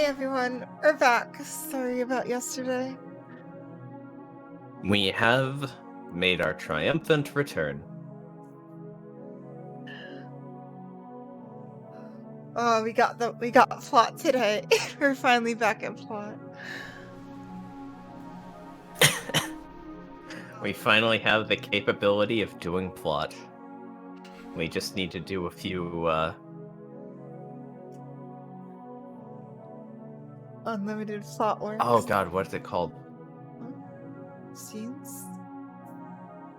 Hey everyone, we're back. Sorry about yesterday. We have made our triumphant return. Oh, we got plot today. We're finally back in plot. We finally have the capability of doing plot. We just need to do a few, Unlimited plot works. oh god, what is it called? Scenes?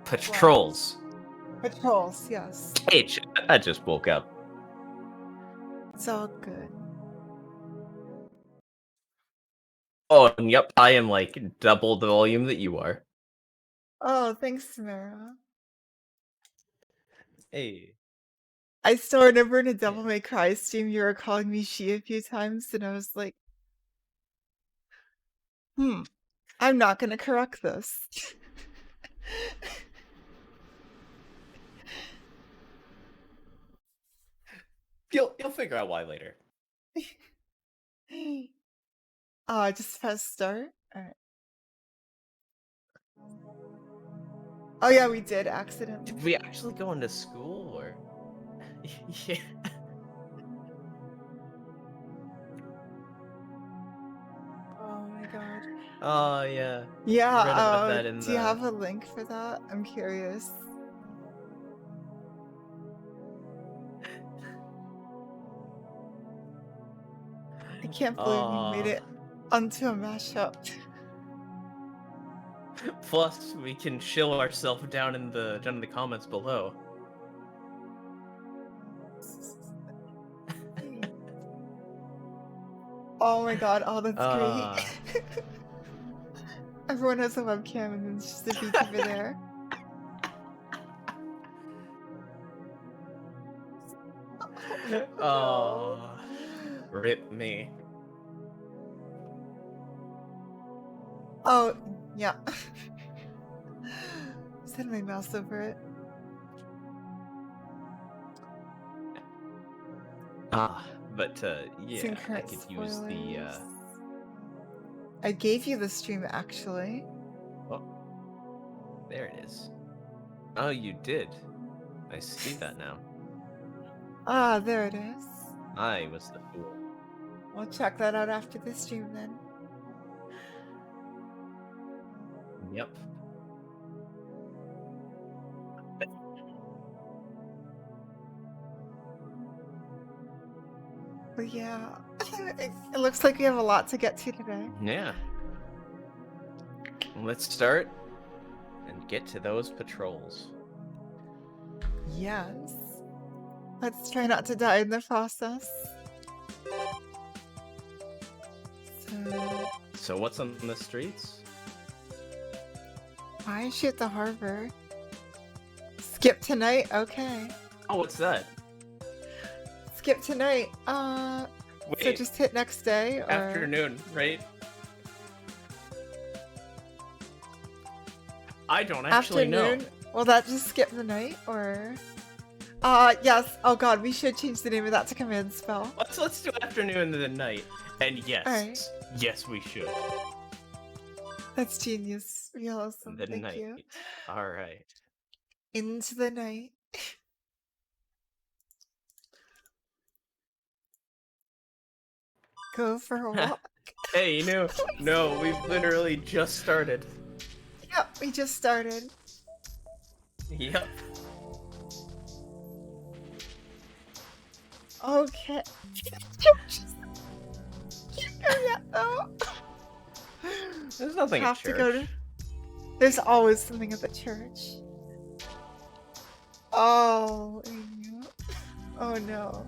Patrols. Patrols, yes. Hey, I just woke up. It's all good. Oh, and yep, I am like double the volume that you are. Oh, thanks, Samara. Hey. I still remember in a Devil May Cry stream you were calling me she a few times, and I was like, I'm not gonna correct this. You'll figure out why later. I just press start. Alright. Oh yeah, we did accidentally. Did we actually go into school, or? Yeah. Oh my god. Oh, yeah. Yeah, Read about that in do you have a link for that? I'm curious. I can't believe we made it onto a mashup. Plus, we can chill ourselves down in the comments below. Oh my god, oh that's great. Everyone has a webcam and it's just a beekeeper there. Oh, rip me. Oh, yeah. Send my mouse over it. But yeah, I could use the I gave you the stream actually. Oh, there it is. Oh, you did. I see that now. Ah, there it is. I was the fool. I'll check that out after the stream then. Yep. But yeah, it looks like we have a lot to get to today. Yeah. Let's start and get to those patrols. Yes. Let's try not to die in the process. So what's on the streets? Why is she at the harbor? Skip tonight? Okay. Oh, what's that? Skip tonight. Wait, so just hit next day or afternoon, right? I don't actually know. Will that just skip the night or? Yes. Oh god, we should change the name of that to command spell. Let's do afternoon and then night. And yes, right. Yes, we should. That's genius. Realism. The Thank night. you. All right. Into the night. Go for a walk. Hey, you know, no, we've literally just started. Yep, we just started. Yep. Okay. Can't go yet though. There's nothing at church. There's always something at the church. Oh, oh no.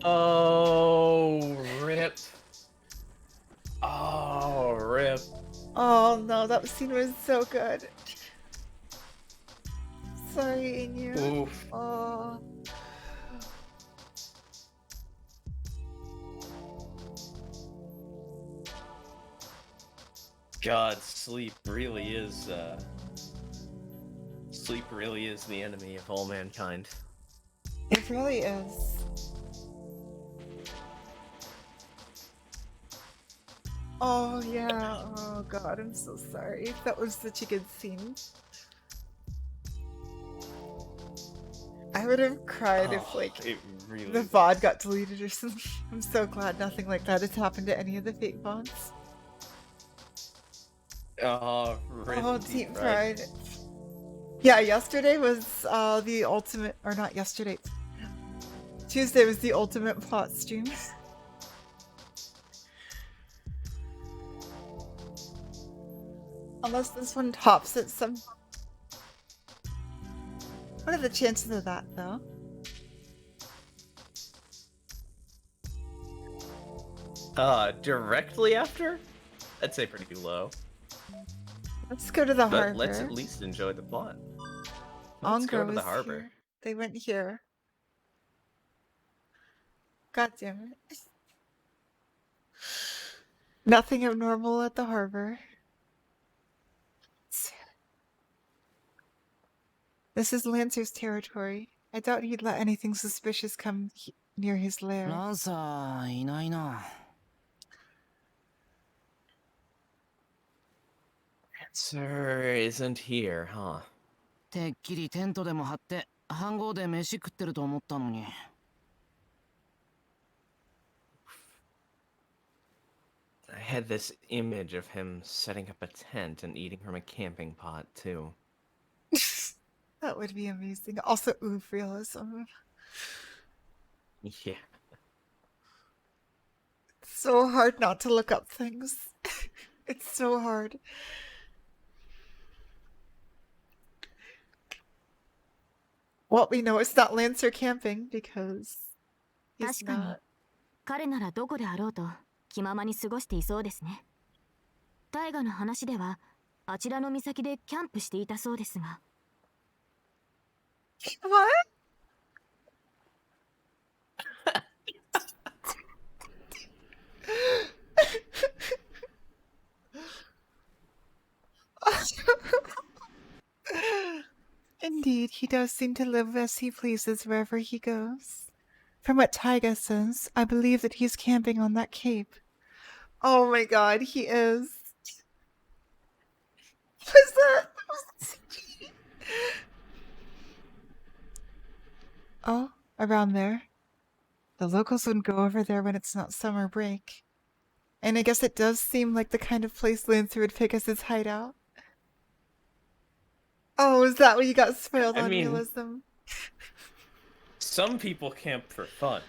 Oh, rip. Oh, rip. Oh no, that scene was so good. Sorry, Inu. Oof. Oh. God, sleep really is the enemy of all mankind. It really is. Oh yeah. Oh god, I'm so sorry. That was such a good scene. I would have cried if like it really the was. VOD got deleted or something. I'm so glad nothing like that has happened to any of the fake VODs. Oh, Oh, deep Deep fried. Fried. Yeah, yesterday was the ultimate, or not yesterday. Tuesday was the ultimate plot stream. Unless this one tops it some. What are the chances of that, though? Directly after? I'd say pretty low. Let's go to the But harbor. let's at least enjoy the plot. Let's go to the harbor. Here. They went here. God damn it. Nothing abnormal at the harbor. This is Lancer's territory. I doubt he'd let anything suspicious come near his lair. Lancer いないな。 Answer isn't here, huh? てっきりテントでも張って飯盒で飯食ってると思ったのに。 I had this image of him setting up a tent and eating from a camping pot, too. That would be amazing. Also, oof, realism. Yeah. It's so hard not to look up things. It's so hard. Well, we know it's not Lancer camping because he's 確かに not. 彼ならどこであろうと気ままに過ごしていそうですね。大河の話ではあちらの岬でキャンプしていたそうですが。What? Indeed, he does seem to live as he pleases wherever he goes. From what Taiga says, I believe that he's camping on that cape. Oh my god, he is. What's that? Oh, around there. The locals wouldn't go over there when it's not summer break. And I guess it does seem like the kind of place Lancer would pick as his hideout. Oh, is that what you got spoiled I on mean- realism? Some people camp for fun.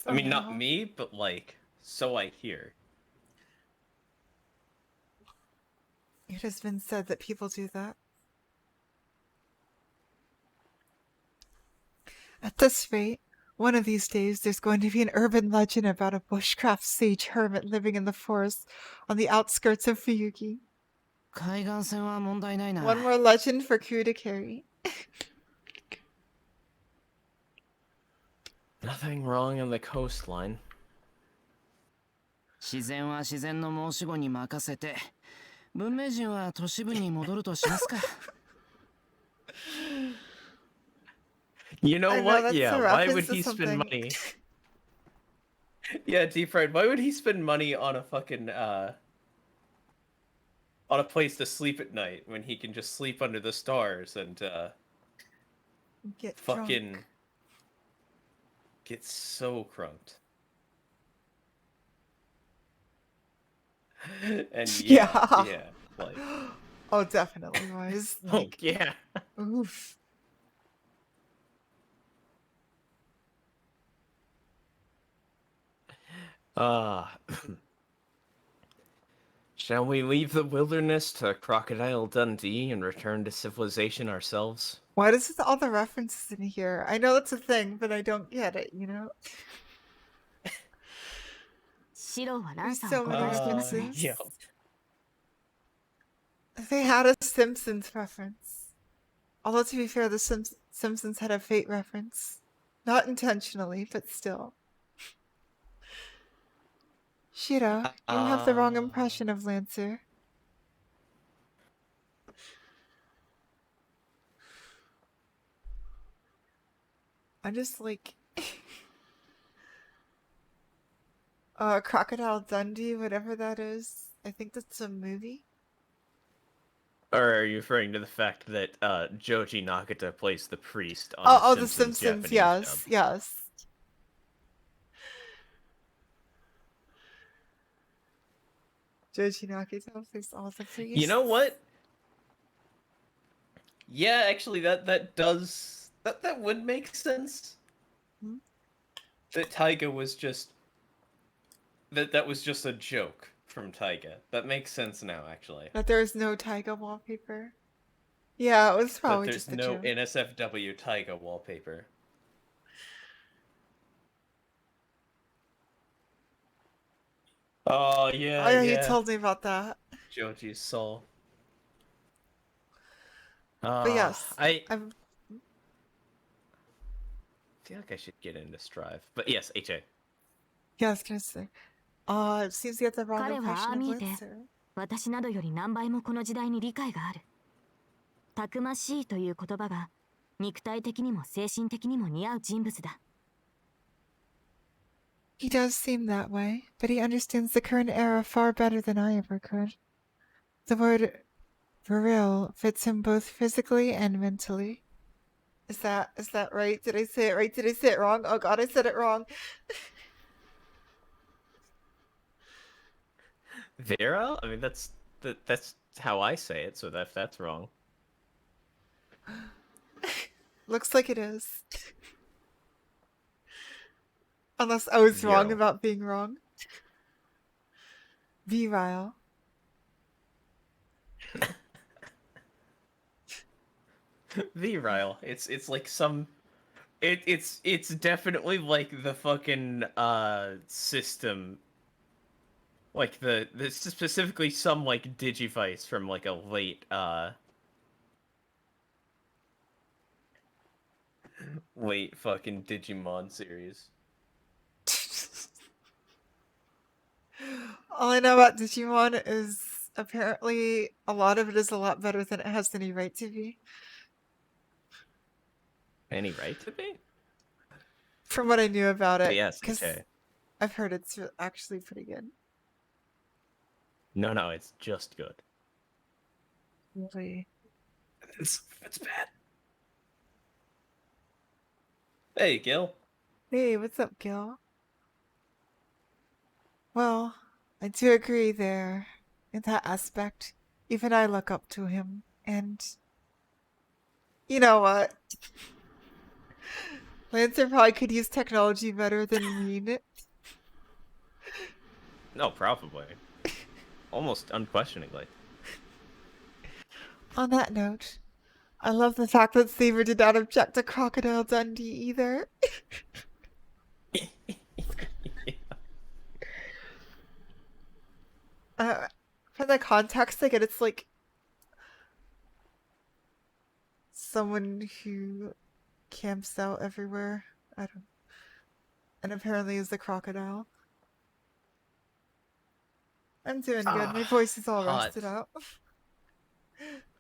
I mean, not Somehow. me, but like, so I hear. It has been said that people do that. At this rate, one of these days there's going to be an urban legend about a bushcraft sage hermit living in the forest on the outskirts of Fuyuki. 海岸線は問題ないな。 One more legend for Crew to carry. Nothing wrong on the coastline. 自然は自然の申し子に任せて、文明人は都市部に戻るとしますか。 You know I know, what? that's Yeah, a why would reference to he spend something. money? Yeah, Deep Fried, why would he spend money on a fucking, on a place to sleep at night when he can just sleep under the stars and, Get fucking drunk. get so crunked? And Yeah. yeah, like, Oh, definitely was. oh, Like, yeah. oof. Shall we leave the wilderness to Crocodile Dundee and return to civilization ourselves? Why does all the references in here? I know it's a thing, but I don't get it, you know? シロはラン There's さん so を誤 many 解してますね。 references. yeah. They had a Simpsons reference. Although, to be fair, the Simpsons had a Fate reference. Not intentionally, but still. Shiro, you have the wrong impression of Lancer. I'm just like... Crocodile Dundee, whatever that is. I think that's a movie. Or are you referring to the fact that Joji Nakata plays the priest on Oh, the The Simpsons, Japanese yes, dub? yes. Joji Nakata plays all the priests. You know what? Yeah, actually, that would make sense. Hmm? That Taiga was just that was just a joke from Taiga. That makes sense now, actually. That there's no Taiga wallpaper. Yeah, it was That probably there's just a no joke. NSFW Taiga wallpaper. Oh yeah, Oh yeah, yeah. you told me about that. Joji's soul. But yes, I I'm. feel like I should get into Strive. But yes, HA. Yeah, I was gonna say. It seems you have the wrong 彼は impression ああ of 見えて Blitzer. 私などより何倍もこの時代に理解がある。たくましいという言葉が肉体的にも精神的にも似合う人物だ。 He does seem that way, but he understands the current era far better than I ever could. The word viril fits him both physically and mentally. Is that right? Did I say it right? Did I say it wrong? Oh god, I said it wrong. Vera? I mean, that's how I say it. So if that's wrong, Looks like it is. Unless I was wrong Virile. about being wrong. Virile. Virile. It's like some. It's definitely like the fucking system. Like the specifically some like Digivice from like a late late fucking Digimon series. All I know about Digimon is apparently a lot of it is a lot better than it has any right to be. Any right to be? From what I knew about But it. yes, Because okay. I've heard it's actually pretty good. No, it's just good. Really. It's bad. Hey, Gil. Hey, what's up, Gil? Well, I do agree there. In that aspect, even I look up to him. And you know what? Lancer probably could use technology better than Reen. No, probably. Almost unquestioningly. On that note, I love the fact that Saber did not object to Crocodile Dundee either. From the context I get, it's like someone who camps out everywhere. I don't. And apparently is the crocodile. I'm doing good. My voice is all hot. rested up.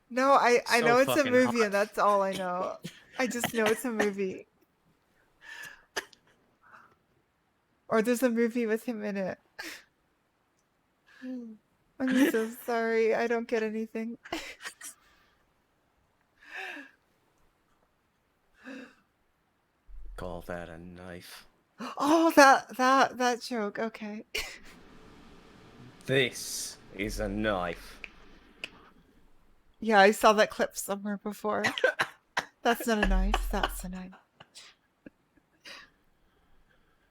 No, I So know it's a fucking movie, hot. and that's all I know. I just know it's a movie. Or there's a movie with him in it. I'm so sorry. I don't get anything. Call that a knife. Oh, that joke. Okay. This is a knife. Yeah, I saw that clip somewhere before. That's not a knife. That's a knife.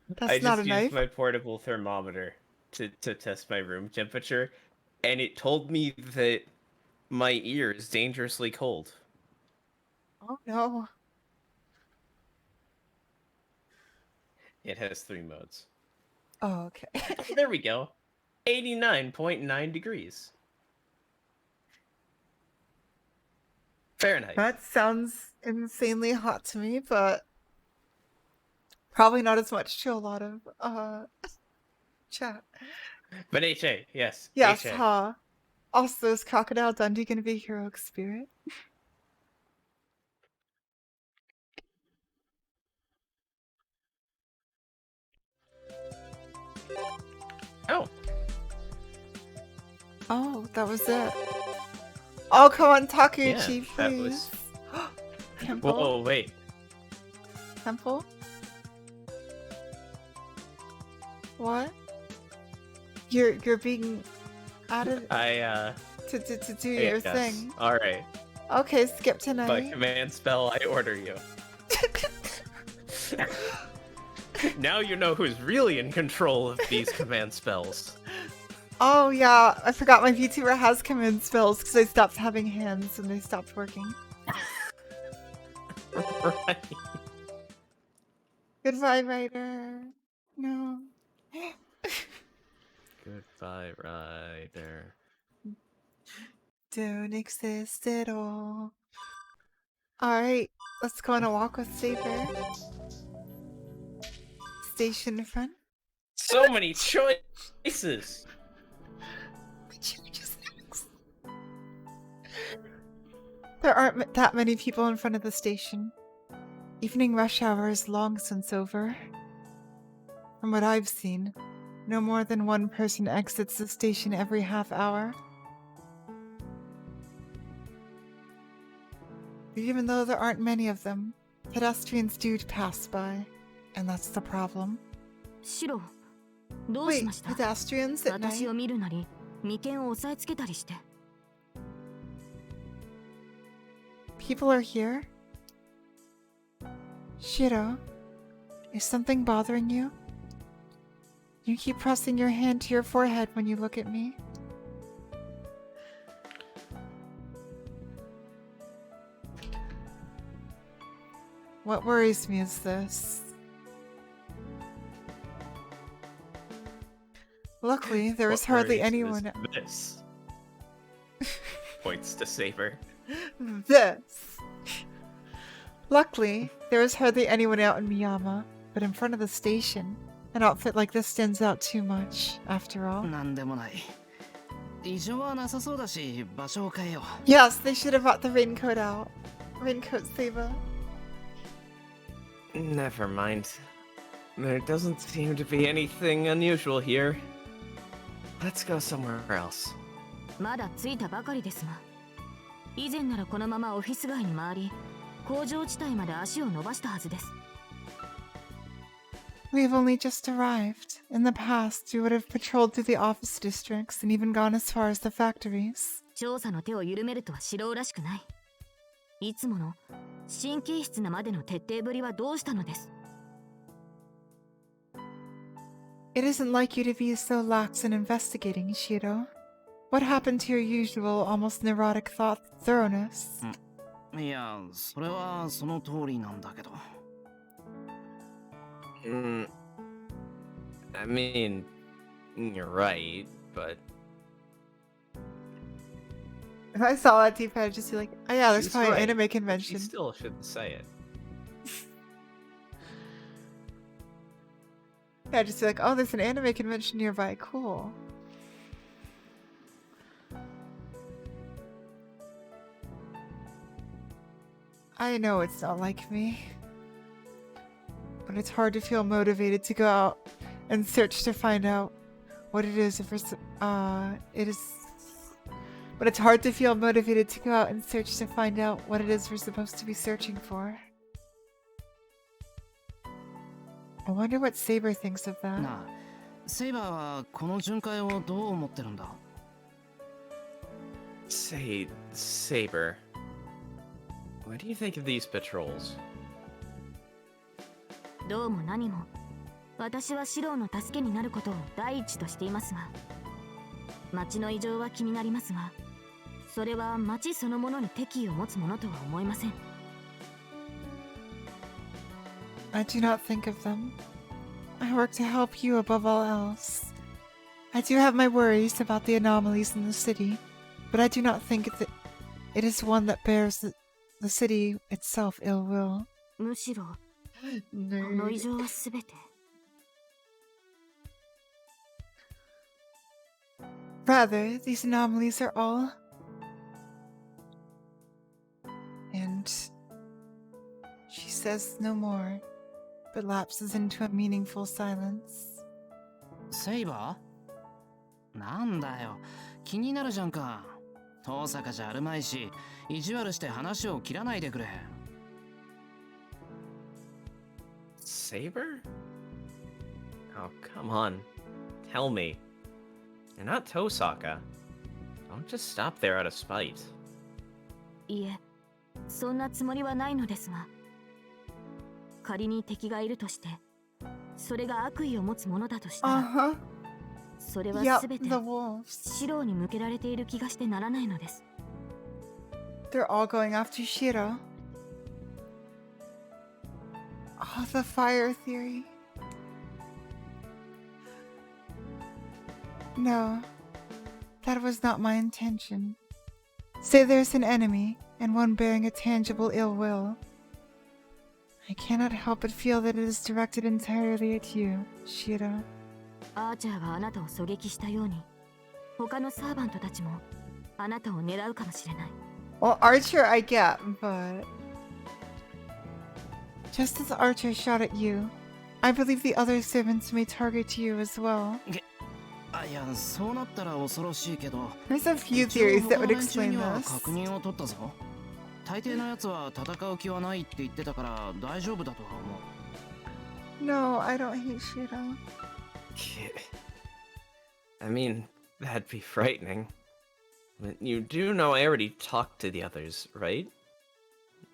That's I not just a used knife. my portable thermometer to test my room temperature, and it told me that my ear is dangerously cold. Oh no. It has 3 modes. Oh, okay. There we go. 89.9 degrees. Fahrenheit. That sounds insanely hot to me, but probably not as much to a lot of chat. But HA, yes. Yes, HA. huh? Also, is Crocodile Dundee gonna be heroic spirit? Oh, that was it. Oh, come on, Takuchi, Yeah, that please. was- Temple? Whoa, wait. Temple? What? You're being added I, to do your yes. thing. Alright. Okay, skip By tonight. command spell, I order you. Now you know who's really in control of these command spells. Oh yeah, I forgot my VTuber has command spells because I stopped having hands and they stopped working. Right. Goodbye, writer. No. Goodbye, Ryder. Don't exist at all. Alright, let's go on a walk with Saber. Station front. So many choices! There aren't that many people in front of the station. Evening rush hour is long since over. From what I've seen, no more than one person exits the station every half hour. But even though there aren't many of them, pedestrians do pass by, and that's the problem. シロ、どうし Wait, ました pedestrians at 私を night? 見るなり、眉間を押さえつけたりして。 People are here? Shiro, is something bothering you? You keep pressing your hand to your forehead when you look at me. What worries me is this. Luckily, there is What hardly worries anyone. is this. Points to Saber. This. Luckily, there is hardly anyone out in Miyama, but in front of the station, an outfit like this stands out too much, after all. なんでもない。異常はなさそうだし、場所を変えよう。 Yes, they should have brought the raincoat out. Raincoat Seba. Never mind. There doesn't seem to be anything unusual here. Let's go somewhere else. まだ着いたばかりですが。以前ならこのままオフィス街に回り、工場地帯まで足を伸ばしたはずです。 We've only just arrived. In the past, we would have patrolled through the office districts and even gone as far as the factories. 調査の手を緩めるとはシロウらしくない。いつもの神経質なまでの徹底ぶりはどうしたのです。 It isn't like you to be so lax in investigating, Shiro. What happened to your usual, almost neurotic thoroughness? いや、それはその通りなんだけど。I mean, you're right, but... If I saw that deep, I'd just be like, oh yeah, there's She's probably right, an anime but convention. She still shouldn't say it. Yeah, just be like, oh, there's an anime convention nearby. Cool. I know it's not like me. But it's hard to feel motivated to go out and search to find out what it is But it's hard to feel motivated to go out and search to find out what it is we're supposed to be searching for. I wonder what Saber thinks of that. なあ、セイバーはこの巡回をどう思ってるんだ？ Say, Saber, what do you think of these patrols? どうも何も、私はシロウの助けになることを第一としていますが、町の異常は気になりますが、それは町そのものに敵意を持つものとは思えません。 I do not think of them. I work to help you above all else. I do have my worries about the anomalies in the city, but I do not think that it is one that bears the city itself ill will. むしろ、この異常はすべて。 Rather, these anomalies are all... And she says no more, but lapses into a meaningful silence. セイバー？なんだよ。気になるじゃんか。遠坂じゃあるまいし、意地悪して話を切らないでくれ。Saber? Oh, come on. Tell me. You're not Tosaka. Don't just stop there out of spite. いえ、そんなつもりはないのですが、仮に敵がいるとして、それが悪意を持つものだとしたら、 Uh-huh. それは Yep, すべて the wolves. シロに向けられている気がしてならないのです。 They're all going after Shiro. Oh, the fire theory. No, that was not my intention. Say there's an enemy, and one bearing a tangible ill will. I cannot help but feel that it is directed entirely at you, Shiro. アーチャーがあなたを狙撃したように、他のサーバントたちもあなたを狙うかもしれない。 Well, Archer I get, but... Just as Archer shot at you, I believe the other servants may target you as well. いや、そうなったら恐ろしいけど。 There's a few theories that would explain this. 確認を取ったぞ。大抵のやつは戦う気はないって言ってたから大丈夫だとは思う。 No, I don't hate Shiro. I mean, that'd be frightening. But you do know I already talked to the others, right?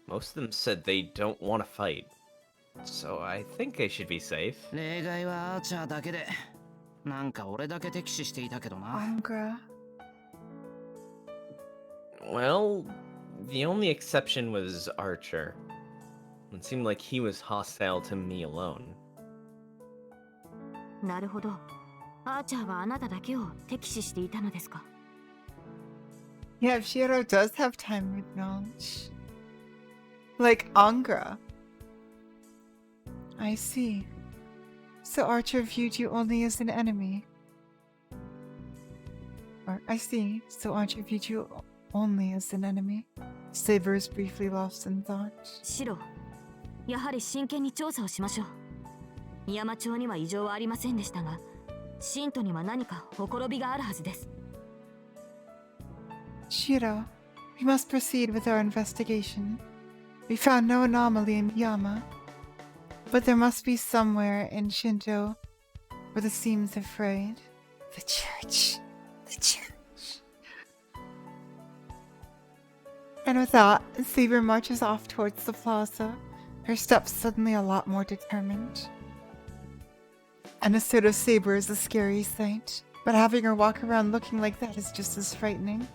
Most of them said they don't want to fight. So I think I should be safe. 例外はアーチャーだけで。なんか俺だけ敵視していたけどな。 Angra. Well, the only exception was Archer. It seemed like he was hostile to me alone. なるほど。アーチャーはあなただけを敵視していたのですか。 Yeah, if Shiro does have time with knowledge. Like Angra. I see. So Archer viewed you only as an enemy. Or, I see. So Archer viewed you only as an enemy. Saber is briefly lost in thought. シロ、やはり真剣に調査をしましょう。美山町には異常はありませんでしたが、信徒には何かほころびがあるはずです。 Shiro, we must proceed with our investigation. We found no anomaly in Miyama, but there must be somewhere in Shinto where the seams are frayed. The church. The church. And with that, Saber marches off towards the plaza, her steps suddenly a lot more determined. And a pseudo Saber is a scary sight, but having her walk around looking like that is just as frightening.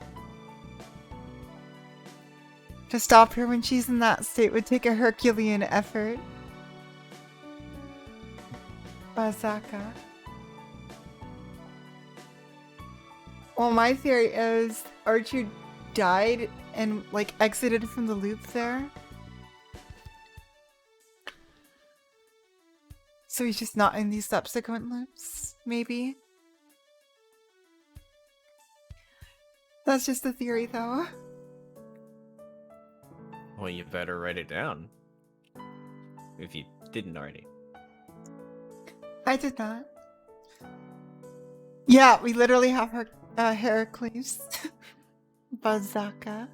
To stop her when she's in that state would take a Herculean effort. Bazaka. Well, my theory is Archer died and like exited from the loop there. So he's just not in these subsequent loops, maybe. That's just a theory though. Well, you better write it down. If you didn't already. I did not. Yeah, we literally have her Heracles. Bazaka.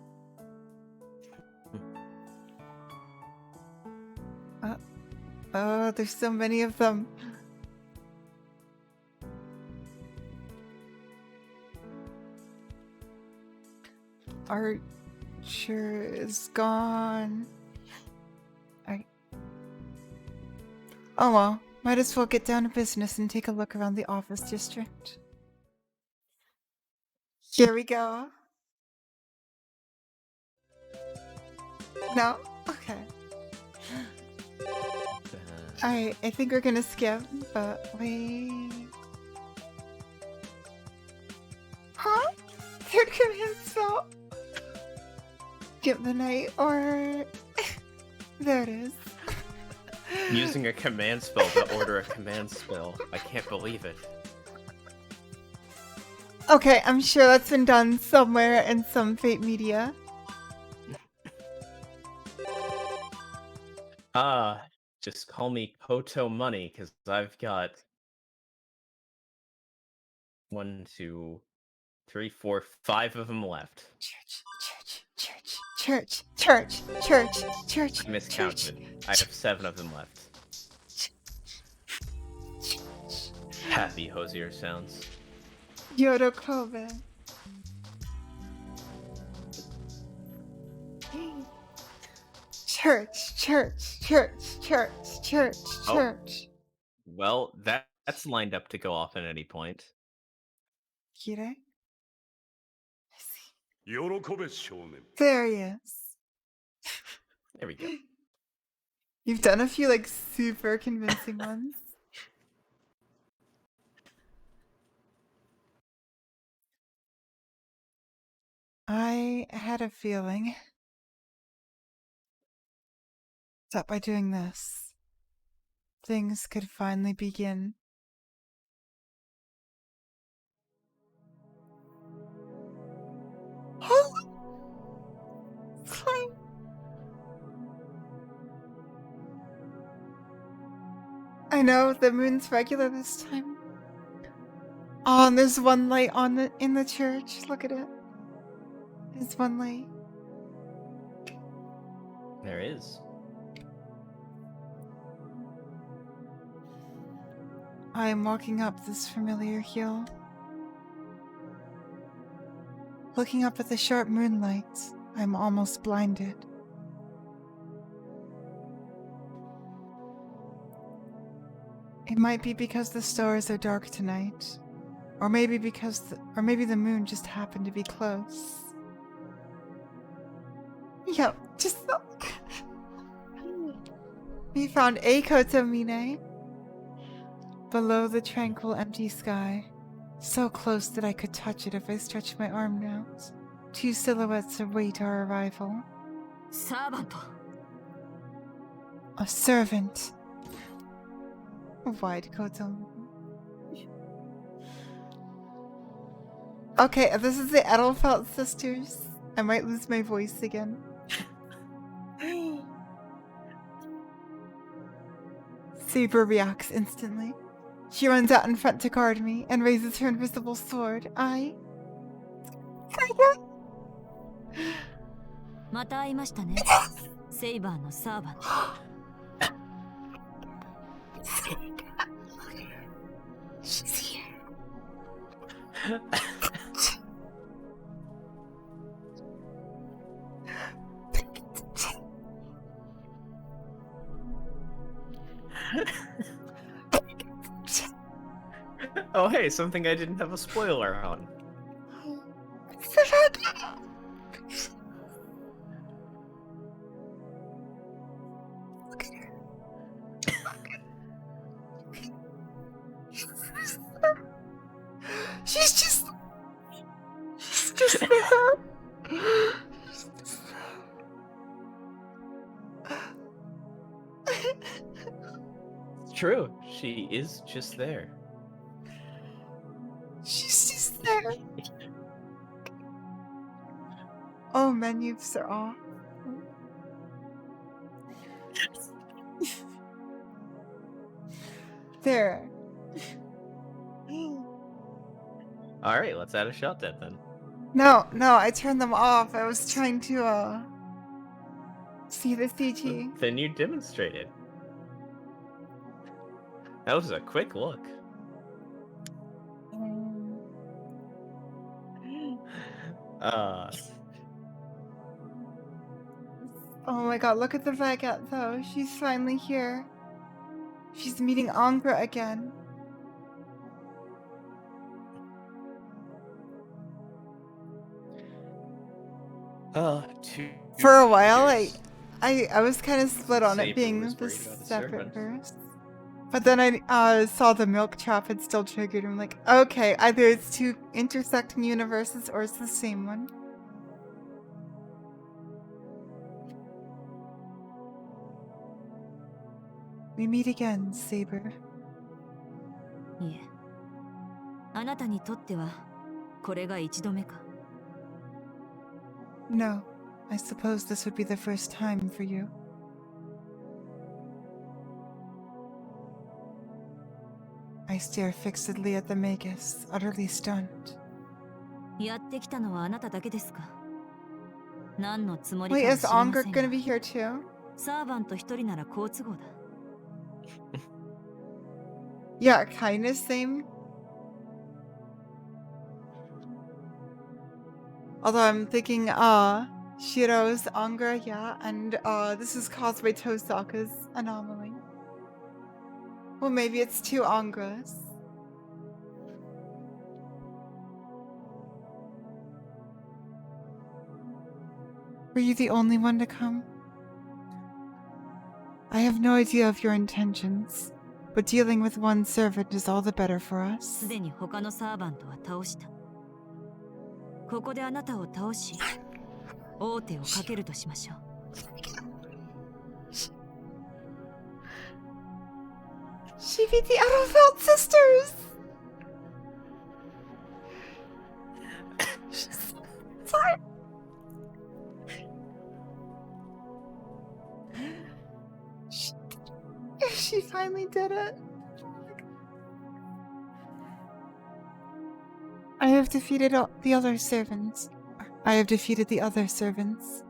Oh, there's so many of them. Archer is gone. Alright. Oh well, might as well get down to business and take a look around the office district. Here we go. No? Okay. Alright, I think we're gonna skip, but wait. Huh? Third command spell? Skip the night, or... There it is. Using a command spell to order a command spell. I can't believe it. Okay, I'm sure that's been done somewhere in some Fate media. Just call me Koto Money, because I've got 1, 2, 3, 4, 5 of them left. Church, church, church, church, church, church, church, I miscounted. I have 7 of them left. Happy hosier sounds. Yorokobe. Church, church, church, church, church, Oh. church. Well, that's lined up to go off at any point. Kire? I see. 喜べ少年 There he is. There we go. You've done a few like super convincing ones. I had a feeling that by doing this, things could finally begin. Flame. I know the moon's regular this time. Oh, and there's one light in the church. Look at it. There's one light. There is. I am walking up this familiar hill. Looking up at the sharp moonlight, I'm almost blinded. It might be because the stars are dark tonight, or maybe maybe the moon just happened to be close. Yep, just look. We found a Kotomine below the tranquil empty sky, so close that I could touch it if I stretched my arm out. 2 silhouettes await our arrival. サーバント。 A servant. A wide Kotomine. Okay, this is the Edelfelt sisters. I might lose my voice again. Saber reacts instantly. She runs out in front to guard me and raises her invisible sword. I... また会いましたね。セイバーのサーバント。 She's here. Oh, hey, something I didn't have a spoiler on. Look at her. She's just there. It's true. She is just there. She's just there. Oh, menus are off. There. All right, let's add a shot then. No, I turned them off. I was trying to see the CG. Then you demonstrated. That was a quick look. Oh my god, look at the Bazett though. She's finally here. She's meeting Angra again. For a while, I was kind of split on it Saber being was the worried about the separate servant. verse. But then I saw the milk trap had still triggered. I'm like, okay, either it's 2 intersecting universes or it's the same one. We meet again, Saber. いえ。あなたにとってはこれが1度目か。 No, I suppose this would be the first time for you. I stare fixedly at the Magus, utterly stunned. やってきたのはあなただけですか？何のつもり Wait, かは is 知りま Ongar せん gonna が、 be here too? サーバント一人なら好都合だ。 Yeah, kind of same. Although I'm thinking, Shiro's Ongar, yeah, and this is caused by Tosaka's anomaly. Well, maybe it's two Ongas. Were you the only one to come? I have no idea of your intentions, but dealing with one servant is all the better for us. すでに他のサーバントは倒した。ここであなたを倒し、王手をかけるとしましょう。 She beat the Adolfeld sisters! Sorry. She finally did it. I have defeated the other servants. I have defeated the other servants.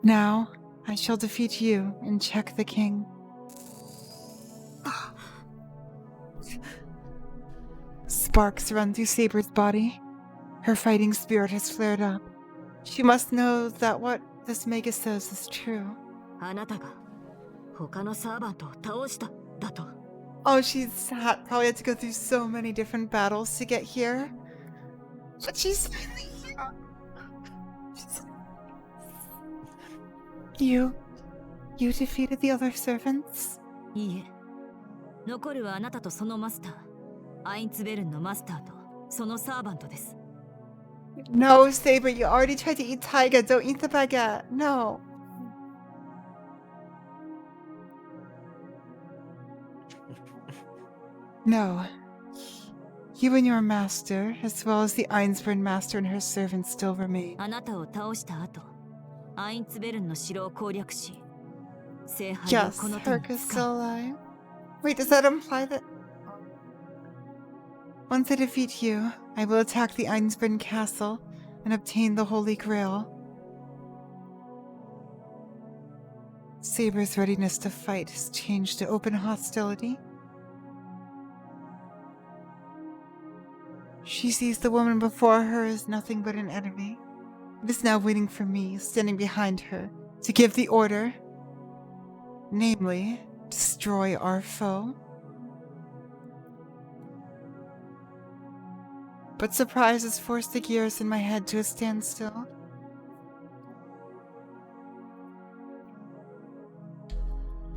Now, I shall defeat you and check the king. Sparks run through Saber's body. Her fighting spirit has flared up. She must know that what this Mega says is true. あなたが他のサーバントを倒しただと。 Oh, probably had to go through so many different battles to get here. But she's finally here. You defeated the other servants? いいえ。残るはあなたとそのマスター、アインツベルンのマスターとそのサーバントです。 No, Saber, you already tried to eat Taiga. Don't eat the baguette. No. No. You and your master, as well as the Einsburn master and her servants, still remain. あなたを倒した後、アインツベルンの城を攻略し、聖杯を Yes, この手に Herc is 使 still う。 alive. Wait, does that imply that... Once I defeat you, I will attack the Einsburn castle and obtain the Holy Grail. Saber's readiness to fight has changed to open hostility. She sees the woman before her as nothing but an enemy. It is now waiting for me, standing behind her, to give the order. Namely, destroy our foe. But surprise has forced the gears in my head to a standstill.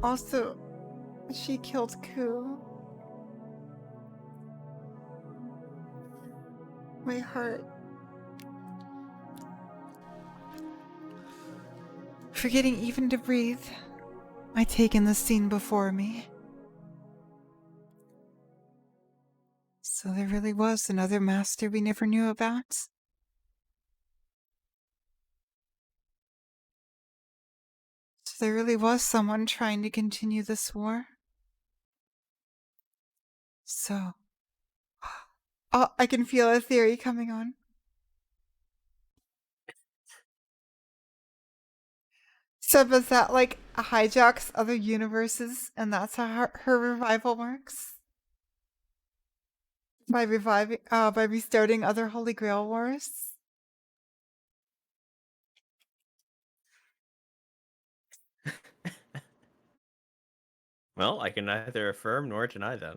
Also, she killed Ku. My heart. Forgetting even to breathe, I take in the scene before me. So there really was another master we never knew about? So there really was someone trying to continue this war? So... Oh, I can feel a theory coming on. So Bazett like hijacks other universes, and that's how her revival works? By restarting other Holy Grail wars? Well, I can neither affirm nor deny that.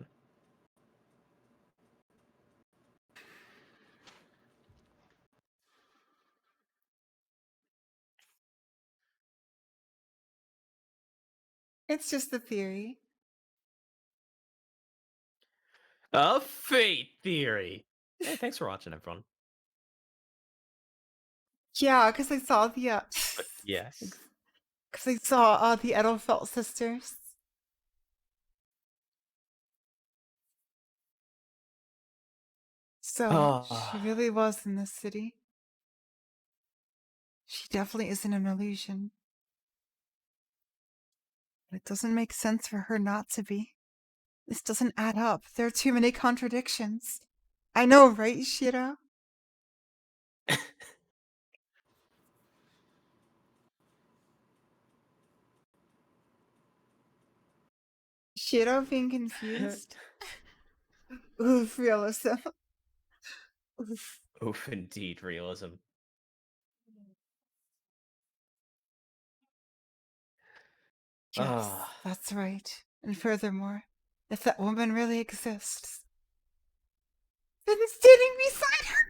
It's just a theory. A fate theory. Hey, thanks for watching, everyone. Yeah, because I saw the Yes. because I saw the Edelfelt sisters. So she really was in this city. She definitely isn't an illusion. But it doesn't make sense for her not to be. This doesn't add up. There are too many contradictions. I know, right, Shiro? Shiro being confused. Oof, realism. Oof. Oof, indeed, realism. Yes, Ah. that's right. And furthermore, if that woman really exists, then it's standing beside her.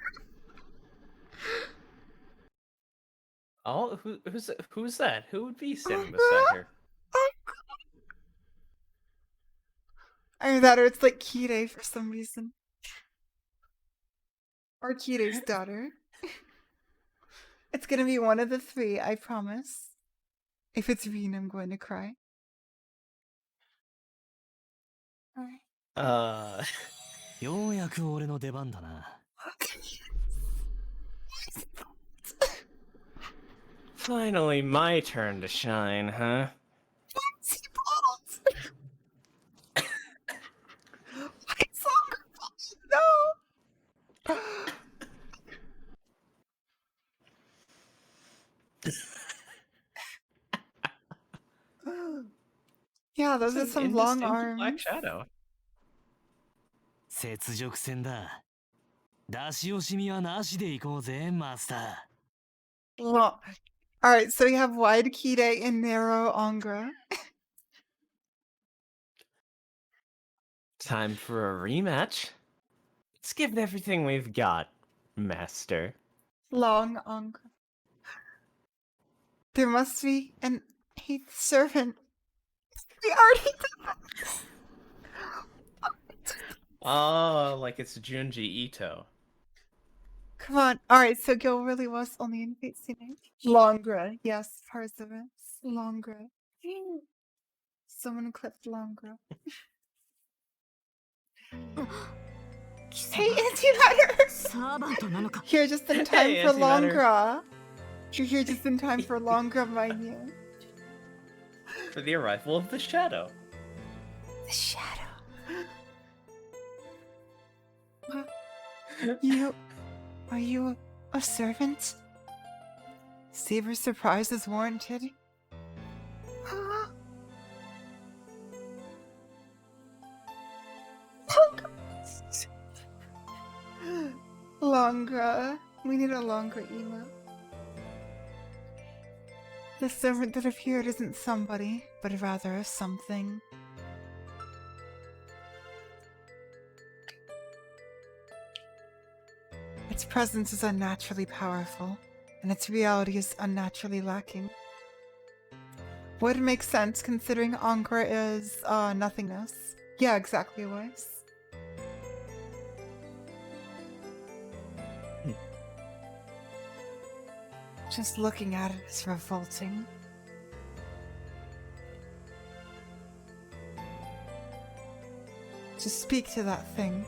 Oh, who's that? Who would be standing beside her? Either that or it's like Kire for some reason. Or Kire's daughter. It's gonna be one of the three, I promise. If it's Reen, I'm going to cry. Alright. ようやく俺の出番だな。Finally, my turn to shine, huh? Fancy balls! Why longer balls? No! Yeah, those are some long arms. Black shadow. 雪辱戦だ。出し惜しみはなしでいこうぜ、マスター。 Well, alright, so we have wide Kire and narrow Angra. Time for a rematch. Let's give it everything we've got, Master. Long Angra. There must be an eighth servant. We already did that. Oh, like it's Junji Ito. Come on. Alright, so Gil really was only in Fate Scene. Longra. Yes, Perseverance. Longra. Someone clipped Longra. Hey, Antimatter! サーバントなのか。 Here just in time Hey, for Antimatter. Longra. You're here just in time for Longra, my new. For the arrival of the shadow. The shadow. Are you a servant? Saber's surprise is warranted. Longra. We need a Longra email. The servant that appeared isn't somebody, but rather a something. Its presence is unnaturally powerful, and its reality is unnaturally lacking. Would make sense considering Angra is nothingness. Yeah, exactly, Weiss. Just looking at it is revolting. To speak to that thing,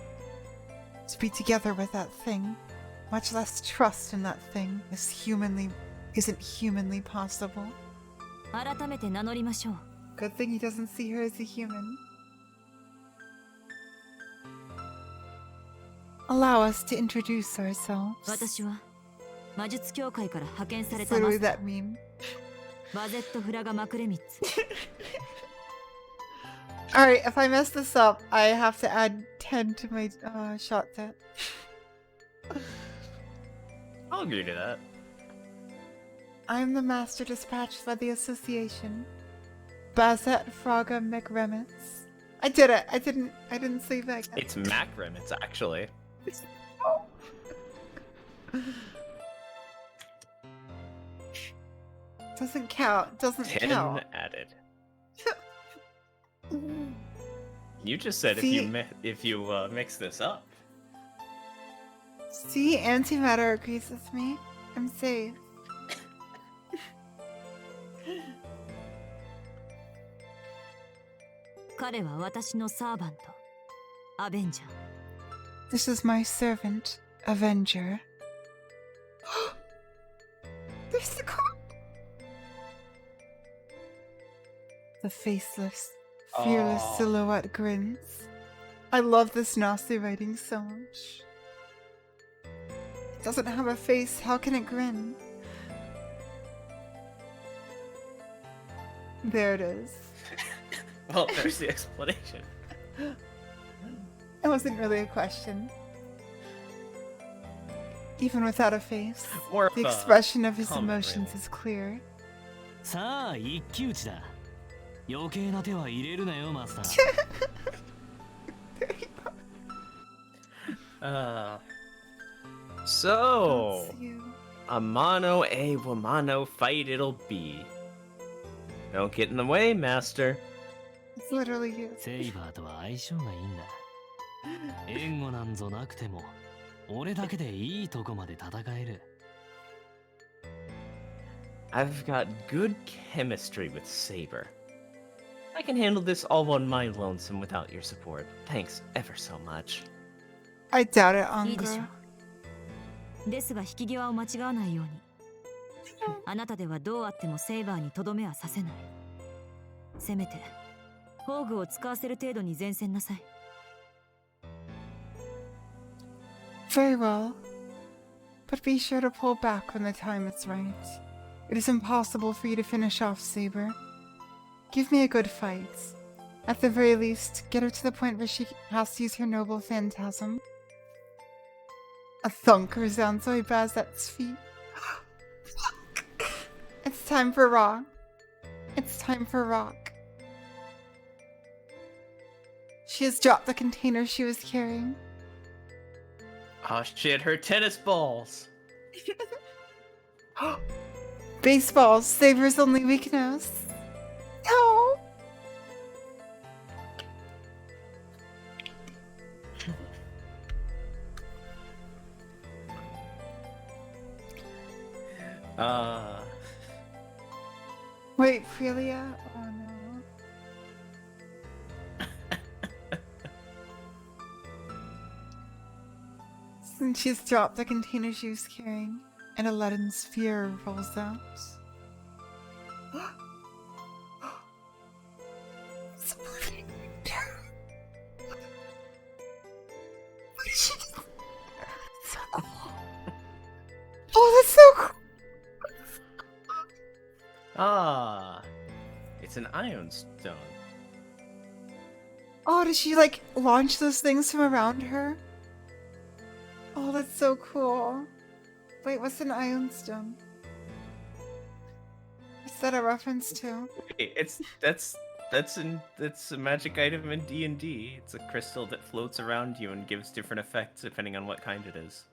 to be together with that thing, much less trust in that thing isn't humanly possible. 改めて名乗りましょう。 Good thing he doesn't see her as a human. Allow us to introduce ourselves. 私は魔術協会から派遣され It's たマ literally スター that meme. バゼット・フラガ・マクレミッツ。 Alright, if I mess this up, I have to add 10 to my shot set. I'll agree to that. I'm the master dispatched by the association. Bazett Fraga McRemitz. I did it. I didn't say that. It's Macrim, it's actually. Doesn't count. Doesn't 10 count. added. You just said See? if you mix this up. See, antimatter agrees with me. I'm safe. 彼は私のサーバント、アベンジャー。 This is my servant, Avenger. There's the card. The faceless, fearless Aw. silhouette grins. I love this Nasu writing so much. doesn't have a face. How can it grin? There it is. Well, there's the explanation. It wasn't really a question. Even without a face, More of the a expression of his comment, emotions really. is clear. さあ一騎打ちだ。余計な手は入れるなよマスター。So, That's you. a mano a wamano fight it'll be. Don't get in the way, master. It's literally you. セイバーとは相性がいいんだ。援護なんぞなくても、俺だけでいいとこまで戦える。I've got good chemistry with Saber. I can handle this all on my lonesome without your support. Thanks ever so much. I doubt it, いいでしょ Angra. う。ですが引き際を間違わないように。あなたではどうあってもセイバーにとどめはさせない。せめて宝具を使わせる程度に前線なさい。Very well. But be sure to pull back when the time is right. It is impossible for you to finish off Saber. Give me a good fight. At the very least, get her to the point where she has to use her noble phantasm. A thunk resounds by Bazett's feet. It's time for rock. It's time for rock. She has dropped the container she was carrying. Oh shit, her tennis balls. Baseballs, Saber's only weakness. No! Wait, Frelia? Oh no. Since she's dropped the container she was carrying, and a leaden sphere rolls out. It's moving. What is she doing? So cool. Oh, that's so cool. It's an ion stone. Oh, did she like launch those things from around her? Oh, that's so cool. Wait, what's an ion stone? What's that a reference to? Hey, that's a magic item in D&D. It's a crystal that floats around you and gives different effects depending on what kind it is.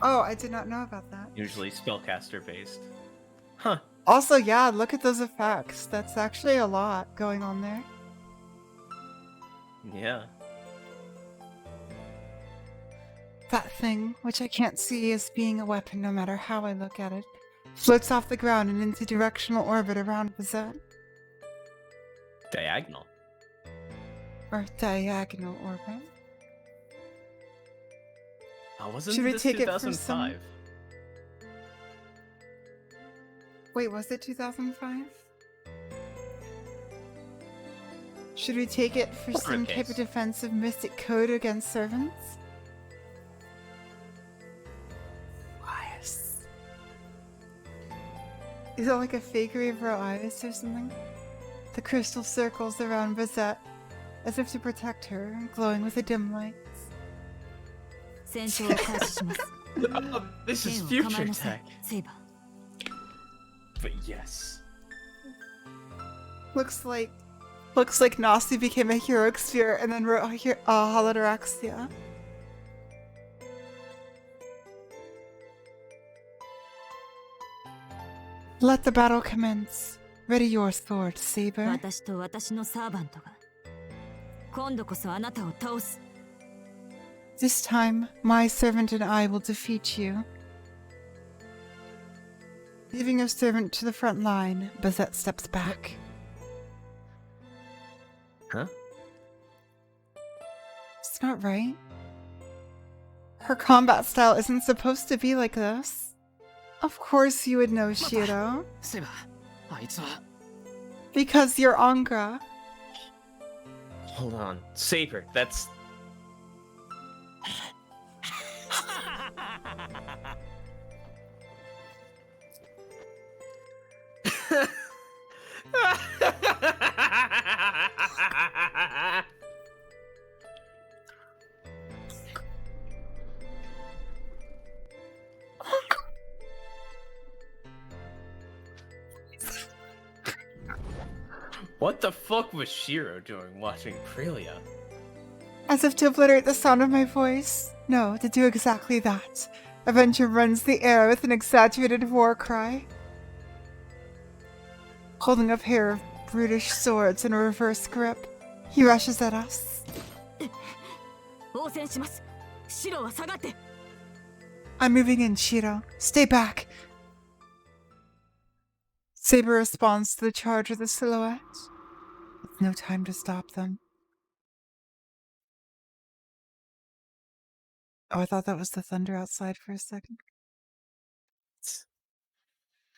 Oh, I did not know about that. Usually spellcaster based. Huh. Also, yeah, look at those effects. That's actually a lot going on there. Yeah. That thing, which I can't see as being a weapon no matter how I look at it, floats off the ground and into directional orbit around Bazett. Diagonal. Or diagonal orbit. Wasn't Should we this take it for some- 2005? Wait, was it 2005? Should we take it for Whatever some the type case. of defensive mystic code against servants? Bias. Is it like a fakery of her eyes or something? The crystal circles around Bazett, as if to protect her, glowing with a dim light. 戦闘を開始します。 This is 剣を構 future えなさ tech. い、セイバー。 But yes. Looks like Nasi became a heroic sphere and then wrote Ataraxia. Let the battle commence. Ready your sword, Saber. 私と私のサーバントが今度こそあなたを倒す。 This time, my servant and I will defeat you. Leaving her servant to the front line, Bazett steps back. Huh? It's not right. Her combat style isn't supposed to be like this. Of course you would know, Shiro. セイバー、あいつは Because you're Angra. Hold on. Saber, that's... What the fuck was Shiro doing watching Prelia? As if to obliterate the sound of my voice. No, to do exactly that. Avenger runs the air with an exaggerated war cry. Holding a pair of brutish swords in a reverse grip, he rushes at us. 応戦します。シロは下がって。 I'm moving in, Shiro. Stay back. Saber responds to the charge of the silhouette. With no time to stop them. Oh, I thought that was the thunder outside for a second.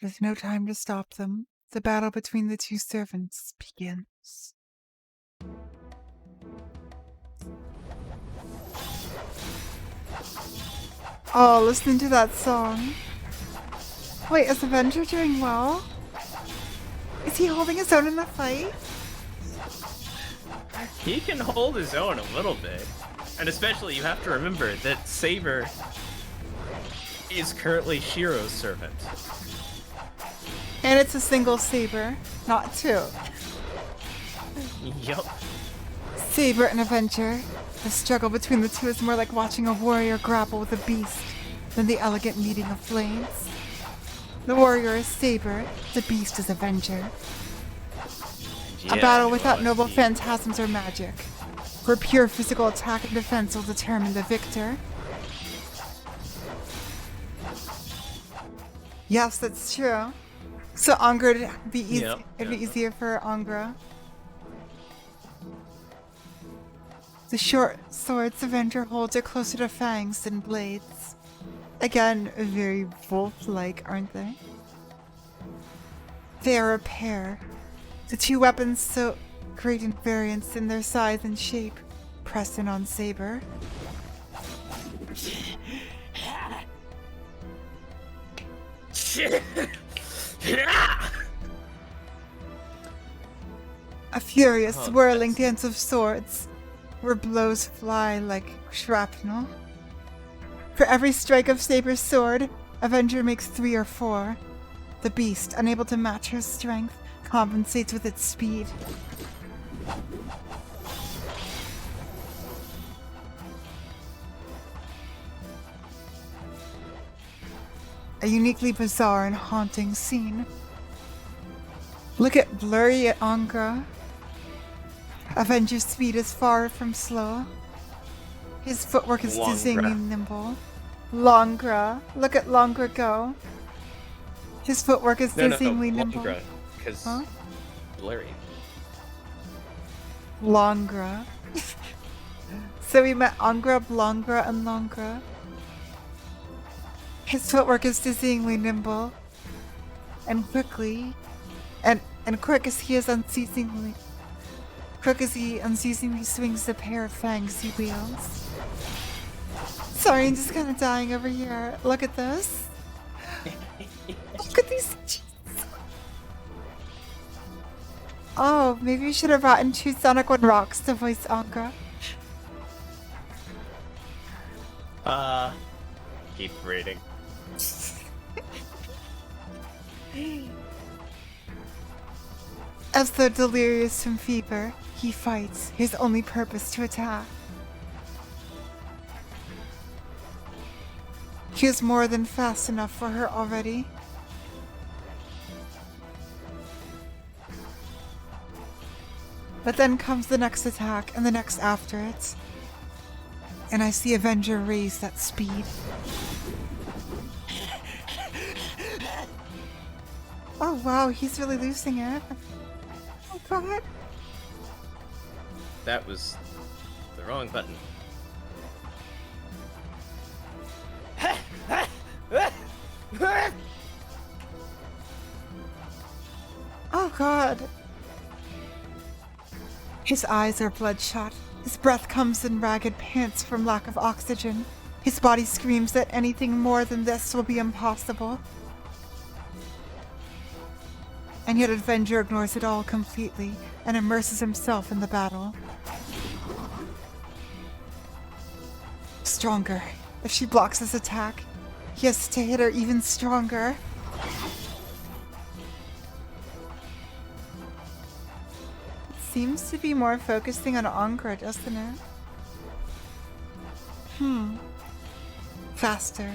With no time to stop them, the battle between the two servants begins. Oh, listening to that song. Wait, is Avenger doing well? Is he holding his own in the fight? He can hold his own a little bit. And especially, you have to remember that Saber is currently Shiro's servant. And it's a single saber, not two. Yup. Saber and Avenger. The struggle between the two is more like watching a warrior grapple with a beast than the elegant meeting of blades. The warrior is Saber, the beast is Avenger. A battle without noble phantasms or magic, where pure physical attack and defense will determine the victor. Yes, that's true. So Angra would be easy. Yep, It'd be yeah. easier for Angra. The short swords Avenger holds are closer to fangs than blades. Again, very wolf-like, aren't they? They are a pair. The two weapons so great in variance in their size and shape press in on Saber. A furious, swirling dance of swords, where blows fly like shrapnel. For every strike of Saber's sword, Avenger makes 3 or 4. The beast, unable to match her strength, compensates with its speed. A uniquely bizarre and haunting scene. Look at blurry Angra. Avenger's speed is far from slow. His footwork is dizzyingly nimble. Longra. Look at Longra go. His footwork is dizzyingly nimble. Because Huh? blurry. Longra. So we met Angra, Blongra, and Longra. His footwork is dizzyingly nimble. And quickly. And quick as he is unceasingly. Quick as he unceasingly swings the pair of fangs he wields. Sorry, I'm just kind of dying over here. Look at this. Look at these cheeks. Oh, maybe we should have brought in 2 Sonic 1 Rocks to voice Angra. Keep reading. As though delirious from fever, he fights, his only purpose to attack. He is more than fast enough for her already. But then comes the next attack and the next after it. And I see Avenger raise that speed. Oh wow, he's really losing it. Oh god. That was the wrong button. Oh god. His eyes are bloodshot. His breath comes in ragged pants from lack of oxygen. His body screams that anything more than this will be impossible. and yet Avenger ignores it all completely and immerses himself in the battle. Stronger. If she blocks his attack, he has to hit her even stronger. It seems to be more focusing on Ankra, doesn't it? Faster.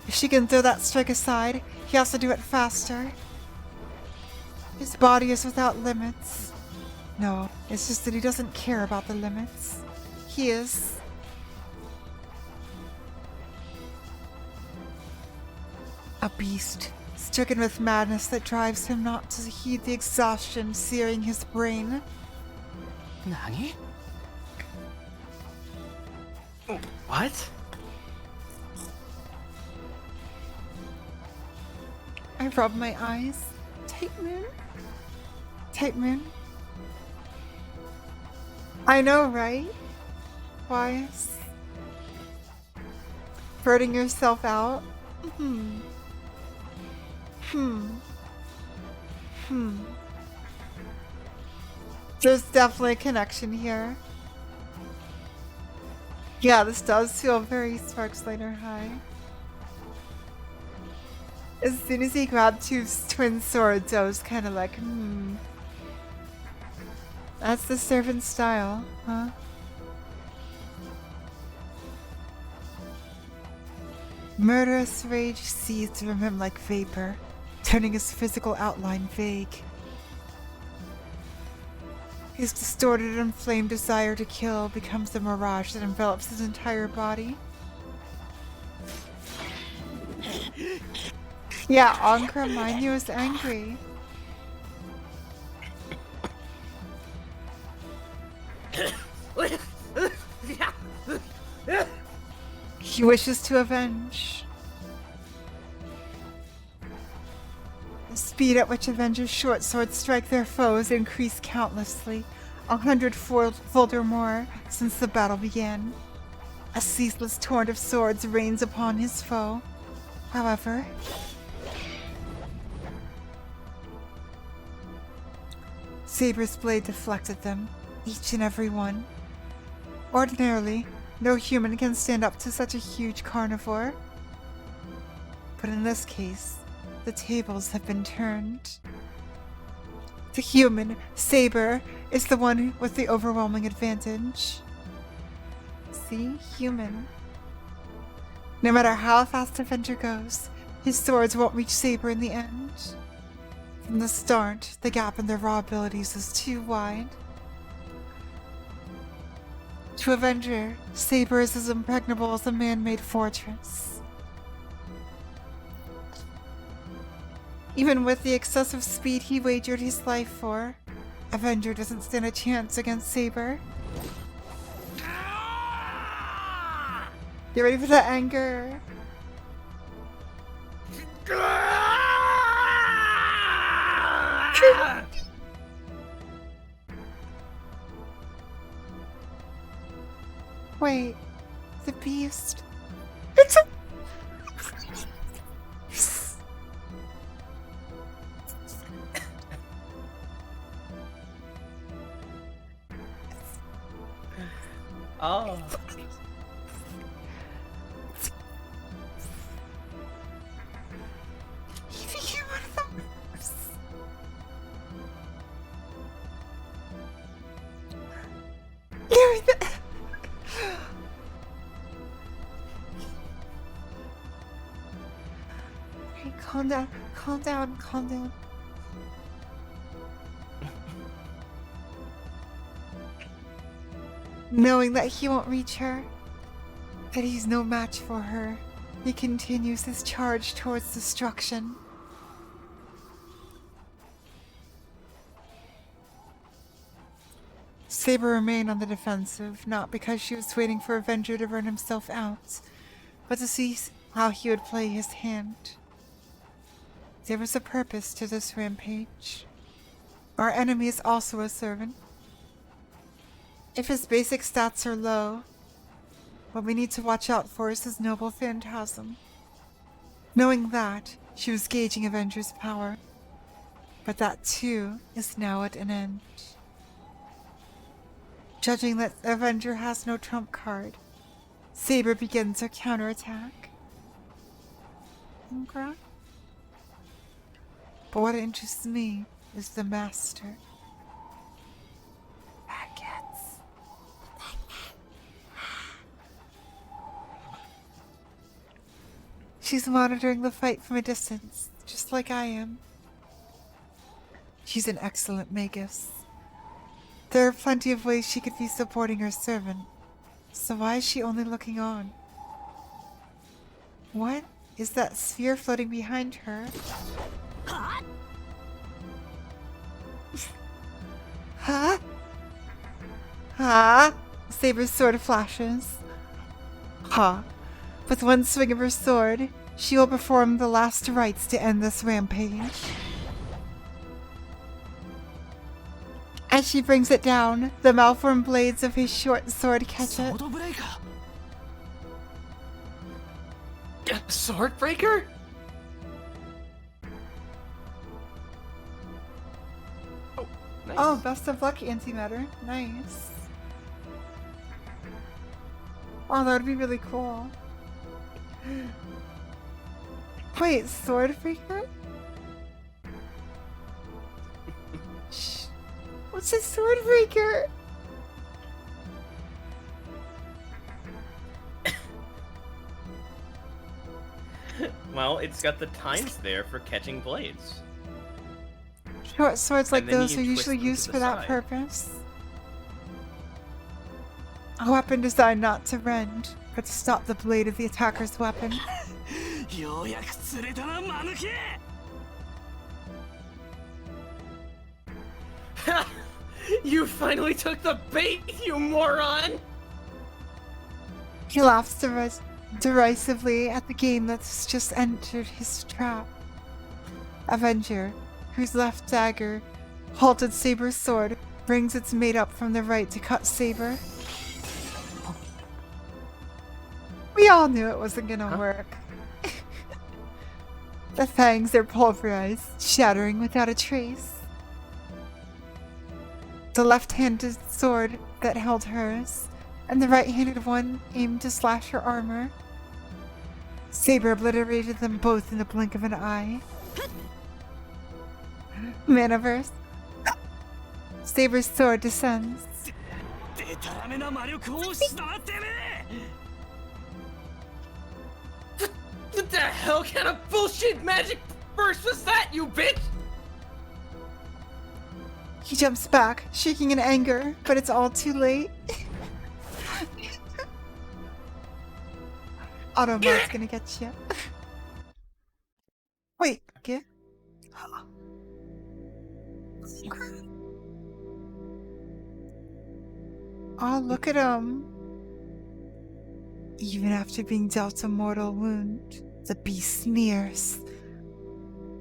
If she can throw that strike aside, he has to do it faster. His body is without limits. No, it's just that he doesn't care about the limits. He is. A beast, stricken with madness that drives him not to heed the exhaustion searing his brain. Nani? What? I rub my eyes. Tight moon? Tight moon? I know, right? Wise. Burning yourself out? There's definitely a connection here. Yeah, this does feel very Sparkslater high. As soon as he grabbed two twin swords, I was kind of like, That's the servant style, huh? Murderous rage seethed from him like vapor, turning his physical outline vague. His distorted and inflamed desire to kill becomes the mirage that envelops his entire body. Yeah, Ankra Minyu is angry. He wishes to avenge. The speed at which Avengers' short swords strike their foes increased countlessly, 100-fold or more since the battle began. A ceaseless torrent of swords rains upon his foe. However, Saber's blade deflected them, each and every one. Ordinarily, no human can stand up to such a huge carnivore. But in this case, the tables have been turned. The human, Saber, is the one with the overwhelming advantage. See? Human. No matter how fast Avenger goes, his swords won't reach Saber in the end. From the start, the gap in their raw abilities is too wide. To Avenger, Saber is as impregnable as a man-made fortress. Even with the excessive speed he wagered his life for, Avenger doesn't stand a chance against Saber. Get ready for the anger. Wait, the beast. It's a. Oh. He became one of them. Okay, calm down, calm down, calm down. Knowing that he won't reach her, that he's no match for her, he continues his charge towards destruction. Saber remained on the defensive, not because she was waiting for Avenger to burn himself out, but to see how he would play his hand. There was a purpose to this rampage. Our enemy is also a servant. If his basic stats are low, what we need to watch out for is his noble phantasm. Knowing that, she was gauging Avenger's power. But that too is now at an end. Judging that Avenger has no trump card, Saber begins her counterattack. Okay. But what interests me is the Master. Maggots. She's monitoring the fight from a distance, just like I am. She's an excellent magus. There are plenty of ways she could be supporting her servant, so why is she only looking on? What is that sphere floating behind her? Huh? Huh? Saber's sword flashes. Huh. With one swing of her sword, she will perform the last rites to end this rampage. As she brings it down, the malformed blades of his short sword catch it. Sword breaker? Oh, nice. Oh, best of luck, antimatter. Nice. Oh, that would be really cool. Wait, sword breaker? Shh. What's a sword breaker? Well, it's got the tines there for catching blades. Short swords like And then those you are twist usually them to used the for that side. purpose. A weapon designed not to rend, but to stop the blade of the attacker's weapon. You finally took the bait, you moron! He laughs derisively at the game that's just entered his trap. Avenger, whose left dagger halted Saber's sword, brings its mate up from the right to cut Saber. We all knew it wasn't gonna work. The fangs are pulverized, shattering without a trace. The left-handed sword that held hers, and the right-handed one aimed to slash her armor. Saber obliterated them both in the blink of an eye. Manaverse. Saber's sword descends. What the hell kind of bullshit magic burst was that, you bitch? He jumps back, shaking in anger, but it's all too late. Automod's gonna get you. Wait, get? Oh, look at him. Even after being dealt a mortal wound, the beast sneers.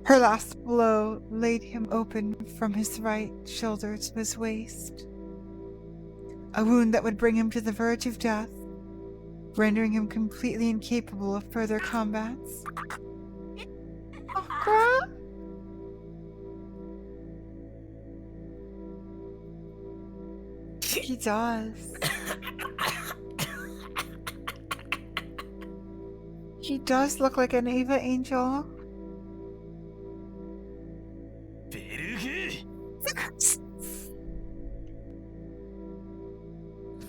Her last blow laid him open from his right shoulder to his waist. A wound that would bring him to the verge of death, rendering him completely incapable of further combats. Oh, he does. He does look like an Eva angel.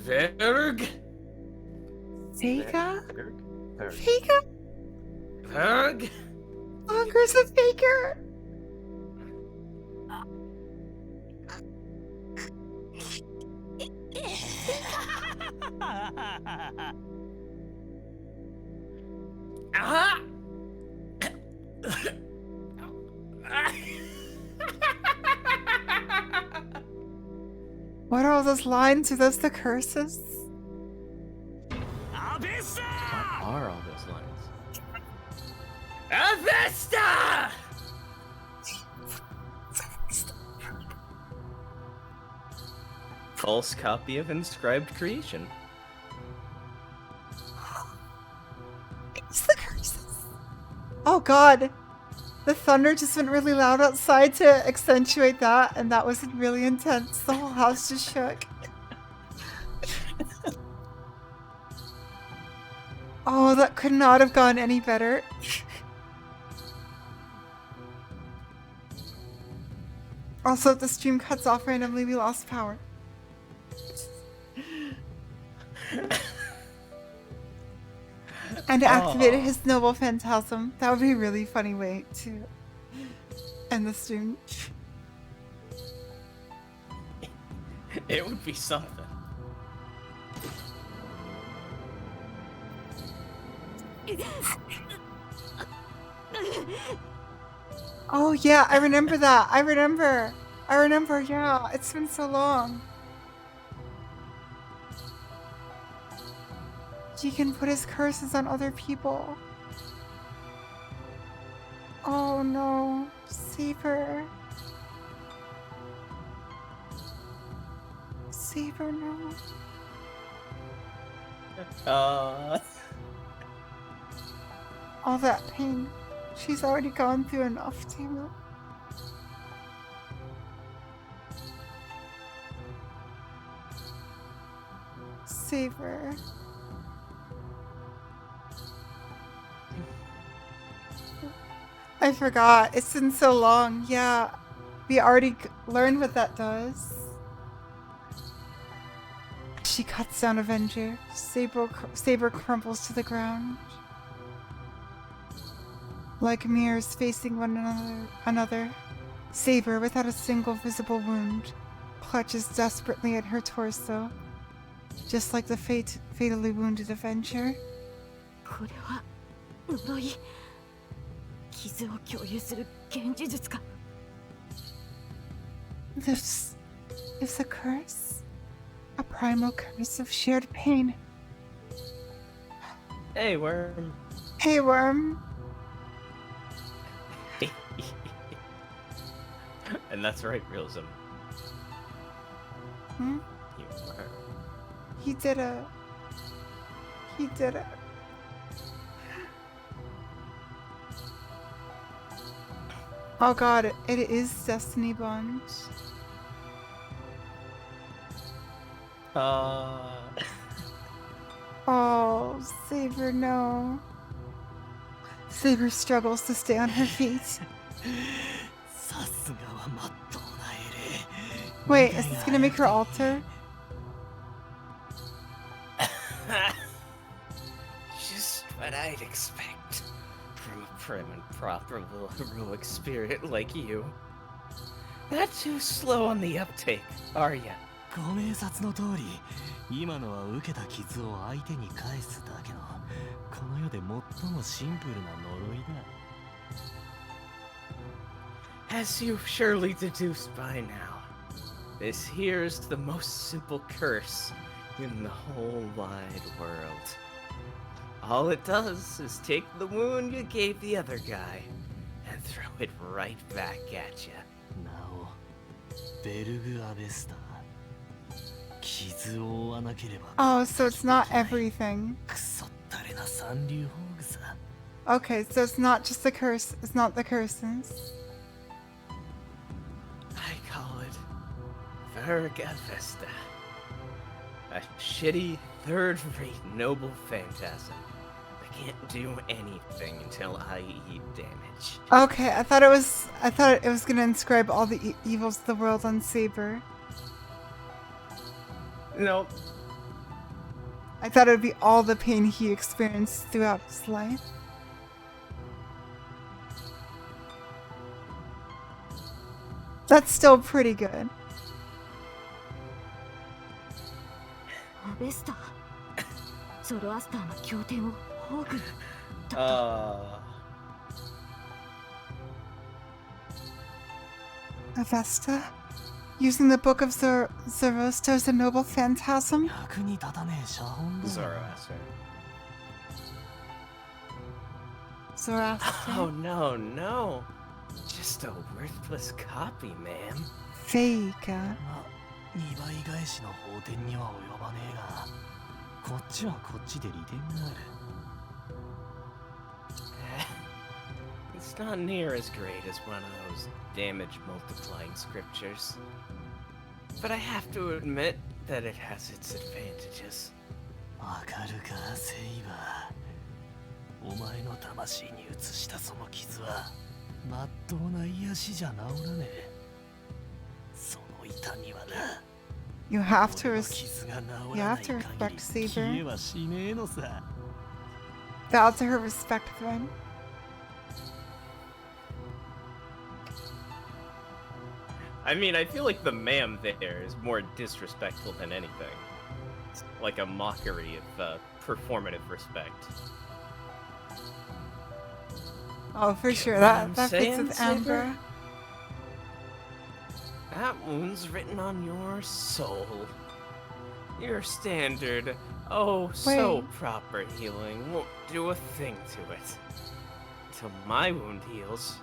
Verg? Vega? Verg? Vega? Verg? Longer's a faker! Ah! What are all those lines? Are those the curses? What are all those lines? Avesta! False copy of inscribed creation. It's the curses. Oh god. The thunder just went really loud outside to accentuate that, and that was really intense. The whole house just shook. Oh, that could not have gone any better. Also, if the stream cuts off randomly, we lost power. And activated his noble phantasm. That would be a really funny way to end the stream. It would be something. Oh yeah, I remember that. I remember, yeah. It's been so long. He can put his curses on other people. Oh no. Save her. Save her, no. All that pain. She's already gone through enough, damn it. Save her. I forgot. It's been so long. Yeah. We already learned what that does. She cuts down Avenger. Saber crumbles to the ground. Like mirrors facing one another, Saber, without a single visible wound, clutches desperately at her torso, just like the fatally wounded Avenger. これは呪い。傷を共有する現実術か。This is a curse. A primal curse of shared pain. Hey, Worm. Hey, Worm. And that's right, Realism. Hmm? You are. He did it. He did it. Oh god, it is Destiny Bond. Oh, Saber, no. Saber struggles to stay on her feet. Wait, is this gonna make her alter? Just what I'd expect from a prim and proper little heroic spirit like you. Not too slow on the uptake, are ya? ご明察の通り、今のは受けた傷を相手に返すだけのこの世で最もシンプルな呪いだ。As you've surely deduced by now, this here's the most simple curse in the whole wide world. All it does is take the wound you gave the other guy and throw it right back at you. なお、ベルグ・アベスター。傷を負わなければ。Oh, so it's not everything. クソったれな三流宝具さ。Okay, so it's not just the curse. It's not the curses. I call it Fragarach. A shitty, third-rate noble phantasm that can't do anything until I eat damage. Okay, I thought it was gonna inscribe all the evils of the world on Saber. Nope. I thought it would be all the pain he experienced throughout his life. That's still pretty good. アベスター。ゾロアスターの経典をホーグに。Avesta? Using the Book of Zoroaster as a noble phantasm? 役に立たねえ写本だ。 Zoroaster. Zoroaster? Oh no, no. Just a worthless copy, ma'am. Vega. まあ、2倍返しの法典には及ばねえが、こっちはこっちで利点がある。It's It's not near as great as one of those damage-multiplying scriptures. But I have to admit that it has its advantages. わかるか、セイバー。お前の魂に移したその傷は、まっとうな癒しじゃ治らねえ。その痛みはな。You have to 俺の傷が治らない限り respect Saber. 消えはしねえのさ。Bow to her respect then. I mean, I feel like the ma'am there is more disrespectful than anything. It's like a mockery of performative respect. Oh, for sure. what That I'm fits with saying, Saber? Amber. That wound's written on your soul. Your standard, oh so Wait. proper healing won't do a thing to it. Till my wound heals,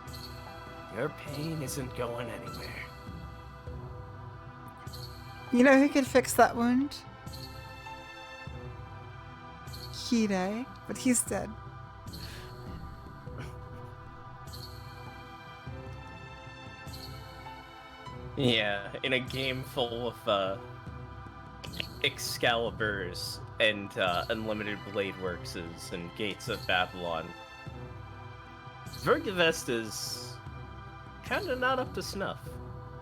your pain isn't going anywhere. You know who could fix that wound? Hide, but he's dead. Yeah, in a game full of Excaliburs and unlimited blade workses and gates of Babylon, Vergavest is kind of not up to snuff.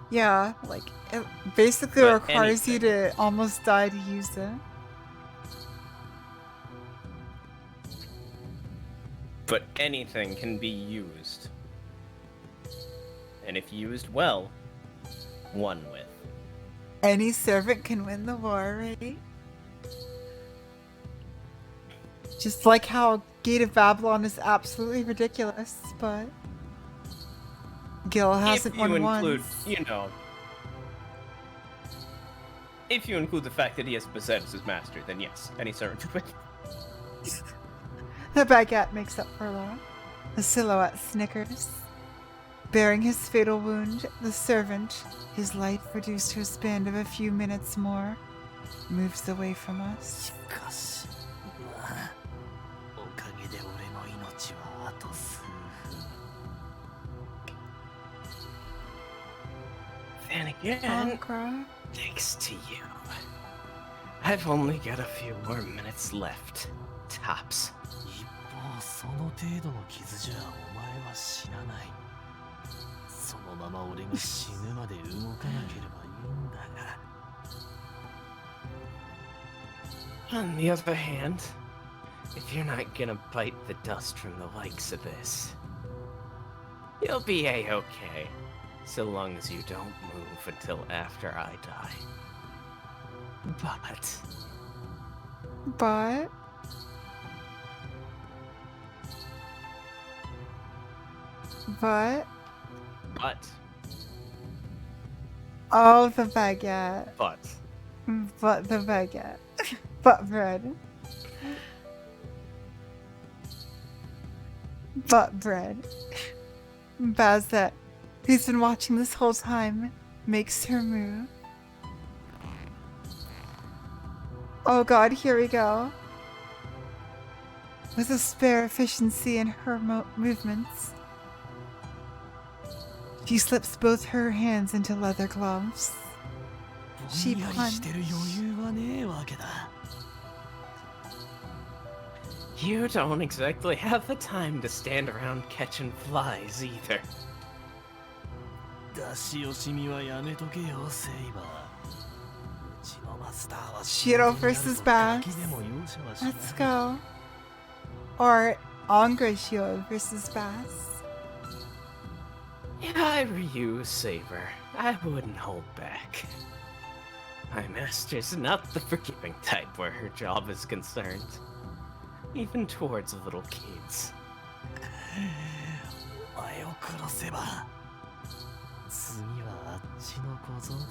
Yeah, like, it basically But requires you anything. to almost die to use it. But anything can be used. And if used well, won with. Any servant can win the war, right? Just like how Gate of Babylon is absolutely ridiculous, but Gil hasn't If you won include, once. you know, if you include the fact that he has Bazett as his master, then yes, any servant could win. The baguette makes up for that. The silhouette snickers. Bearing his fatal wound, the servant, his life reduced to a span of a few minutes more, moves away from us. しかし、まあ、おかげで俺の命はあと数分。Then again, Fragarach? thanks to you, I've only got a few more minutes left. Tops. 一方、その程度の傷じゃお前は死なない。そのまま俺が死ぬまで動かなければいいんだが。On the other hand, if you're not gonna bite the dust from the likes of this, you'll be a-okay, so long as you don't move until after I die. But But, oh, the baguette. but, But the baguette. But bread. But bread. Bazett, who's been watching this whole time, makes her move. Oh god, here we go. With a spare efficiency in her movements, she slips both her hands into leather gloves. ぼんやりしてる余裕はねえわけだ。you don't exactly have the time to stand around catching flies either. 出し惜しみはやめとけよ、セイバー。うちのマスターは Shiro versus Bass. ガキでも容赦はしない。 Let's go. Or Angrashio versus Bass. If I were you, Saber, I wouldn't hold back. My master's not the forgiving type where her job is concerned. Even towards little kids. お前を殺せば次はあっちの小僧だぜ。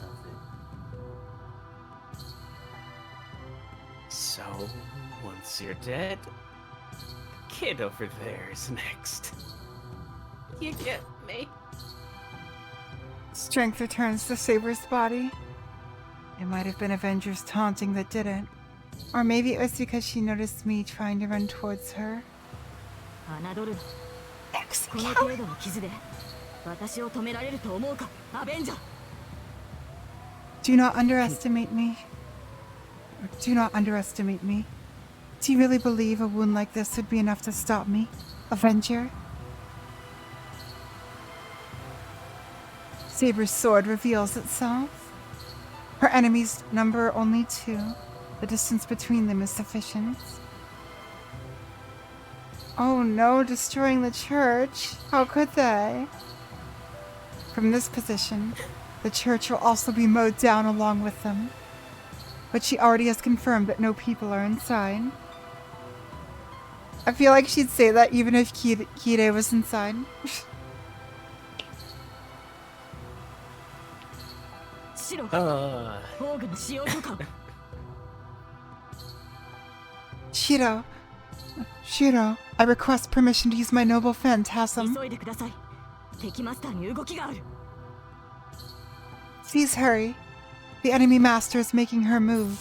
So, once you're dead, the kid over there is next. You get me? Strength returns to Saber's body. It might have been Avengers taunting that did it. Or maybe it was because she noticed me trying to run towards her. 侮るな。この程度の傷で私を止められると思うか、アベンジャー。 Do not underestimate me. Do not underestimate me. Do you really believe a wound like this would be enough to stop me, Avenger? Saber's sword reveals itself. Her enemies number only 2. The distance between them is sufficient. Oh no, destroying the church. How could they? From this position, the church will also be mowed down along with them. But she already has confirmed that no people are inside. I feel like she'd say that even if Kire was inside. Shiro, I request permission to use my noble phantasm. Please hurry. The enemy master is making her move.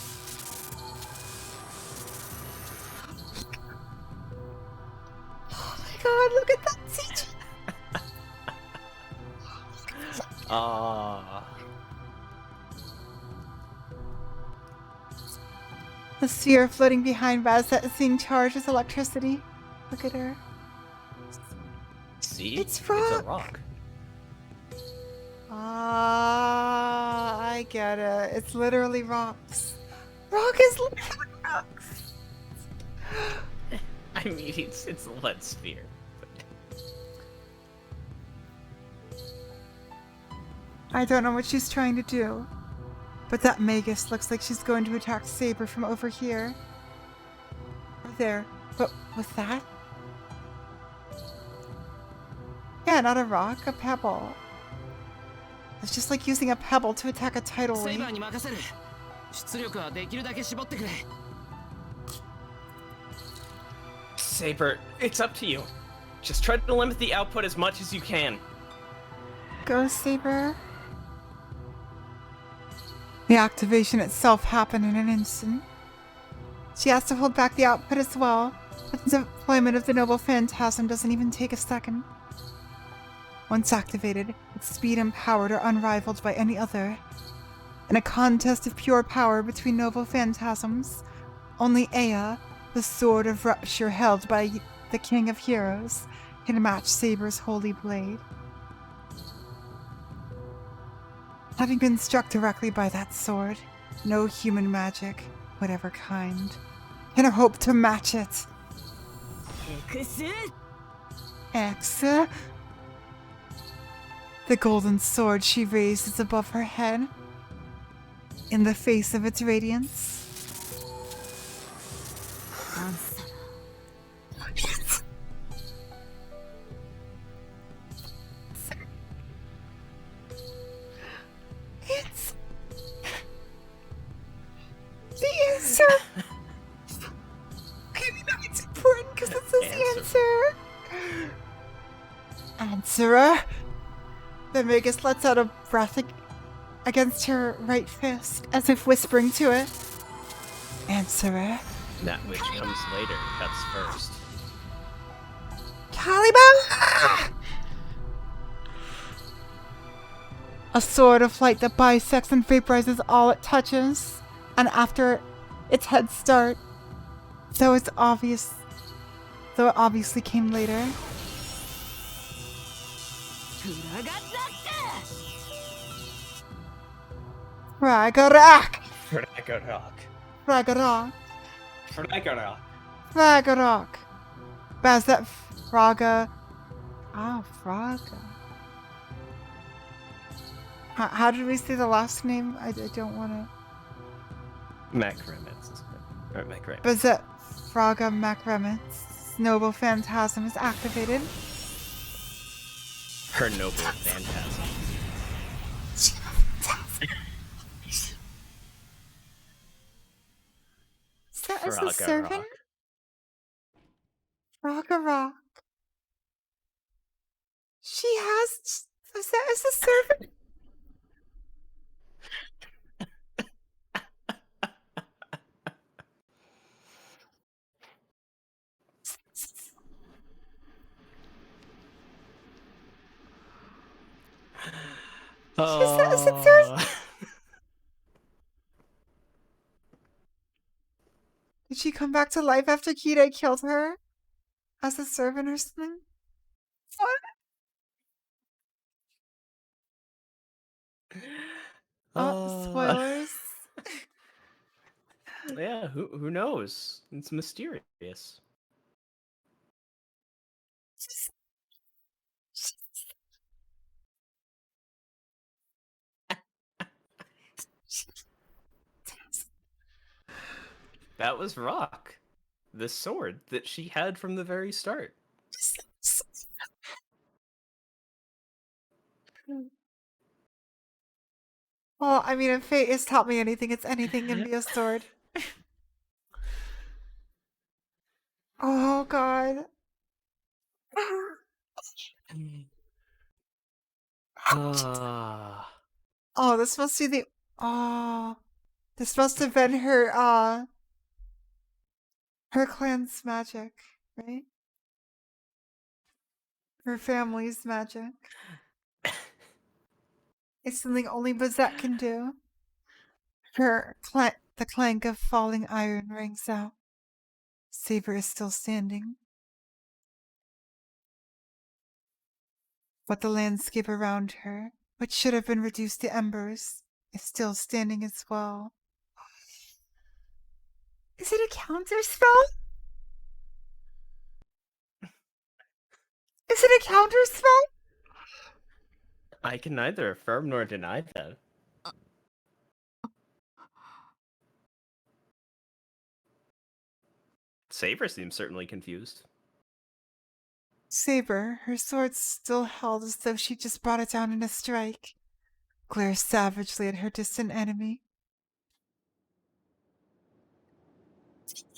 Oh my god, look at that CG! The sphere floating behind Bazett is being charged with electricity. Look at her. See? It's rock. It's a rock. Ah, I get it. It's literally rocks. Rock is literally rocks. I mean, it's a lead sphere. I don't know what she's trying to do, but that Magus looks like she's going to attack Saber from over here. Or there. But with that? Yeah, not a rock, a pebble. It's just like using a pebble to attack a tidal wave. Saber, it's up to you. Just try to limit the output as much as you can. Go, Saber. The activation itself happened in an instant. She has to hold back the output as well, but the deployment of the Noble Phantasm doesn't even take a second. Once activated, its speed and power are unrivaled by any other. In a contest of pure power between Noble Phantasms, only Ea, the Sword of Rupture held by the King of Heroes, can match Saber's holy blade. Having been struck directly by that sword, no human magic, whatever kind, can hope to match it. Exa? The golden sword she raises above her head, in the face of its radiance. It's the answer. Maybe not. It's important because it says answer. Answerer. The Magus lets out a breath against her right fist, as if whispering to it. Answerer. That which comes later cuts first. Caliban! A sword of light that bisects and vaporizes all it touches, and after its head start, though it obviously came later. Fragarach! Fragarach. Fragarach. Fragarach. Fragarach. Bazett Fraga. Ah, Fraga. How did we say the last name? I don't want to. Macremitz. Or Macremitz. Bazett Fraga Macremitz. Noble Phantasm is activated. Her noble phantasm. Is that as a servant? Fragarach. She has. Is that as a servant? Did she come back to life after Kide killed her? As a servant or something? What? Spoilers. Yeah, who knows? It's mysterious. That was Rock, the sword that she had from the very start. Well, I mean, if fate has taught me anything, it's anything can be a sword. Oh, God. Oh, this must be the... Oh, this must have been her clan's magic, right? Her family's magic. It's something only Bazett can do. The clank of falling iron rings out. Saber is still standing. But the landscape around her, which should have been reduced to embers, is still standing as well. Is it a counter spell? Is it a counter spell? I can neither affirm nor deny that. Saber seems certainly confused. Saber, her sword still held as though she just brought it down in a strike, glares savagely at her distant enemy.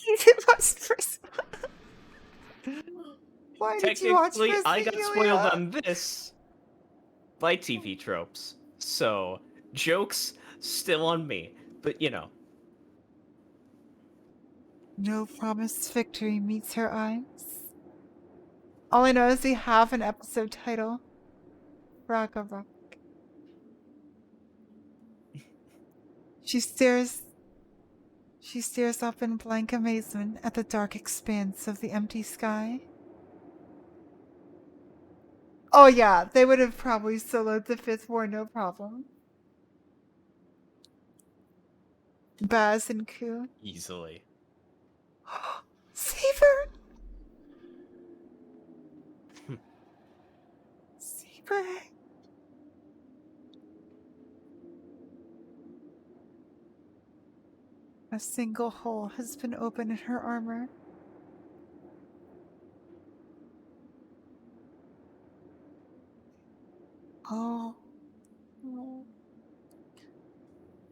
It was first. Why did you watch Technically, Miss I got spoiled Amelia? on this by TV tropes, so jokes still on me. But you know, No promised victory meets her eyes. All I know is we have an episode title. Fragarach. She stares up in blank amazement at the dark expanse of the empty sky. Oh yeah, they would have probably soloed the Fifth War, no problem. Baz and Ku. easily. Saber! Saber! A single hole has been opened in her armor. Oh.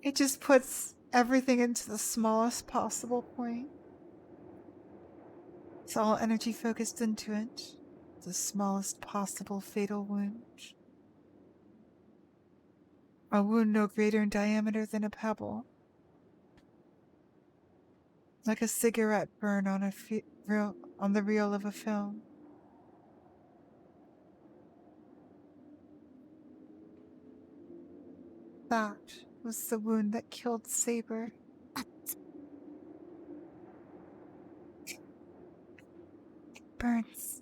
It just puts everything into the smallest possible point. It's all energy focused into it. The smallest possible fatal wound. A wound no greater in diameter than a pebble. Like a cigarette burn on the reel of a film. That was the wound that killed Saber. It burns.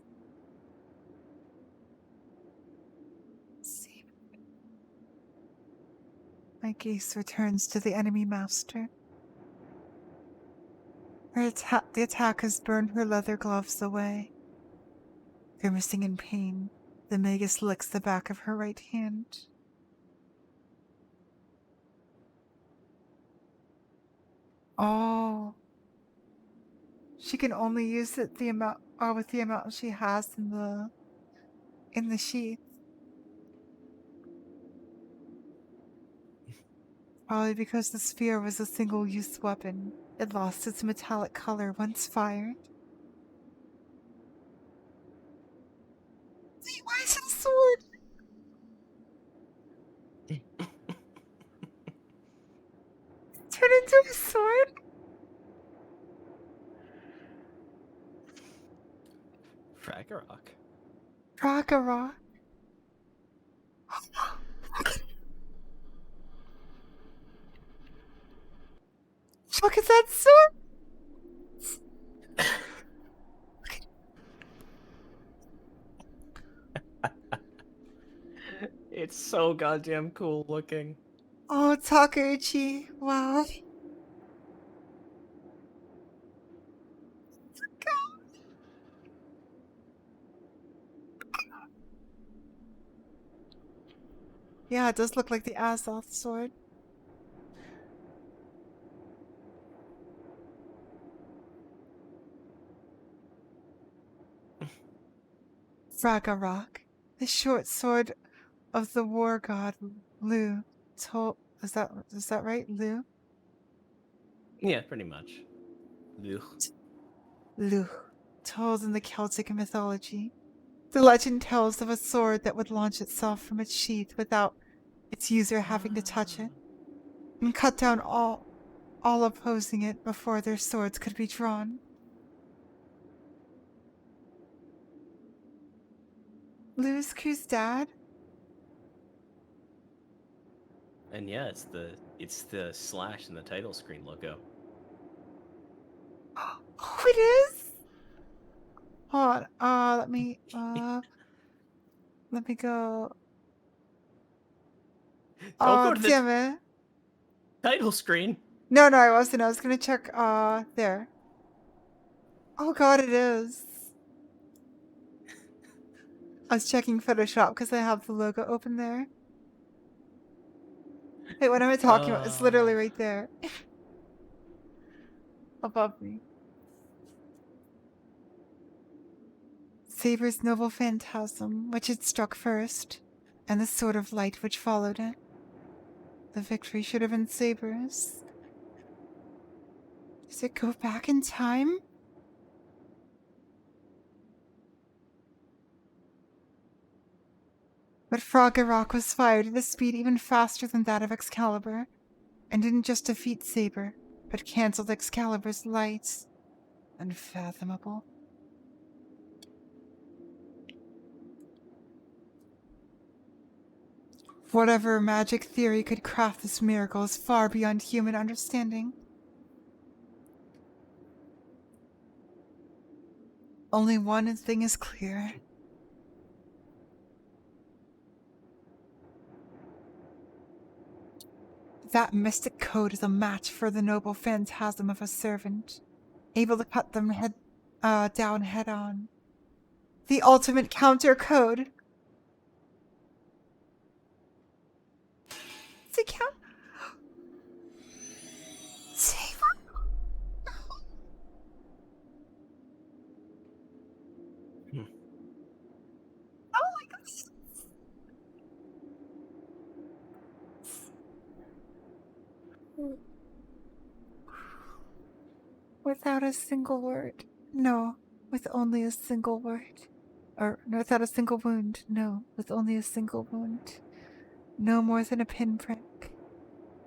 Saber. My gaze returns to the enemy master. The attack has burned her leather gloves away. Grimacing in pain, the Magus licks the back of her right hand. Oh. She can only use it with the amount she has in the sheath. Probably because the sphere was a single-use weapon. It lost its metallic color once fired. Wait, why is it a sword? Turn into a sword? Fragarach. Fragarach. Look at that sword! It's so goddamn cool looking. Oh, Takeuchi. Wow. Yeah, it does look like the Azoth sword. Fragarach, the short sword of the war god Lu. Is that right, Lu? Yeah, pretty much. Ugh. Lu, told in the Celtic mythology. The legend tells of a sword that would launch itself from its sheath without its user having to touch it, and cut down all opposing it before their swords could be drawn. Lu's crew's dad? And yeah, it's the slash in the title screen logo. Oh, it is? Hold on, let me go. Don't Oh, go to the damn it. title screen. No, I wasn't. I was gonna check, there. Oh god, it is. I was checking Photoshop because I have the logo open there. Wait, what am I talking about? It's literally right there. Above me. Saber's noble phantasm, which had struck first, and the sword of light which followed it. The victory should have been Saber's. Does it go back in time? But Fragarach was fired at a speed even faster than that of Excalibur, and didn't just defeat Saber, but cancelled Excalibur's light. Unfathomable. Whatever magic theory could craft this miracle is far beyond human understanding. Only one thing is clear. That mystic code is a match for the noble phantasm of a servant, able to cut them down head on. The ultimate counter code. It's a count. Saber. Oh my gosh. Without a single word. No, with only a single word. Or without a single wound. No, with only a single wound. No more than a pinprick.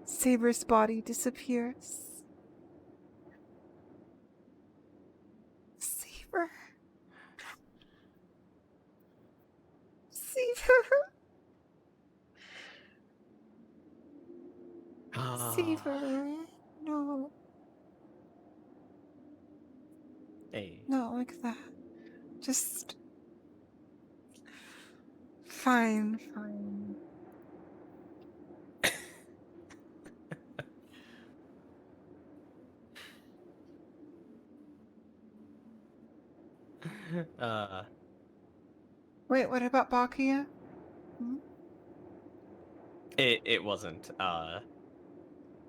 Saber's body disappears. Saber. Saber. Saber. No. Hey. Not like that. Just. Fine. Wait, what about Bakia? It wasn't.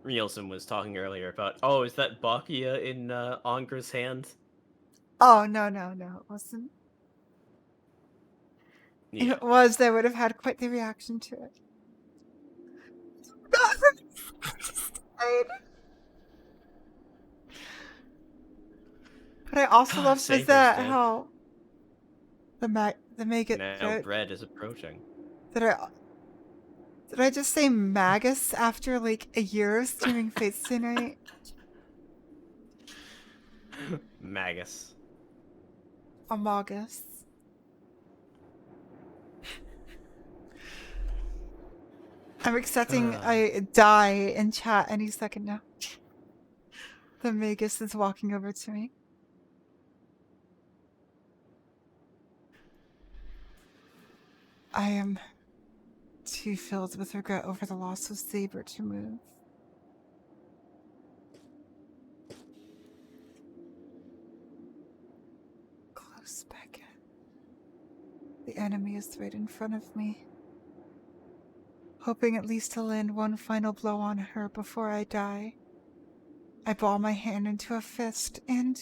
Rielson was talking earlier about, oh, is that Bakia in Angra's hand? Oh, no, it wasn't. Yeah. If it was, I would have had quite the reaction to it. But I also love Saber's Bazett, dead. how the maggot. Now bread is approaching. Did I just say Magus after like a year of streaming Fates tonight? Magus. Amagus. I'm accepting I die in chat any second now. The Magus is walking over to me. I am too filled with regret over the loss of Saber to move. Close back in. The enemy is right in front of me. Hoping at least to land one final blow on her before I die. I ball my hand into a fist and...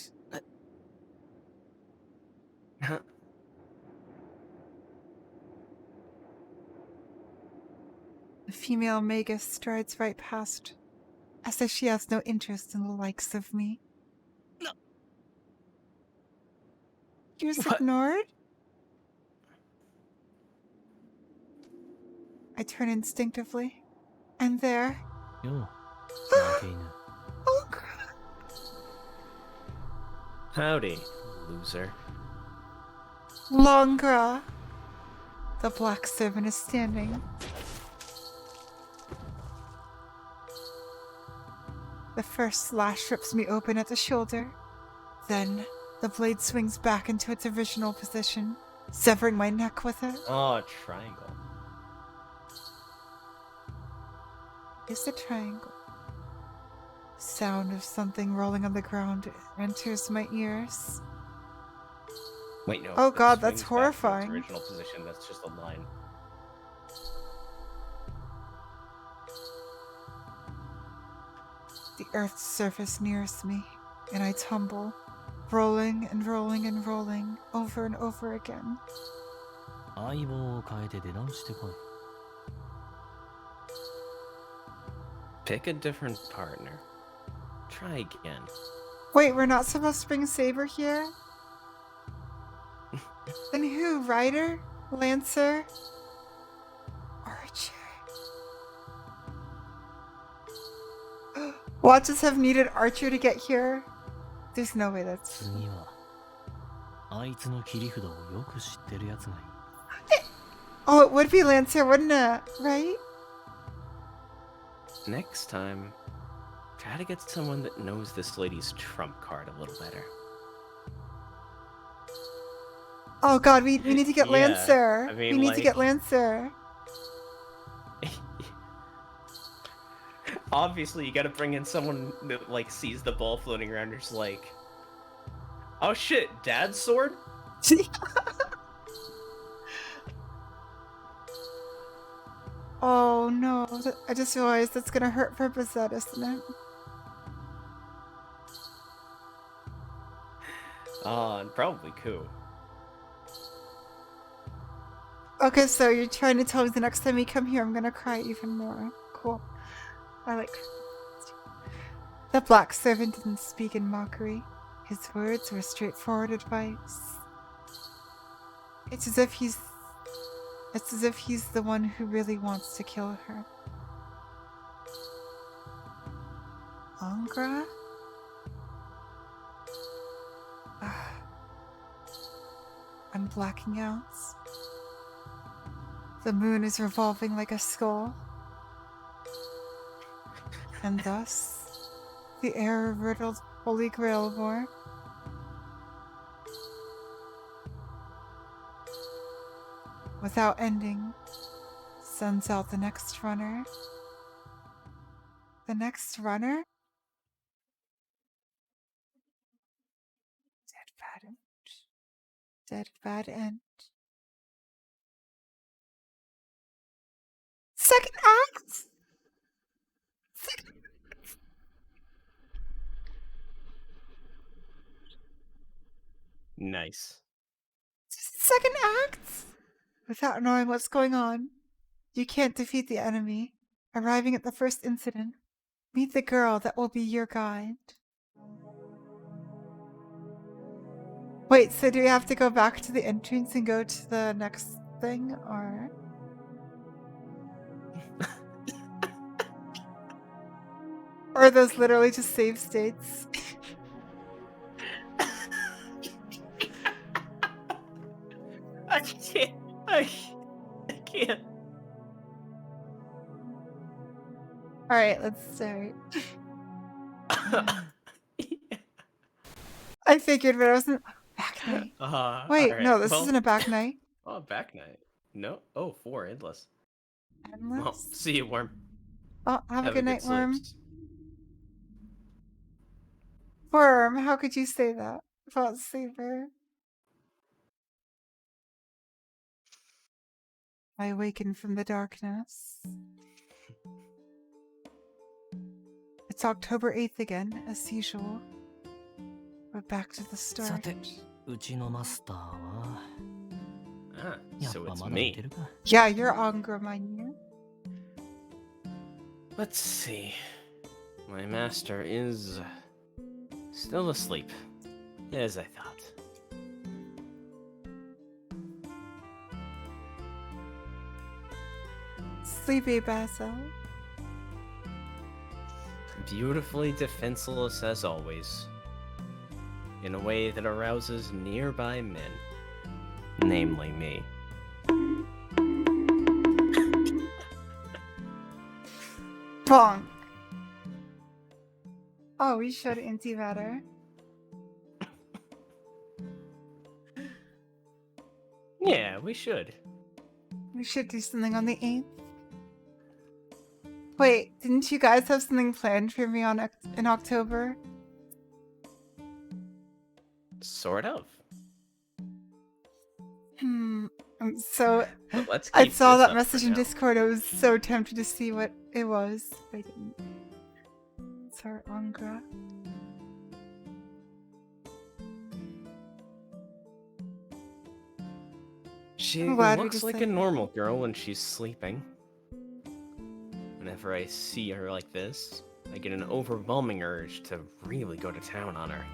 The female Magus strides right past, as if she has no interest in the likes of me. No. You're just What? ignored? I turn instinctively, and there... Yo, Oh, crap. Howdy, loser. Longra! The black servant is standing. The first slash rips me open at the shoulder. Then, the blade swings back into its original position, severing my neck with it. Oh, triangle. It's a triangle. Sound of something rolling on the ground enters my ears. Wait, no. Oh it god, that's swings back to its horrifying. Original position. That's just a line. The earth's surface nears me, and I tumble, rolling and rolling and rolling, over and over again. 相棒を変えて出直してこい。 Pick a different partner. Try again. Wait, we're not supposed to bring Saber here? Then who? Rider? Lancer? Archer? Watches have needed Archer to get here? There's no way that's... 次はあいつの切り札をよく知ってるやつがいい。 Oh, it would be Lancer, wouldn't it? Right? Next time, try to get someone that knows this lady's trump card a little better. Oh god, we need to get Yeah, Lancer. I mean, we need to get like- Lancer. Obviously, you gotta bring in someone that, like, sees the ball floating around and is like, oh shit, Dad's sword? Oh no, I just realized that's gonna hurt for Bazett, isn't it? And probably Ku. Okay, so you're trying to tell me the next time you come here I'm gonna cry even more. Cool. I like... The black servant didn't speak in mockery. His words were straightforward advice. It's as if he's the one who really wants to kill her. Angra? I'm blacking out. The moon is revolving like a skull. And thus, the air-riddled Holy Grail War. Without ending, sends out the next runner. The next runner? Dead bad end. Dead bad end. Second act? Second... Nice. Second act? Without knowing what's going on, you can't defeat the enemy. Arriving at the first incident, meet the girl that will be your guide. Wait, so do we have to go back to the entrance and go to the next thing, or...? Or are those literally just save states? I can't. I can't. Alright, let's start. I figured, but I wasn't. Back night. Wait, alright, no, this well, isn't a back night. oh, back night. No? Oh, 4, endless. Well, Endless. see you, Worm. Oh, have a good night, sleep. Worm. Worm, how could you say that about Saber? I awaken from the darkness. It's October 8th again, as usual. We're back to the さ start. てうちのマスターは Ah, やっ so ぱ it's まだ寝 me. てるか Yeah, you're Angra, mind you. Let's see. My master is still asleep, as I thought. Sleepy Bazett. Beautifully defenseless as always, in a way that arouses nearby men, namely me. Bonk. Oh, we should antimatter. Yeah, we should. We should do something on the 8th. Wait, didn't you guys have something planned for me in October? Sort of. So But let's I keep saw this that up message for in now. Discord. I was so tempted to see what it was, but I didn't. It's our Angra. She I'm glad we looks like a decided. normal girl when she's sleeping. Whenever I see her like this, I get an overwhelming urge to really go to town on her.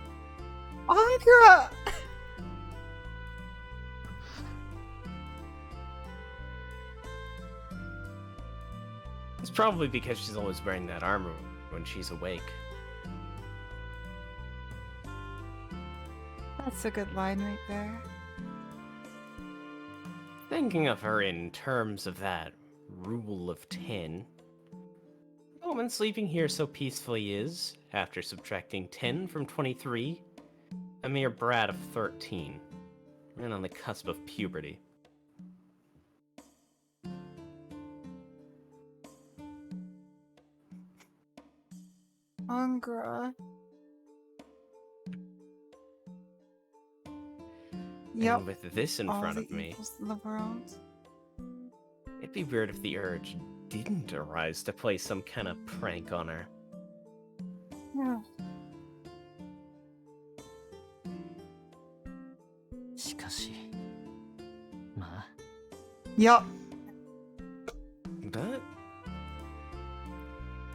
Angra! It's probably because she's always wearing that armor when she's awake. That's a good line right there. Thinking of her in terms of that rule of 10, the woman sleeping here so peacefully is, after subtracting 10 from 23, a mere brat of 13, and on the cusp of puberty. Angra. Yep. And with this in All front the of me, evils in the world. it'd be weird if the urge didn't arise to play some kind of prank on her. Yeah. しかしまあ Yep. But,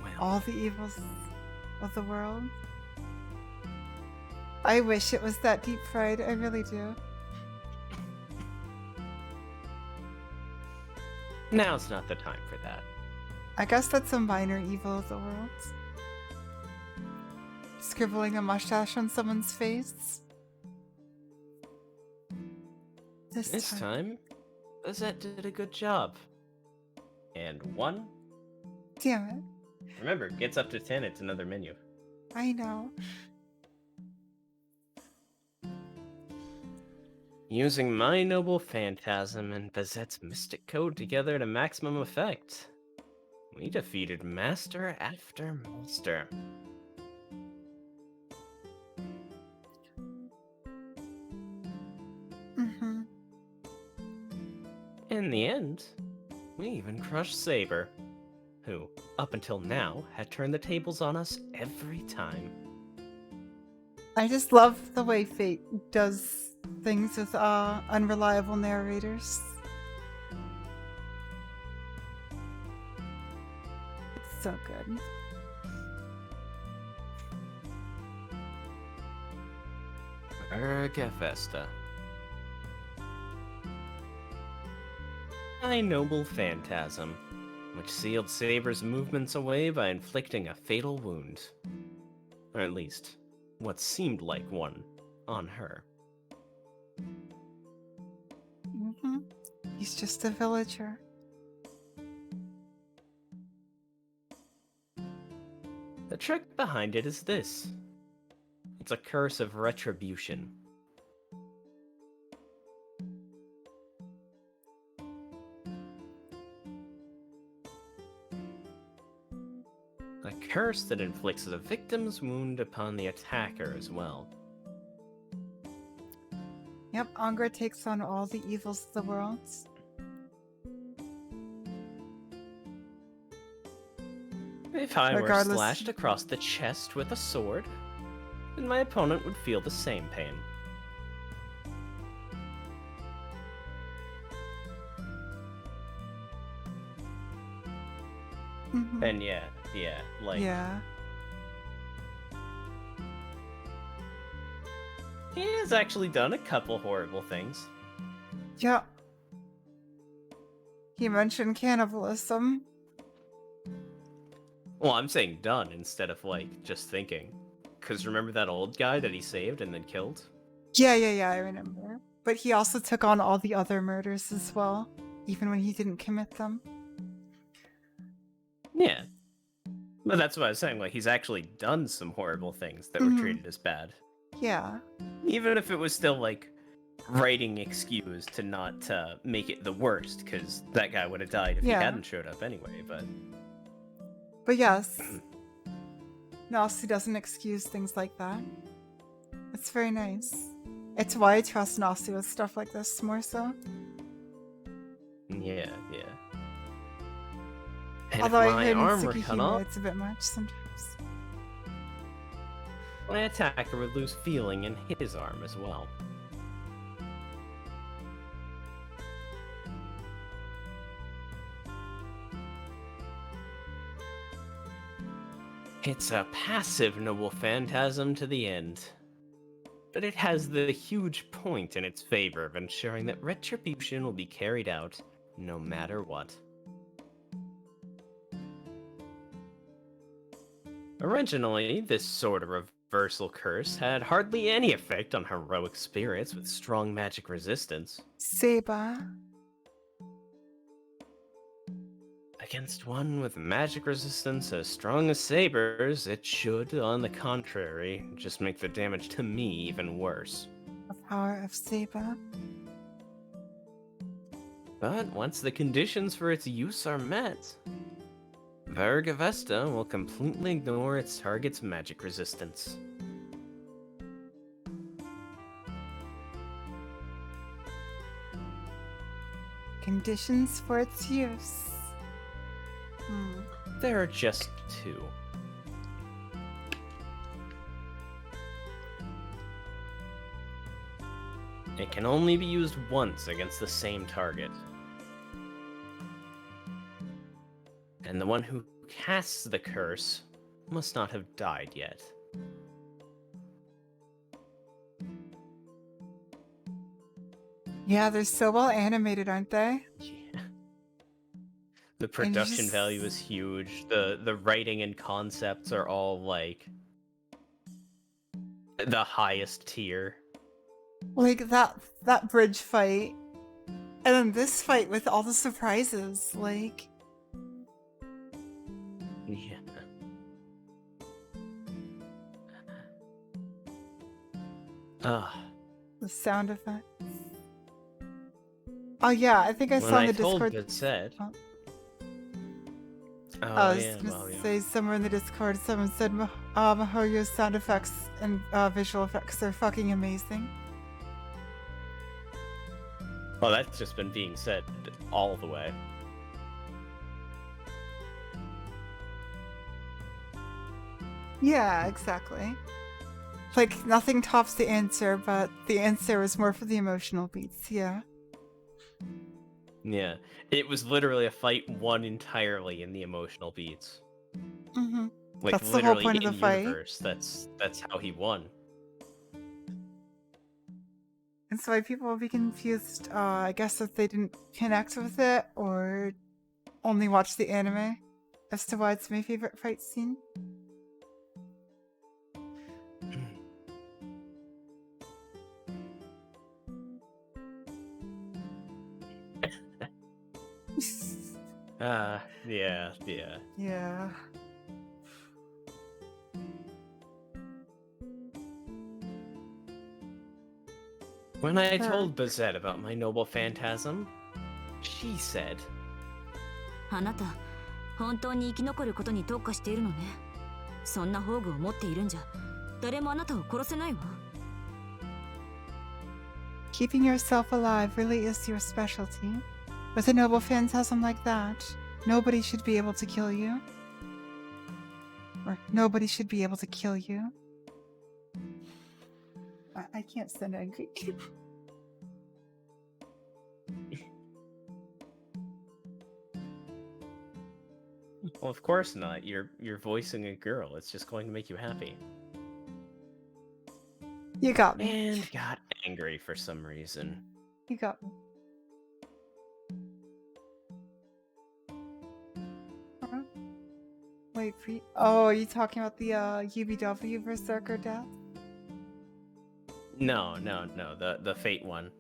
well, All the evils of the world. I wish it was that deep fried. I really do. now's not the time for that. I guess that's a minor evil of the world. Scribbling a mustache on someone's face. This time, Bazett did a good job. And 1, Damn it. remember, gets up to 10, it's another menu. I know. Using my noble phantasm and Bazett's mystic code together to maximum effect, we defeated master after master. Mm-hmm. In the end, we even crushed Saber, who, up until now, had turned the tables on us every time. I just love the way Fate does things with unreliable narrators. It's so good. Ergafesta. My noble phantasm, which sealed Saber's movements away by inflicting a fatal wound. Or at least, what seemed like one on her. Mm-hmm. He's just a villager. The trick behind it is this. It's a curse of retribution. A curse that inflicts the victim's wound upon the attacker as well. Yep, Angra takes on all the evils of the world. If I were Regardless- slashed across the chest with a sword, then my opponent would feel the same pain. Mhm. And yeah, like Yeah. he has actually done a couple horrible things. Yeah. He mentioned cannibalism. Well, I'm saying done instead of like just thinking. Cause remember that old guy that he saved and then killed? Yeah, I remember. But he also took on all the other murders as well, even when he didn't commit them. Yeah. But that's what I was saying, like he's actually done some horrible things that were Mhm. treated as bad. Yeah. Even if it was still like writing excuse to not make it the worst, because that guy would have died if Yeah. he hadn't showed up anyway, but But yes, Nasi doesn't excuse things like that. It's very nice. It's why I trust Nasi with stuff like this more so. yeah. And Although if I my hear arm were Mitsuki cut humor, off, it's a bit much sometimes. my attacker would lose feeling in his arm as well. It's a passive noble phantasm to the end. But it has the huge point in its favor of ensuring that retribution will be carried out no matter what. Originally, this sort of reversal curse had hardly any effect on heroic spirits with strong magic resistance. Seba. Against one with magic resistance as strong as Saber's, it should, on the contrary, just make the damage to me even worse. The power of Seba. But once the conditions for its use are met, Vergavesta will completely ignore its target's magic resistance. Conditions for its use. There are just two. It can only be used once against the same target. And the one who casts the curse must not have died yet. Yeah, they're so well animated, aren't they? Yeah. The production just- value is huge. The writing and concepts are all like the highest tier. Like that bridge fight. And then this fight with all the surprises, like Yeah. the sound effects. Oh yeah, I think I When saw in I the told Discord. Bazett... Oh. Oh, I was yeah, gonna well, yeah. say somewhere in the Discord, someone said Mahoyo's sound effects and visual effects are fucking amazing. Well, that's just been being said all the way. Yeah, exactly. Like nothing tops the answer, but the answer was more for the emotional beats. Yeah. Yeah. It was literally a fight won entirely in the emotional beats. Mm-hmm. Like That's the whole literally point of in the fight. universe. That's how he won. And so why people will be confused, I guess if they didn't connect with it or only watch the anime as to why it's my favorite fight scene. Yeah. Yeah. When I Sure. told Bazett about my noble phantasm, she said, あなた本当に生き残ることに特化しているのね。そんな宝具を持っているんじゃ誰もあなたを殺せないわ。 Keeping yourself alive really is your specialty. With a noble phantasm like that, nobody should be able to kill you. Or nobody should be able to kill you. I can't stand angry. well, of course not. You're voicing a girl. It's just going to make you happy. You got me. And got angry for some reason. You got me. Huh? Wait, oh, are you talking about the UBW Berserker death? No, the Fate one.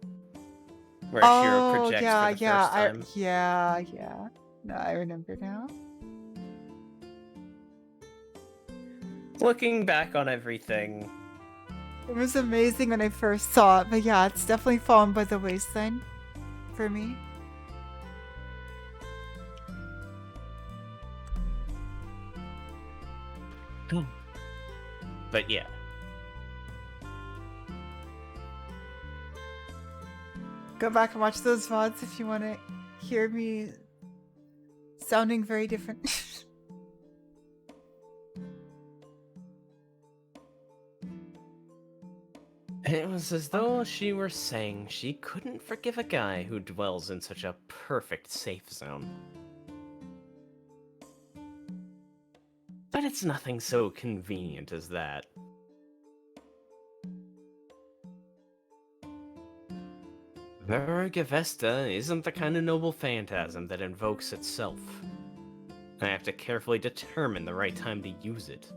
Where Shiro projects for the first time. Yeah. No, I remember now. Looking back on everything, It was amazing when I first saw it, but yeah, it's definitely fallen by the wayside for me. but yeah. Go back and watch those VODs if you want to hear me sounding very different. It was as though she were saying she couldn't forgive a guy who dwells in such a perfect safe zone. But it's nothing so convenient as that. Vergavesta isn't the kind of noble phantasm that invokes itself. I have to carefully determine the right time to use it.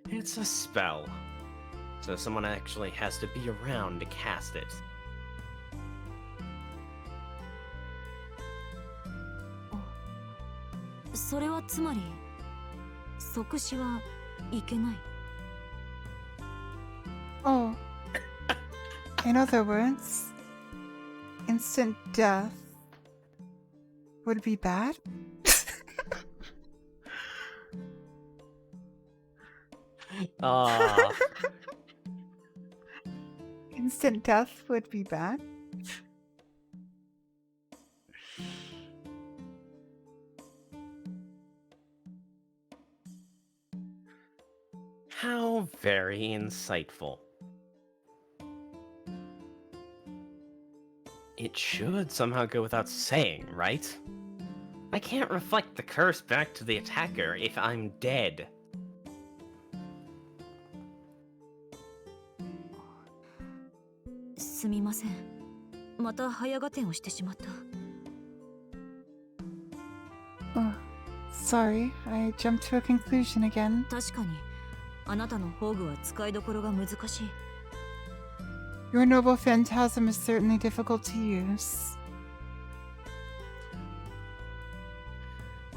It's a spell, so someone actually has to be around to cast it. Oh. それはつまり即死はいけない。 Oh. In other words, instant death would be bad? Instant death would be bad? How very insightful. It should somehow go without saying, right? I can't reflect the curse back to the attacker if I'm dead. すみません。また早合点をしてしまった。 Oh, sorry, I jumped to a conclusion again. 確かにあなたの宝具は使いどころが難しい。 Your noble phantasm is certainly difficult to use.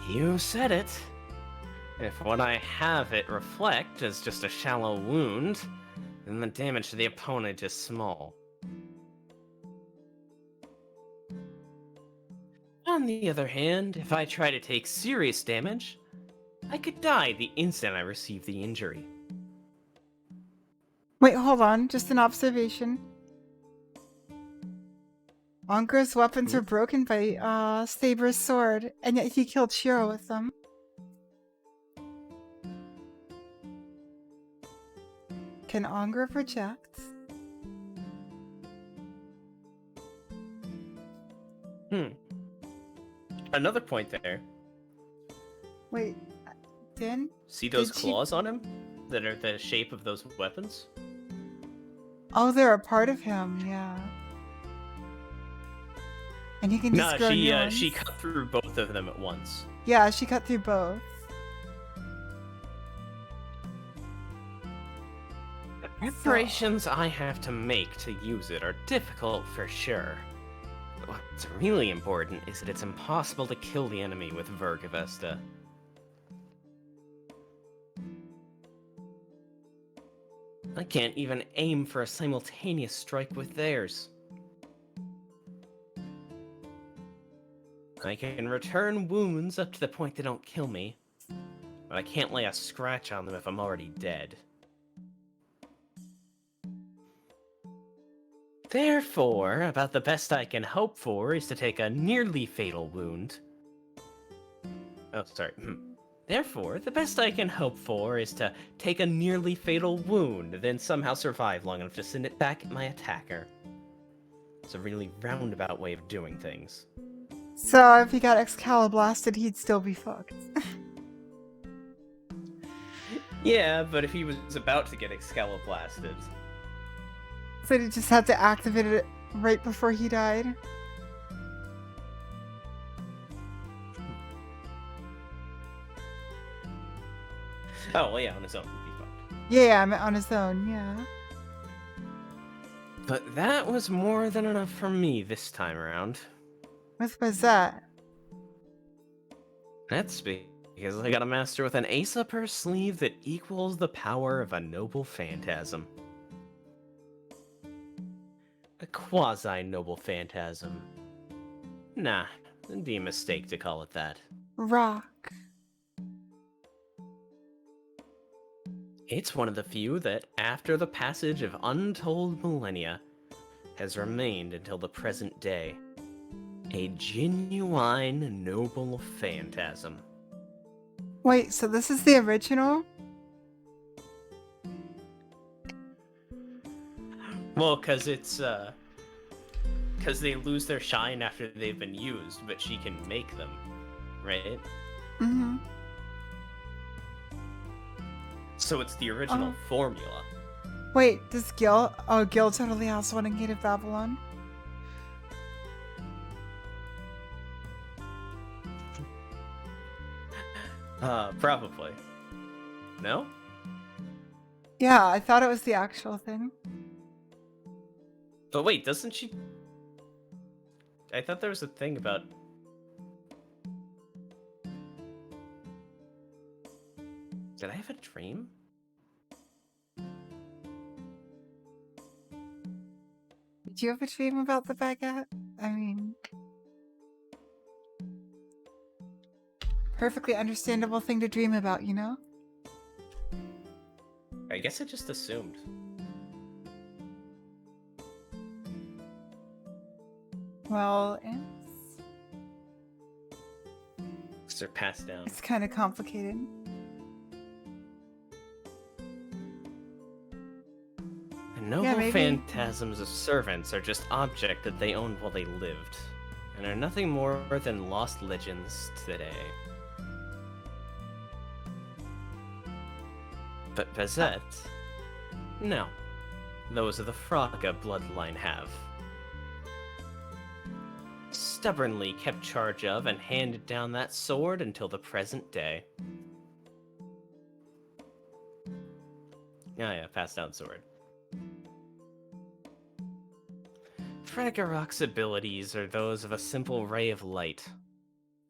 You said it. If what I have it reflect is just a shallow wound, then the damage to the opponent is small. On the other hand, if I try to take serious damage, I could die the instant I receive the injury. Wait, hold on, just an observation. Anger's weapons were broken by Saber's sword, and yet he killed Shiro with them. Can Anger project? Another point there. Wait, Din? See those Did she- claws on him? That are the shape of those weapons? Oh, they're a part of him, yeah. And he can just No, grow new ones. she cut through both of them at once. Yeah, she cut through both. The preparations I have to make to use it are difficult for sure. what's really important is that it's impossible to kill the enemy with Vergavesta. I can't even aim for a simultaneous strike with theirs. I can return wounds up to the point they don't kill me, but I can't lay a scratch on them if I'm already dead. Therefore, about the best I can hope for is to take a nearly fatal wound. Oh, sorry. Therefore, the best I can hope for is to take a nearly fatal wound, then somehow survive long enough to send it back at my attacker. It's a really roundabout way of doing things. So if he got Excaliblasted, he'd still be fucked. Yeah, but if he was about to get Excaliblasted... So he just had to activate it right before he died? Oh, well, yeah, on his own would be fucked. Yeah, I meant on his own, yeah. But that was more than enough for me this time around. With Bazett. That's because I got a master with an ace up her sleeve that equals the power of a noble phantasm. A quasi-noble phantasm. Nah, it'd be a mistake to call it that. Rock. It's one of the few that, after the passage of untold millennia, has remained until the present day. A genuine noble phantasm. Wait, so this is the original? Well, because it's, because they lose their shine after they've been used, but she can make them, right? Mm-hmm. So it's the original formula. Wait, does Gil... Oh, Gil totally has one in Gate of Babylon. Probably. No? Yeah, I thought it was the actual thing. But wait, doesn't she... I thought there was a thing about... Did I have a dream? Did you have a dream about the baguette? I mean... Perfectly understandable thing to dream about, you know? I guess I just assumed. Well, They're passed down. it's kind of complicated. And noble Yeah, maybe. phantasms of servants are just objects that they owned while they lived, and are nothing more than lost legends today. But Bazett? No. Those of the Fraga bloodline have. Stubbornly kept charge of and handed down that sword until the present day. Oh yeah, passed down sword. Fragarach's abilities are those of a simple ray of light.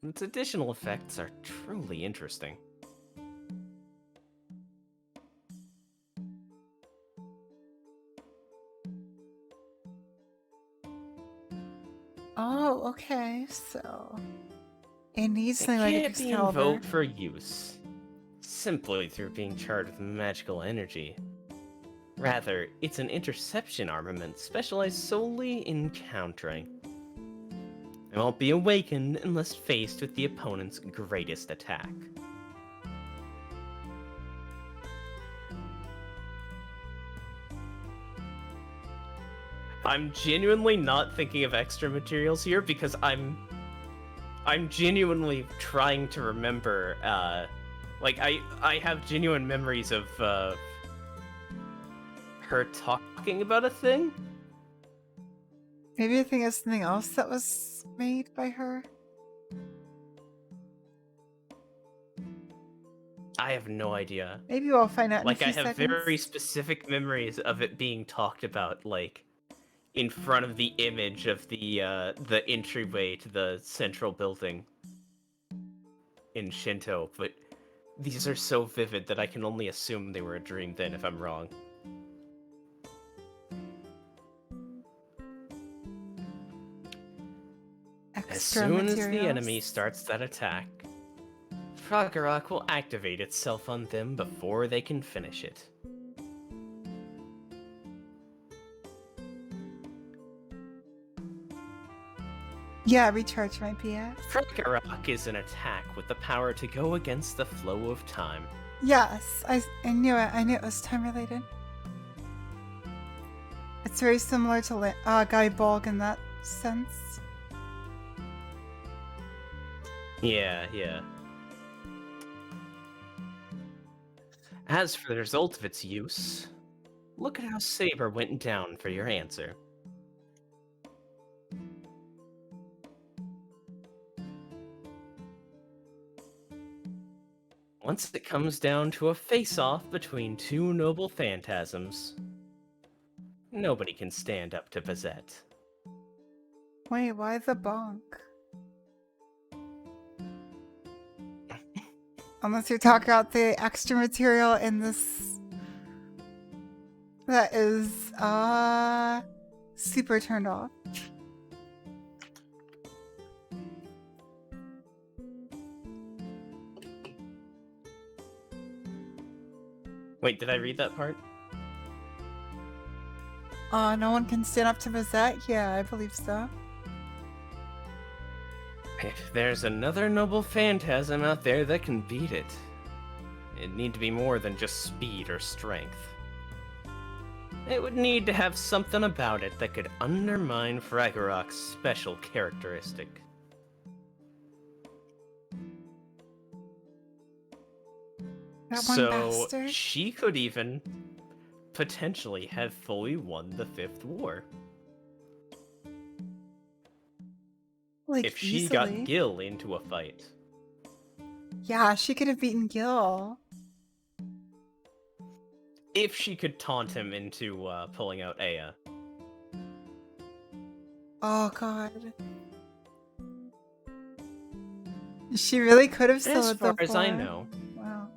Its additional effects are truly interesting. Oh, okay, so... It needs It something like can't be Excalibur. invoked for use, simply through being charged with magical energy. Rather, it's an interception armament specialized solely in countering. It won't be awakened unless faced with the opponent's greatest attack. I'm genuinely not thinking of extra materials here because I'm genuinely trying to remember, like, I have genuine memories of, her talking about a thing? Maybe I think it's something else that was made by her? I have no idea. Maybe we'll find out in Like, a I few have seconds. very specific memories of it being talked about, like, in front of the image of the entryway to the central building in Shinto, but these are so vivid that I can only assume they were a dream then if I'm wrong. As soon as the enemy starts that attack, Fragarach will activate itself on them before they can finish it. Yeah, recharge my PS. Fragarach is an attack with the power to go against the flow of time. Yes, I knew it. I knew it was time related. It's very similar to Guy Balg in that sense. Yeah. As for the result of its use, look at how Saber went down for your answer. Once it comes down to a face-off between two noble phantasms, nobody can stand up to Bazett. Wait, why the bonk? Unless you're talking about the extra material in this that is super turned off. Wait, did I read that part? No one can stand up to Bazett? Yeah, I believe so. If there's another noble phantasm out there that can beat it, it'd need to be more than just speed or strength. It would need to have something about it that could undermine Fragarach's special characteristic. That one bastard? She could even potentially have fully won the Fifth War. Like, if she easily. got Gil into a fight. Yeah, she could have beaten Gil. If she could taunt him into pulling out Aya. Oh god. She really could have still As at far the as I floor. know, Wow.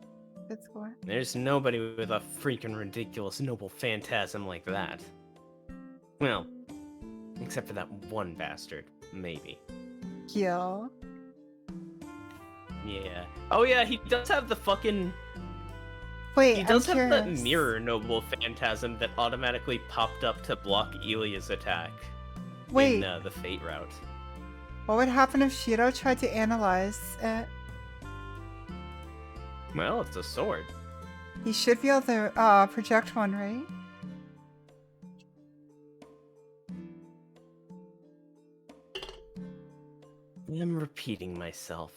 Good score. there's nobody with a freaking ridiculous noble phantasm like that. Well, except for that one bastard, maybe. Gil. Yeah. Oh yeah, he does have the fucking... Wait, He does I'm have that curious. mirror noble phantasm that automatically popped up to block Elia's attack. Wait, In the Fate route. what would happen if Shiro tried to analyze it? Well, it's a sword. He should be able to project one, right? I'm repeating myself.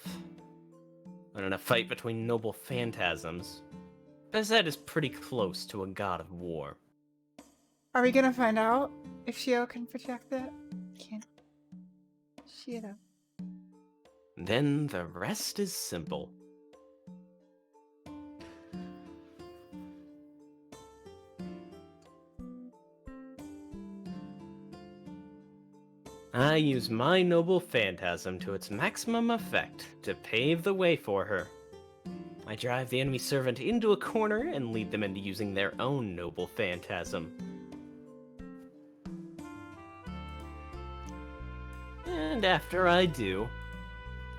But in a fight between noble phantasms, Bazett is pretty close to a god of war. Are we gonna find out if Shiro can project it? Can't. Shiro. Then the rest is simple. I use my noble phantasm to its maximum effect to pave the way for her. I drive the enemy servant into a corner and lead them into using their own noble phantasm. And after I do,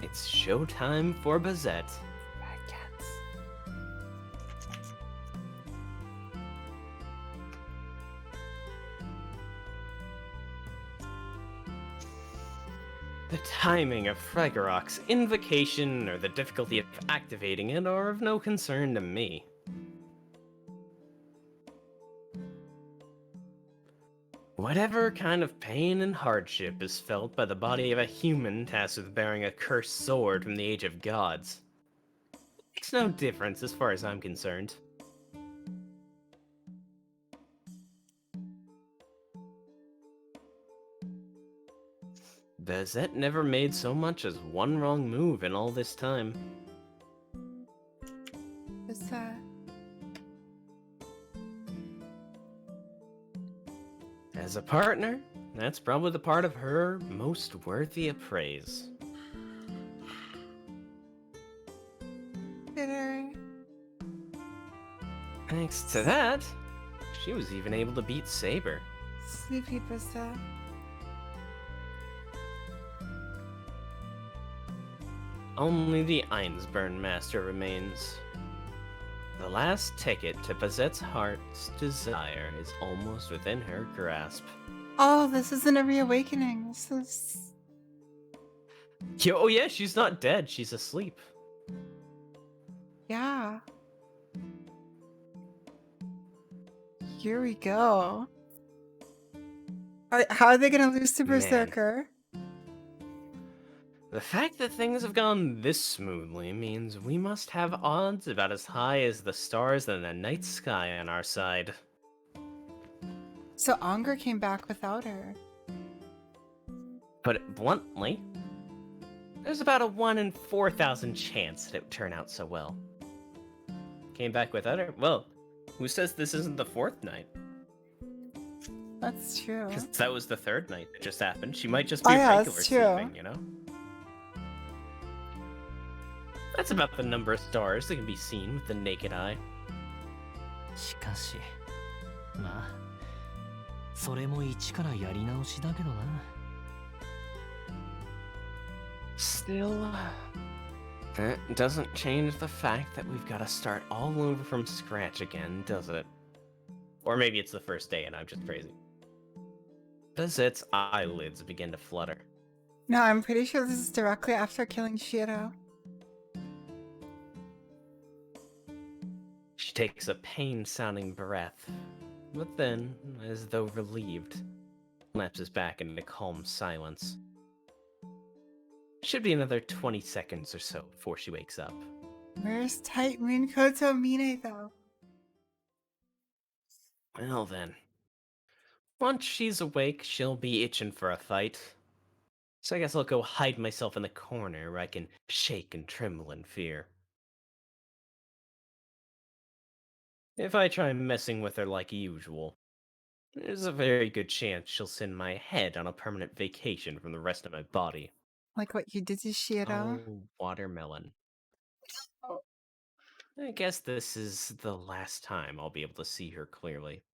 it's showtime for Bazett. Bad cats. The timing of Fragarach's invocation or the difficulty of activating it are of no concern to me. Whatever kind of pain and hardship is felt by the body of a human tasked with bearing a cursed sword from the Age of Gods, makes no difference as far as I'm concerned. Bazett never made so much as one wrong move in all this time. Is that? As a partner, that's probably the part of her most worthy of praise. Bitter. Thanks to that, she was even able to beat Saber. Sleepy Bazett. Only the Einsburn Master remains. The last ticket to Bazett's heart's desire is almost within her grasp. Oh, this isn't a reawakening. This is... Oh yeah, she's not dead, she's asleep. Yeah. Here we go. How are they gonna lose to Man. Berserker? The fact that things have gone this smoothly means we must have odds about as high as the stars in the night sky on our side. So Anger came back without her. Put it bluntly, there's about a 1 in 4,000 chance that it would turn out so well. Came back without her? Well, who says this isn't the 4th night? That's true. Because that was the 3rd night that just happened. She might just be Oh, yeah, regular that's true. sleeping, you know? That's about the number of stars that can be seen with the naked eye. しかしまあそれも一からやり直しだけどな。 Still, that doesn't change the fact that we've got to start all over from scratch again, does it? Or maybe it's the first day and I'm just crazy. Bazett's eyelids begin to flutter. No, I'm pretty sure this is directly after killing Shiro. She takes a pain-sounding breath, but then, as though relieved, lapses back into calm silence. Should be another 20 seconds or so before she wakes up. Where's Tight Moon Koto Mine though? Well then. Once she's awake, she'll be itching for a fight. So I guess I'll go hide myself in the corner where I can shake and tremble in fear. If I try messing with her like usual, there's a very good chance she'll send my head on a permanent vacation from the rest of my body. Like what you did to Shiro? Oh, watermelon. Oh. I guess this is the last time I'll be able to see her clearly.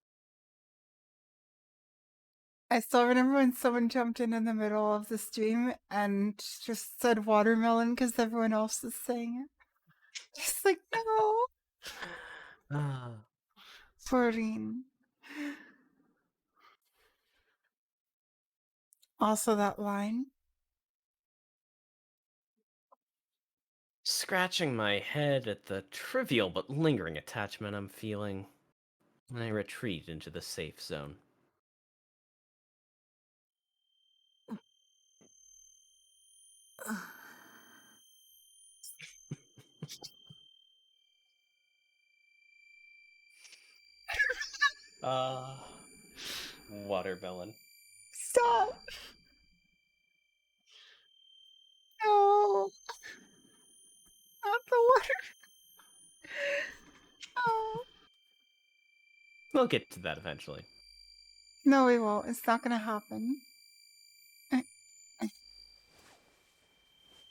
I still remember when someone jumped in the middle of the stream and just said watermelon because everyone else was saying it. Just like, no. Ah. Florine. Also that line. Scratching my head at the trivial but lingering attachment I'm feeling, I retreat into the safe zone. Watermelon. Stop. No. Not the water. Oh. We'll get to that eventually. No, we won't. It's not gonna happen.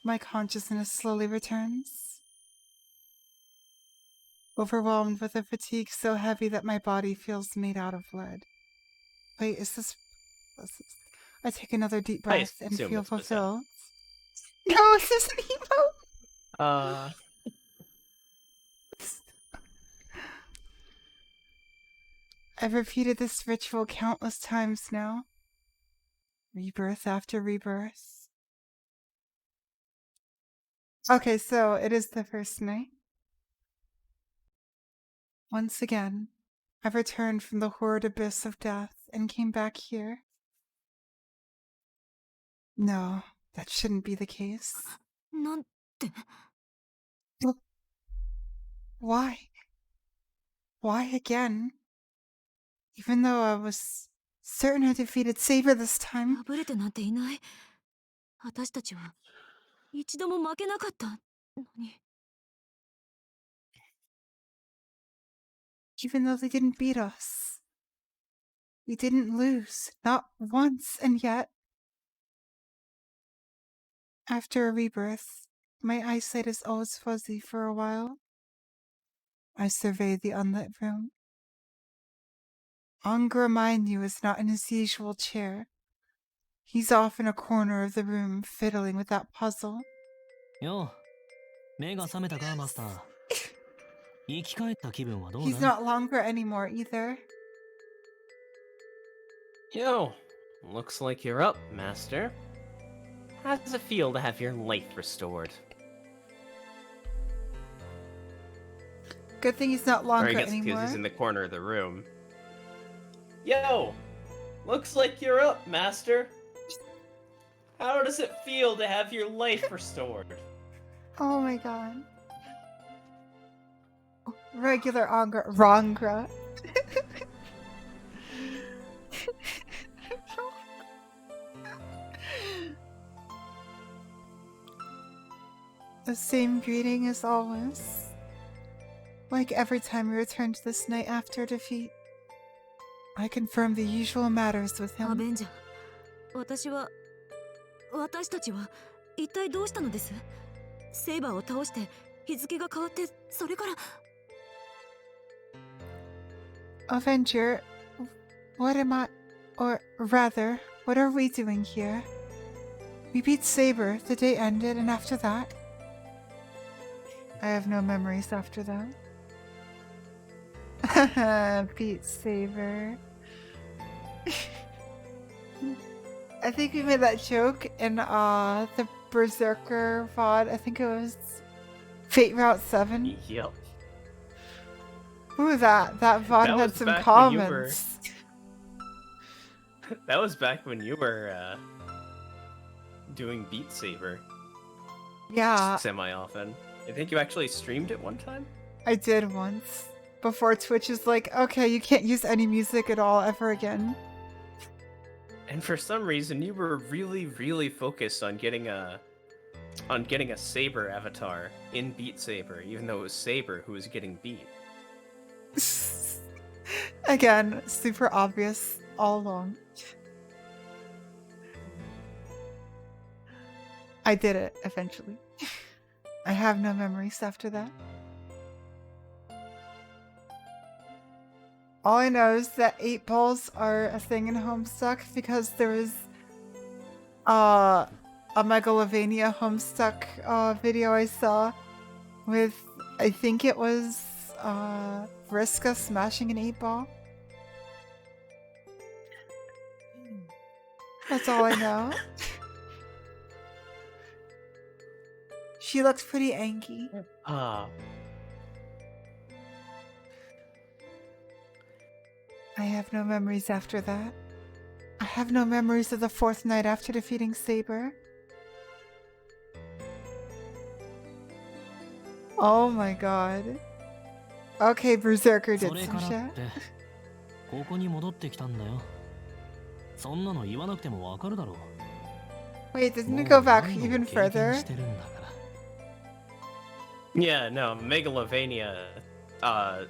My consciousness slowly returns. Overwhelmed with a fatigue so heavy that my body feels made out of lead. Wait, is this... I take another deep breath and assume feel it's Bazett. fulfilled. No, this is an emote! I've repeated this ritual countless times now. Rebirth after rebirth. Okay, so it is the first night. Once again, I've returned from the horrid abyss of death and came back here. No, that shouldn't be the case. なんて Why? Why again? Even though I was certain I defeated Saber this time. 破れてなんていない。私たちは一度も負けなかったのに。 Even though they didn't beat us. We didn't lose, not once, and yet, after a rebirth, my eyesight is always fuzzy for a while. I surveyed the unlit room. Angra Mainyu is not in his usual chair. He's off in a corner of the room fiddling with that puzzle. よう、目が覚めたか、マスター。生き返った気分はどう He's な not longer anymore either. Yo, looks like you're up, Master. How does it feel to have your life restored? Good thing he's not Or longer I guess anymore. because he's in the corner of the room. Yo, looks like you're up, Master. How does it feel to have your life restored? Oh my god. Regular Angra. Rangra. The same greeting as always. Like every time we return to this night after defeat. I confirm the usual matters with アベ him. ンジャー、私たちは一体どうしたのです？セイバーを倒して日付が変わってそれから。 Avenger, what am I... or rather, what are we doing here? We beat Saber, the day ended, and after that... I have no memories after that. Beat Saber. I think we made that joke in the Berserker VOD. I think it was Fate Route 7. Yep. Ooh, that VOD That had was some back when you were- comments. That was back when you were doing Beat Saber Yeah, semi-often. I think you actually streamed it one time? I did once. Before Twitch is like, okay, you can't use any music at all ever again. And for some reason, you were really, really focused on getting a Saber avatar in Beat Saber, even though it was Saber who was getting beat. Again, super obvious all along. I did it eventually. I have no memories after that. All I know is that 8 balls are a thing in Homestuck because there was a Megalovania Homestuck video I saw with, I think it was Vriska smashing an 8 ball. That's all I know. She looked pretty angry. I have no memories after that. I have no memories of the 4th night after defeating Saber. Oh my god. Okay, Berserker そ did れ some からっ shit. てここに戻ってきたんだよ。そんなの言わなくてもわかるだろう。 Wait, didn't も it う go 何 back 度も even 経験 further? してるんだから。 Yeah, no, Megalovania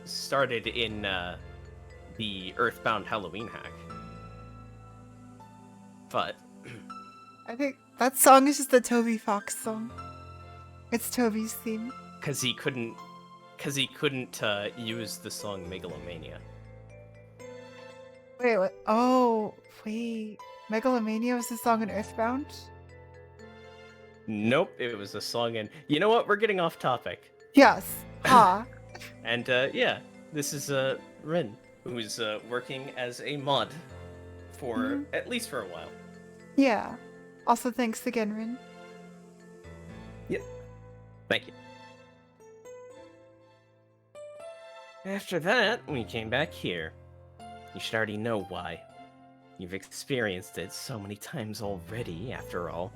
started in the Earthbound Halloween hack. But I think that song is just the Toby Fox song. It's Toby's theme. because he couldn't use the song Megalomania. Wait, what? Oh, wait. Megalomania was the song in Earthbound? Nope, it was a song in. You know what? We're getting off topic. Yes. Ha. And yeah, this is Rin, who's working as a mod for Mhm. at least for a while. Yeah. Also, thanks again, Rin. Thank you. After that, we came back here. You should already know why. You've experienced it so many times already, after all.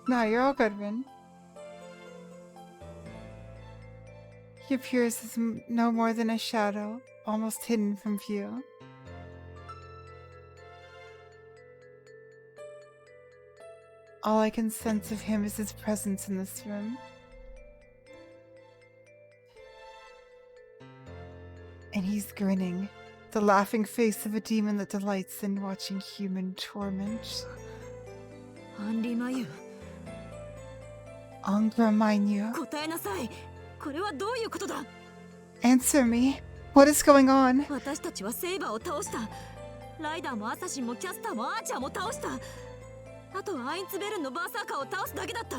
No, you're all good, Rin. He appears as no more than a shadow, almost hidden from view. All I can sense of him is his presence in this room. he's grinning. The laughing face of a demon that delights in watching human torment. アンリマユ Angra Mainyu. 答えなさい。これはどういうことだ。 Answer me. What is going on? 私たちはセイバーを倒した。ライダーもアサシンもキャスターもアーチャーも倒した。あとはアインツベルンのバーサーカーを倒すだけだった。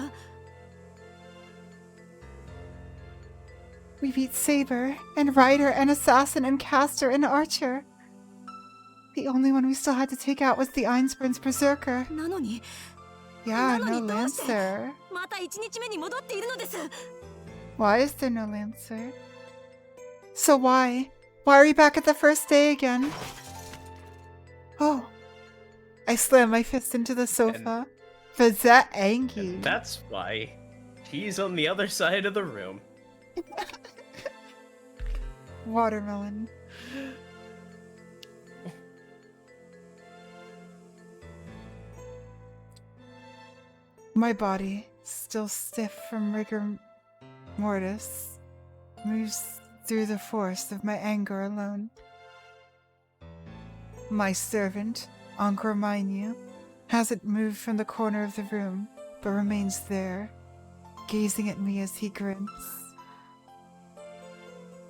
We beat Saber, and Rider, and Assassin, and Caster, and Archer. The only one we still had to take out was the Einsburn's Berserker. なのに Yeah, なの no にどうして Lancer. また1日目に戻っているのです。 Why is there no Lancer? So why? Why are we back at the first day again? Oh. I slam my fist into the sofa. Bazett angry. And that's why he's on the other side of the room. Watermelon. My body, still stiff from rigor mortis, moves through the force of my anger alone. My servant, Angra Mainyu, hasn't moved from the corner of the room, but remains there, gazing at me as he grins.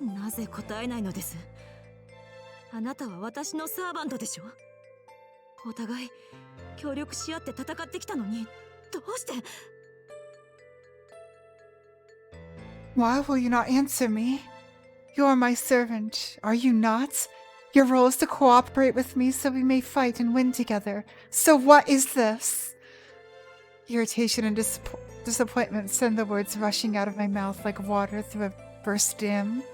なぜ答えないのです。あなたは私のサーバントでしょ。お互い協力し合って戦ってきたのに、どうして。 Why will you not answer me? You are my servant, are you not? Your role is to cooperate with me so we may fight and win together. So what is this? Irritation and disappointment send the words rushing out of my mouth like water through a burst dam.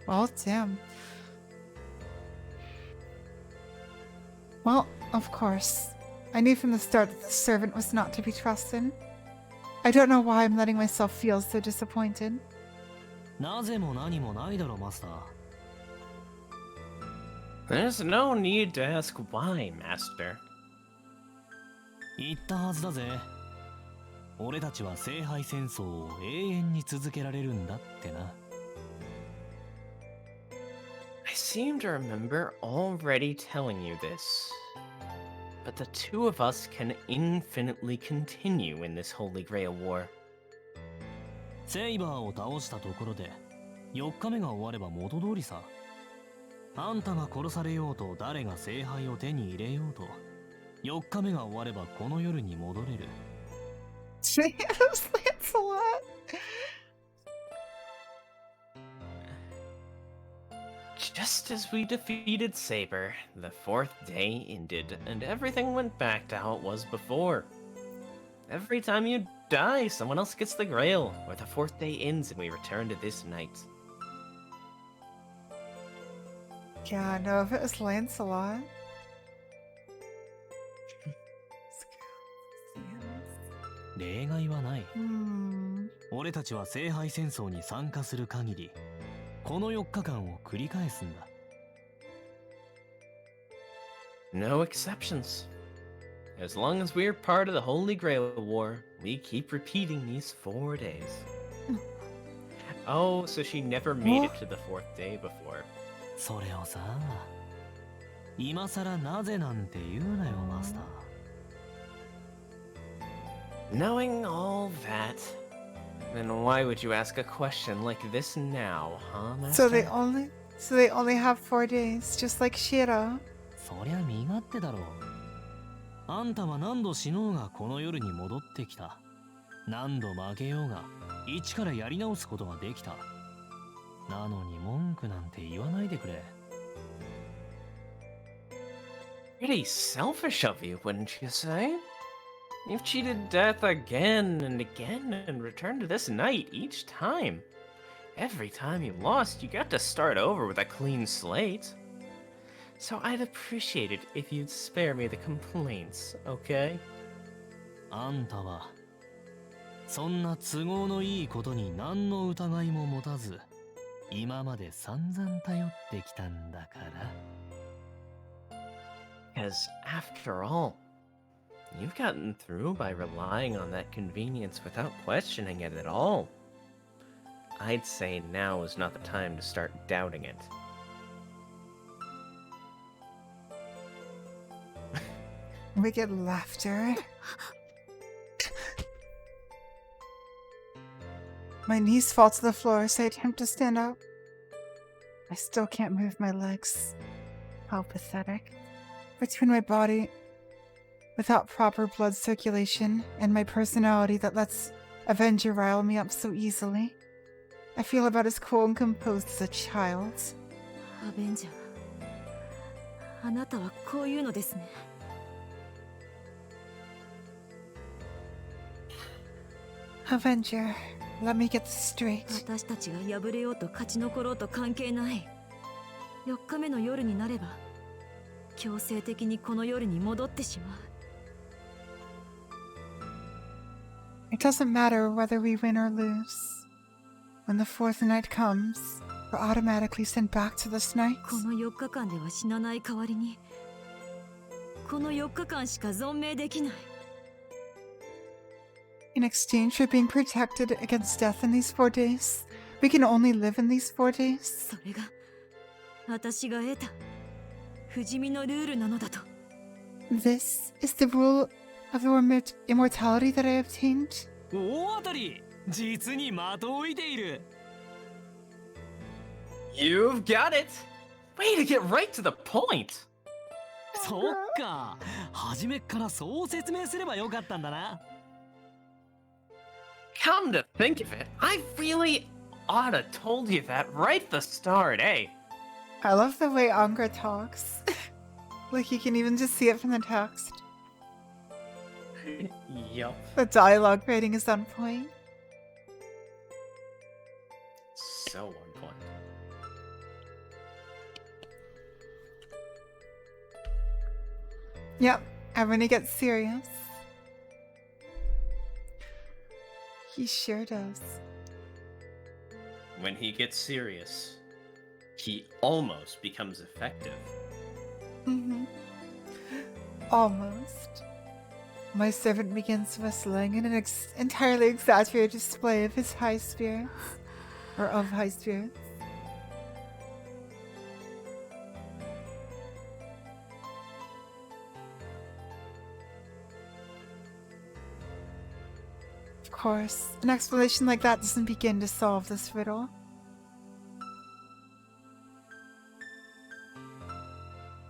Well, damn. Well, of course. I knew from the start that the servant was not to be trusted. I don't know why I'm letting myself feel so disappointed. なぜも何もないだろマスター。 There's no need to ask why, Master. 言ったはずだぜ。俺たちは聖杯戦争を永遠に続けられるんだってな。 I seem to remember already telling you this. But the two of us can infinitely continue in this Holy Grail War. セイバーを倒したところで4日目が終われば元通りさ。あんたが殺されようと誰が聖杯を手に入れようと4日目が終わればこの夜に戻れる。 Lancelot. Just as we defeated Saber, the fourth day ended, and everything went back to how it was before. Every time you die, someone else gets the Grail, or the fourth day ends and we return to this night. Yeah, no, if it was Lancelot. 例外はない。 Hmm. 俺たちは聖杯戦争に参加する限りこの4日間を繰り返すんだ。 No exceptions. As long as we're part of the Holy Grail War, we keep repeating these 4 days. Oh, so she never made it to the fourth day before. それをさ、今さらなぜなんて言うなよマスター。 Knowing all that, then why would you ask a question like this now, huh, Master? So they only have 4 days, just like Shiro. そりゃ身勝手だろう。あんたは何度死のうがこの夜に戻ってきた。何度負けようが一からやり直すことができた。なのに文句なんて言わないでくれ。 Pretty selfish of you, wouldn't you say? You've cheated death again and again and returned to this night each time. Every time you lost, you got to start over with a clean slate. So I'd appreciate it if you'd spare me the complaints, okay? あんたはそんな都合のいいことに何の疑いも持たず今まで散々頼ってきたんだから。 Because after all, you've gotten through by relying on that convenience without questioning it at all. I'd say now is not the time to start doubting it. Wicked laughter. My knees fall to the floor as I attempt to stand up. I still can't move my legs. How pathetic. Between my body, without proper blood circulation, and my personality that lets Avenger rile me up so easily, I feel about as cool and composed as a child. アベンジャー、あなたはこういうのですね。Avenger, let me get this straight. 私たちが敗れようと勝ち残ろうと関係ない。4日目の夜になれば強制的にこの夜に戻ってしまう。 It doesn't matter whether we win or lose. When the fourth night comes, we're automatically sent back to this night. この4日間では死なない代わりにこの4日間しか存命できない。 In exchange for being protected against death in these 4 days, we can only live in these 4 days. それが私が得た不死身のルールなのだと。 This is the rule of the immortality that I obtained. 大当たり、実に的を射ている。 You've got it! Way to get right to the point! そっか、初めっからそう説明すればよかったんだな。 Come to think of it, I really oughta told you that right at the start, eh? I love the way Angra talks. Like you can even just see it from the text. Yup. The dialogue writing is on point. So on point. Yep, and when he gets serious. He sure does. When he gets serious, he almost becomes effective. Mm-hmm. Almost. My servant begins whistling in an entirely exaggerated display of his high spirits. Or of high spirits. Of course, an explanation like that doesn't begin to solve this riddle.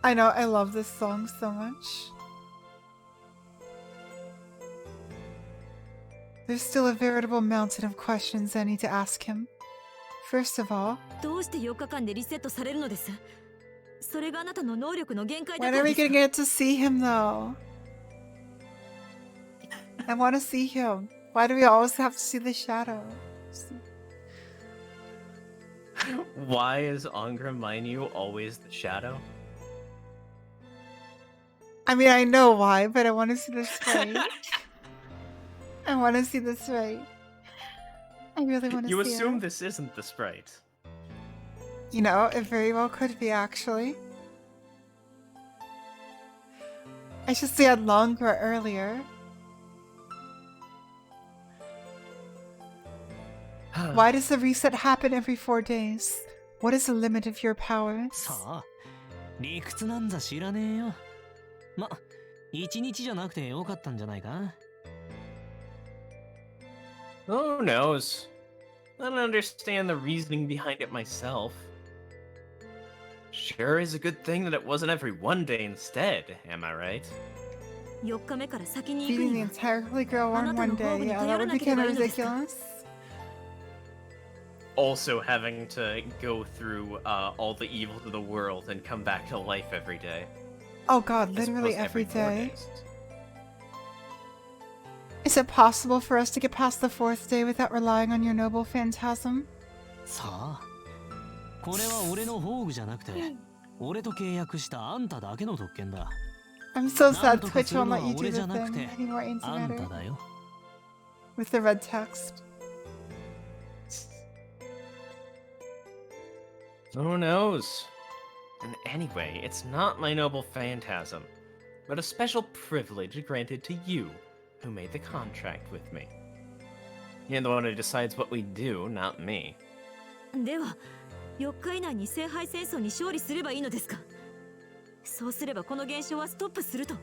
I know, I love this song so much. There's still a veritable mountain of questions I need to ask him. First of all, どうして4日間でリセットされるのです？それがあなたの能力の限界だ when か are ら we です gonna か？ get to see him though? I want to see him. Why do we always have to see the shadows? Why is Angra Mainyu always the shadow? I mean, I know why, but I want to see this right. I want to see this right. I really want to You see assume it. this isn't the sprite. You know, it very well could be, actually. I should say I'd longer earlier. Why does the reset happen every 4 days? What is the limit of your powers? さあ、理屈なんざ知らねえよ。ま、一日じゃなくてよかったんじゃないか？ Who knows? I don't understand the reasoning behind it myself. Sure is a good thing that it wasn't every 1 day instead, am I right? 4日目から先に行く Feeding the には entire Holy Grail on one day? Yeah, that would be kind of ridiculous. Also having to go through all the evils of the world and come back to life every day. Oh god, as literally opposed to every 4 day. days. Is it possible for us to get past the 4th day without relying on your noble phantasm? さあ、これは俺の宝具じゃなくて、俺と契約したあんただけの特権だ。 I'm so なん sad とか Twitch する won't の let は you do 俺じ the ゃなく thing て、 anymore into あんた matter だよ。 with the red text. Who knows? And anyway, it's not my noble phantasm, but a special privilege granted to you who made the contract with me. You're the one who decides what we do, not me. では4日以内に聖杯戦争に勝利すればいいのですか？そうすればこの現象はストップすると。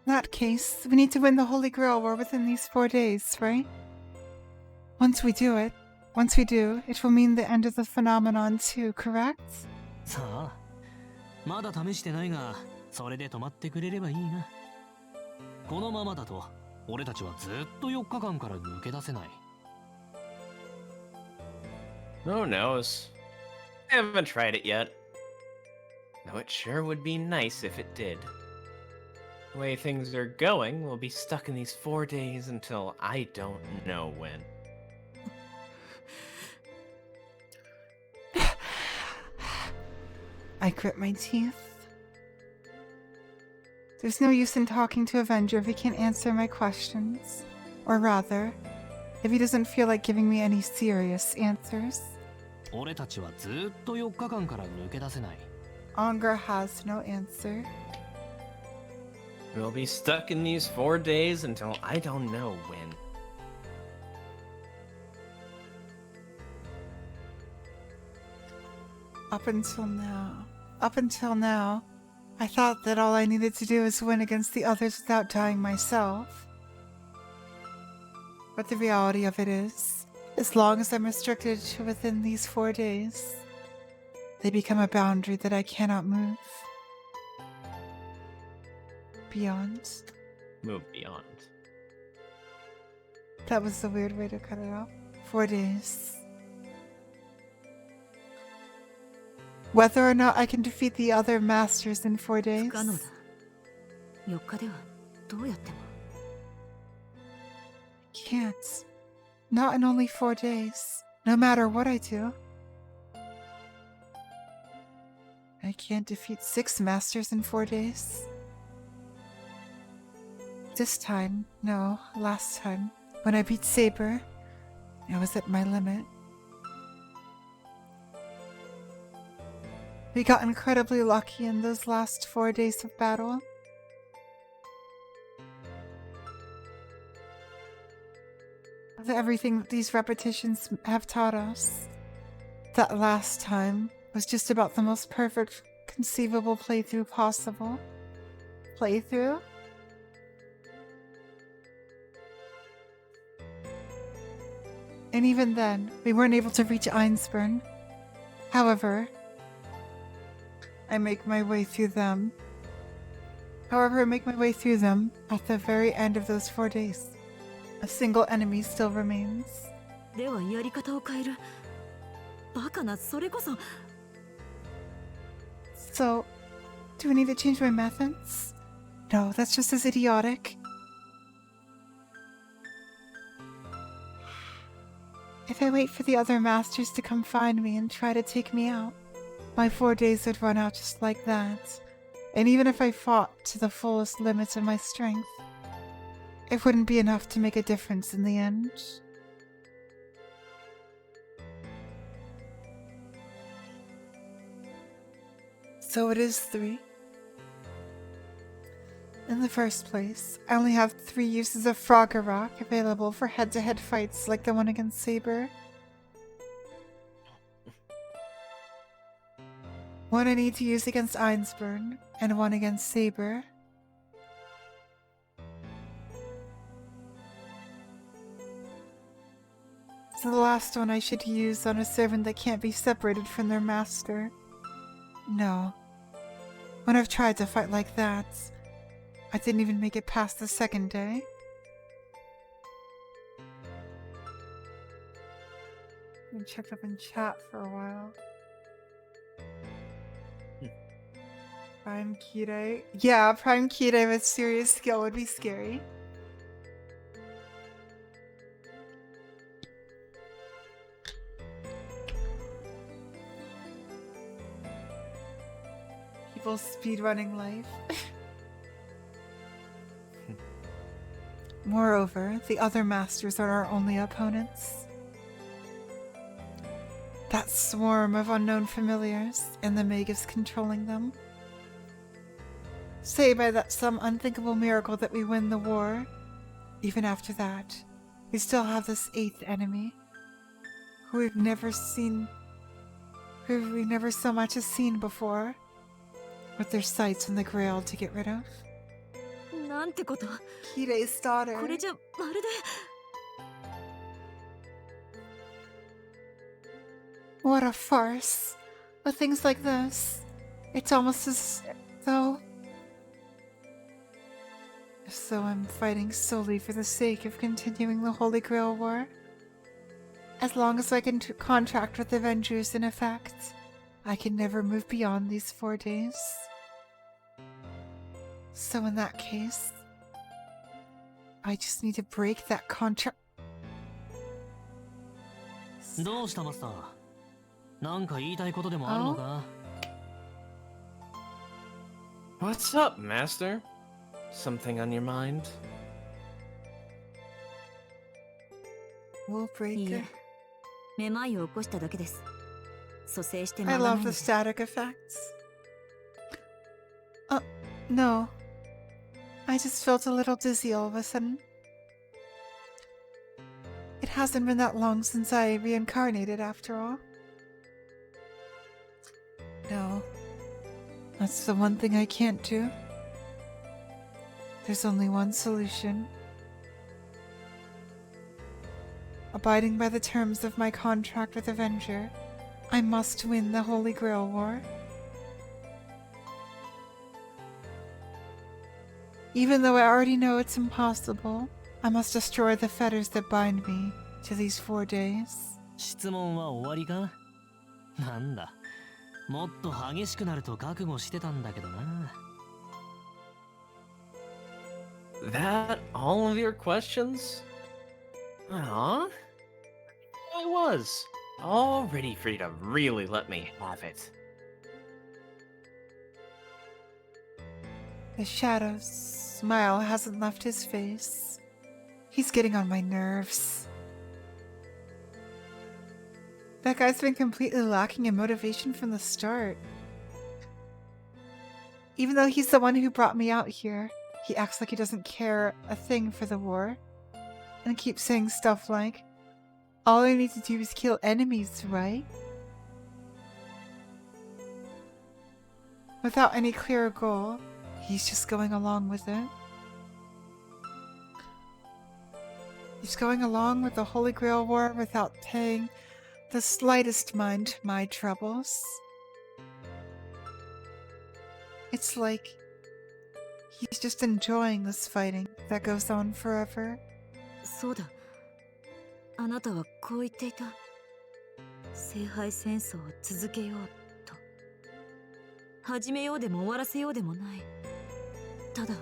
In that case, we need to win the Holy Grail War within these 4 days, right? Once we do, it will mean the end of the phenomenon too, correct? さあ、まだ試してないが、それで止まってくれればいいな。このままだと、俺たちはずっと4日間から抜け出せない。Who knows? I haven't tried it yet. Though it sure would be nice if it did. The way things are going, we'll be stuck in these 4 days until I don't know when. I grit my teeth. There's no use in talking to Avenger if he can't answer my questions. Or rather, if he doesn't feel like giving me any serious answers. 俺たちはずっと4日間から抜け出せない。Ongar has no answer. We'll be stuck in these 4 days until I don't know when. Up until now, I thought that all I needed to do was win against the others without dying myself. But the reality of it is, as long as I'm restricted to within these 4 days, they become a boundary that I cannot move. Beyond. Move beyond. That was a weird way to cut it off. 4 days. Whether or not I can defeat the other masters in 4 days. 不可能だ。4日ではどうやっても。Can't. Not in only 4 days. No matter what I do. I can't defeat 6 masters in 4 days. This time, no, last time, when I beat Saber, I was at my limit. We got incredibly lucky in those last 4 days of battle. Everything that these repetitions have taught us. That last time was just about the most perfect conceivable playthrough possible. Playthrough? And even then, we weren't able to reach Einsburn. However, I make my way through them. At the very end of those 4 days. A single enemy still remains. ではやり方を変える。バカな、それこそ。So, do I need to change my methods? No, that's just as idiotic. If I wait for the other masters to come find me and try to take me out, my 4 days would run out just like that. And even if I fought to the fullest limits of my strength, it wouldn't be enough to make a difference in the end. So it is 3. In the first place, I only have 3 uses of Fragarach available for head-to-head fights like the one against Saber. One I need to use against Einsburn, and one against Saber. So the last one I should use on a servant that can't be separated from their master. No. When I've tried to fight like that, I didn't even make it past the 2nd day. I checked up in chat for a while. Prime Kide. Yeah, Prime Kide with serious skill would be scary. People speedrunning life. Moreover, the other masters are our only opponents. That swarm of unknown familiars, and the Magus controlling them. Say by that some unthinkable miracle that we win the war, even after that, we still have this 8th enemy, who we've never seen, who we never so much as seen before, with their sights on the Grail to get rid of. なんてこと。 Kirei's daughter. これじゃまるで。 What a farce. With things like this, it's almost as though I'm fighting solely for the sake of continuing the Holy Grail War. As long as I can contract with Avengers in effect, I can never move beyond these 4 days. So in that case, I just need to break that contract. どうしたマスター？なんか言いたいことでもあるのか？ What's up, Master? Something on your mind? We'll break いいえ it. めまいを起こしただけです。蘇生して間 I がない love の the で。 static effects. No. I just felt a little dizzy all of a sudden. It hasn't been that long since I reincarnated after all. No. That's the one thing I can't do. There's only one solution. Abiding by the terms of my contract with Avenger, I must win the Holy Grail War. Even though I already know it's impossible, I must destroy the fetters that bind me to these 4 days. 質問は終わりか？なんだ、もっと激しくなると覚悟してたんだけどな。 That all of your questions? Aw. I was all ready for you to really let me have it. The shadow's smile hasn't left his face. He's getting on my nerves. That guy's been completely lacking in motivation from the start. Even though he's the one who brought me out here, he acts like he doesn't care a thing for the war. And keeps saying stuff like, all I need to do is kill enemies, right? Without any clear goal, he's just going along with it. He's going along with the Holy Grail War without paying the slightest mind to my troubles. It's like he's just enjoying this fighting that goes on forever. そうだ。あなたはこう言っていた。聖杯戦争を続けようと。始めようでも終わらせようでもない。ただ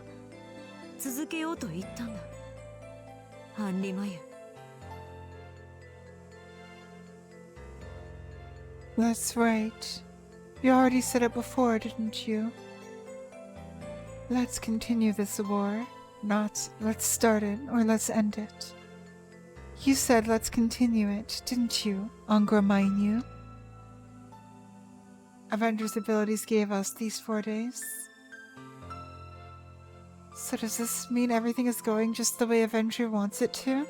続けようと言ったんだ。アンリマユ。 That's right. You already said it before, didn't you? Let's continue this war. Not let's start it or let's end it. You said let's continue it, didn't you, Angramainu? Avengers' abilities gave us these 4 days. So does this mean everything is going just the way Avenger wants it to?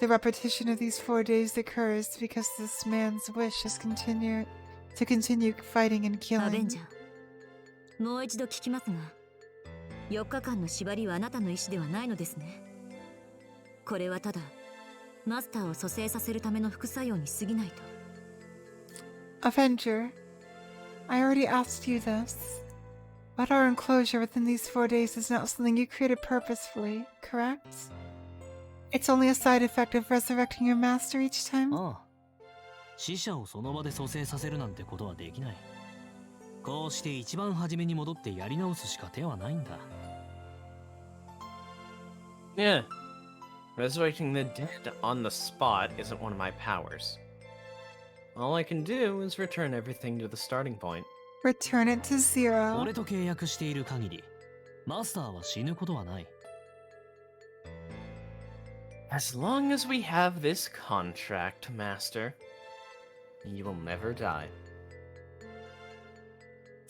The repetition of these 4 days occurs because this man's wish is to continue fighting and アベン killing. ジャー、もう一度聞きますが、4日間の縛りはあなたの意思ではないのですね。これはただマスターを蘇生させるための副作用に過ぎないと。 Avenger, I already asked you this, but our enclosure within these 4 days is not something you created purposefully, correct? It's only a side effect of resurrecting your master each time? ああ、死者をその場で蘇生させるなんてことはできない。こうして一番初めに戻ってやり直すしか手はないんだ。 Yeah. Resurrecting the dead on the spot isn't one of my powers. All I can do is return everything to the starting point. Return it to 0. 俺と契約している限り、マスターは死ぬことはない。 As long as we have this contract, Master, you will never die.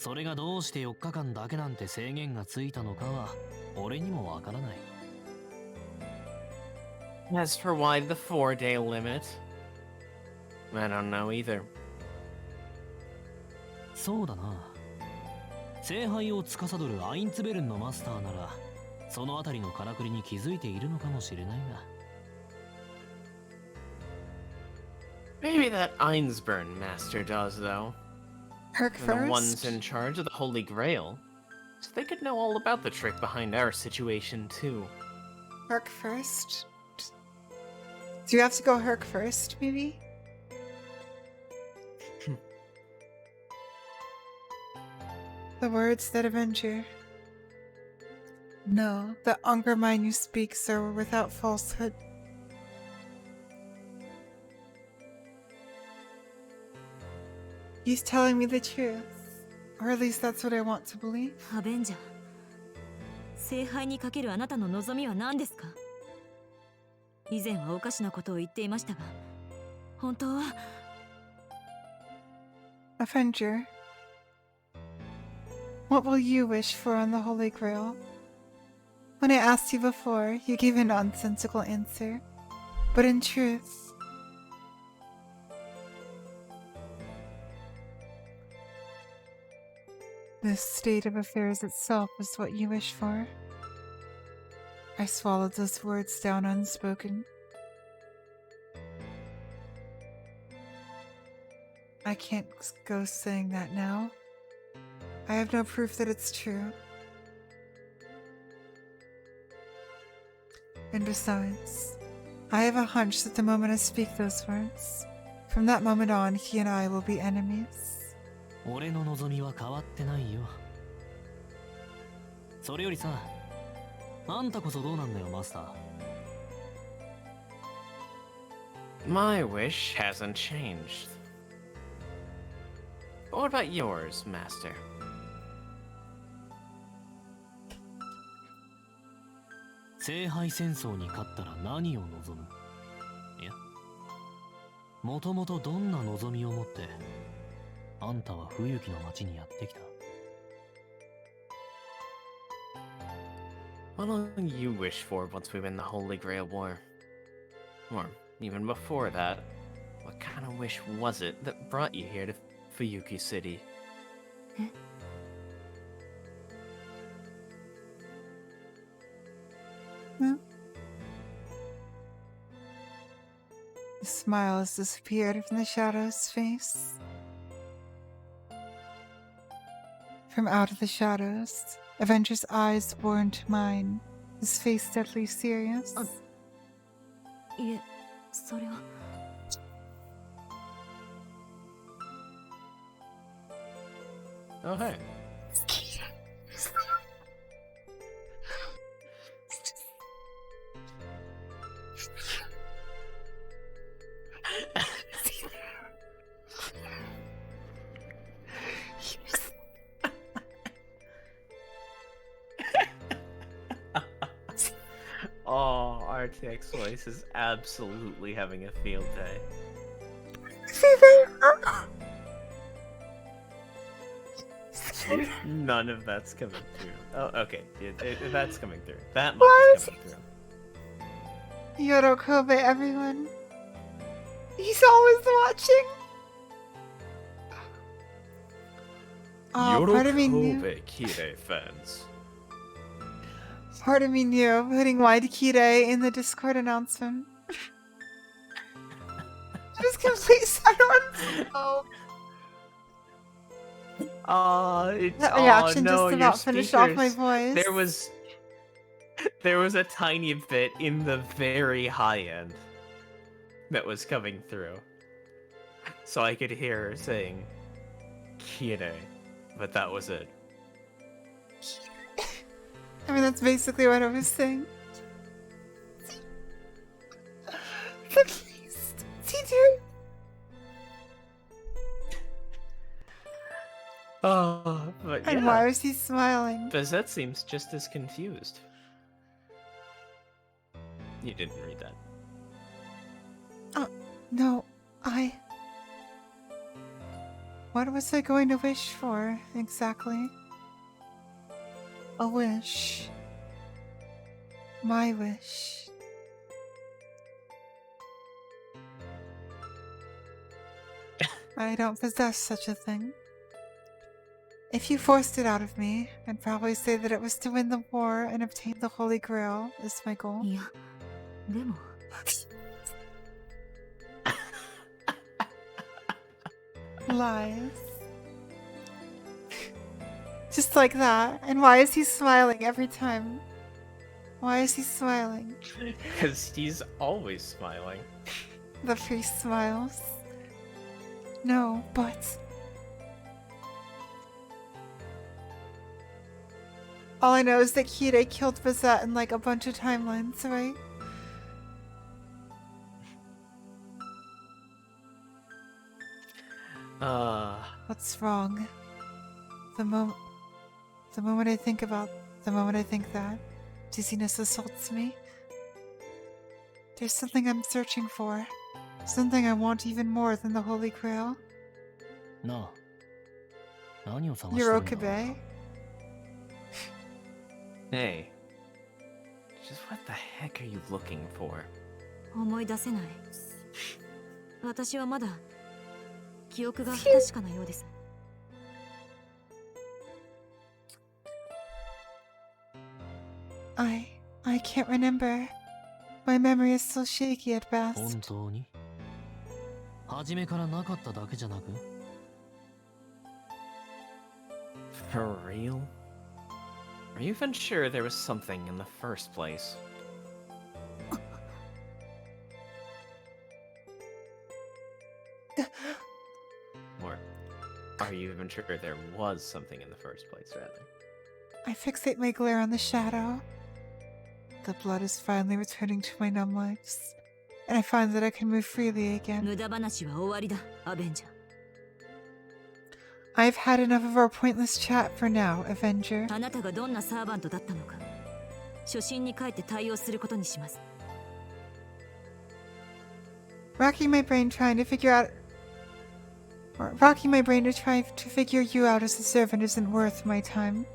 それがどうして4日間だけなんて制限がついたのかは俺にもわからない。 As for why the 4-day limit, I don't know either. そうだな。聖杯を司るアインツベルンのマスターならそのあたりのからくりに気づいているのかもしれないが。 Maybe that Einsburn master does, though. Herc They're the ones first? in charge of the Holy Grail. So they could know all about the trick behind our situation, too. Herc first? Do you have to go Herc first, maybe? The words that avenger. No, the Ungermine you speak, sir, were without falsehood. He's telling me the truth. Or at least that's what I want to believe. アベンジャー、聖杯にかけるあなたの望みは何ですか？以前はおかしなことを言っていましたが、本当は。 Avenger, what will you wish for on the Holy Grail? When I asked you before, you gave a nonsensical answer. But in truth, this state of affairs itself is what you wish for. I swallowed those words down unspoken. I can't go saying that now. I have no proof that it's true. And besides, I have a hunch that the moment I speak those words, from that moment on, he and I will be enemies. 俺の望みは変わってないよ。それよりさ、あんたこそどうなんだよ、マスター。 My wish hasn't changed. But what about yours, Master? 聖杯戦争に勝ったら何を望む？いや、もともとどんな望みを持ってあんたは冬木の町にやってきた？ What will you wish for once we win the Holy Grail War? Or, even before that, what kind of wish was it that brought you here to Fuyuki City? The smile has disappeared from the shadow's face. From out of the shadows, Avenger's eyes bore into mine, his face deadly serious. いえ、それは。 Oh, hey. Oh, RTX voice is absolutely having a field day. None of that's coming through. Oh, okay. That's coming through. That much is coming through. Yoro Kobe, everyone. He's always watching. Oh, part of me knew. Yorokube Kire fans. Part of me knew putting Wide Kire in the Discord announcement. Just complete silence. Oh. That reaction no, just your about finished off my speakers. voice. There was a tiny bit in the very high end that was coming through. So I could hear her saying Kire, but that was it. I mean, that's basically what I was saying. Please, teacher. Oh, but And yeah. why was he smiling? Bazett seems just as confused. You didn't read that. No, What was I going to wish for, exactly? A wish. My wish. I don't possess such a thing. If you forced it out of me, I'd probably say that it was to win the war and obtain the Holy Grail is my goal. いやでも Lies. Just like that. And why is he smiling every time? Why is he smiling? Because he's always smiling. The priest smiles. No, but... all I know is that Kire killed Bazett in like a bunch of timelines, right? What's wrong? The moment I think that, dizziness assaults me. There's something I'm searching for. Something I want even more than the Holy Grail. なあ、何を探してるんだ Yorokabe. Hey. Just what the heck are you looking for? 思い出せない。私はまだ記憶が不確かなようです。I can't remember. My memory is so shaky at best. 本当に初めからなかっただけじゃなく For real? Are you even sure there was something in the first place? Or are you even sure there was something in the first place, rather? I fixate my glare on the shadow. The blood is finally returning to my numb legs, and I find that I can move freely again. 無駄話は終わりだ、アベンジャー。 I've had enough of our pointless chat for now, Avenger. あなたがどんなサーバントだったのか、初心に帰って対応することにします。 Rocking my brain to try to figure you out as a servant isn't worth my time.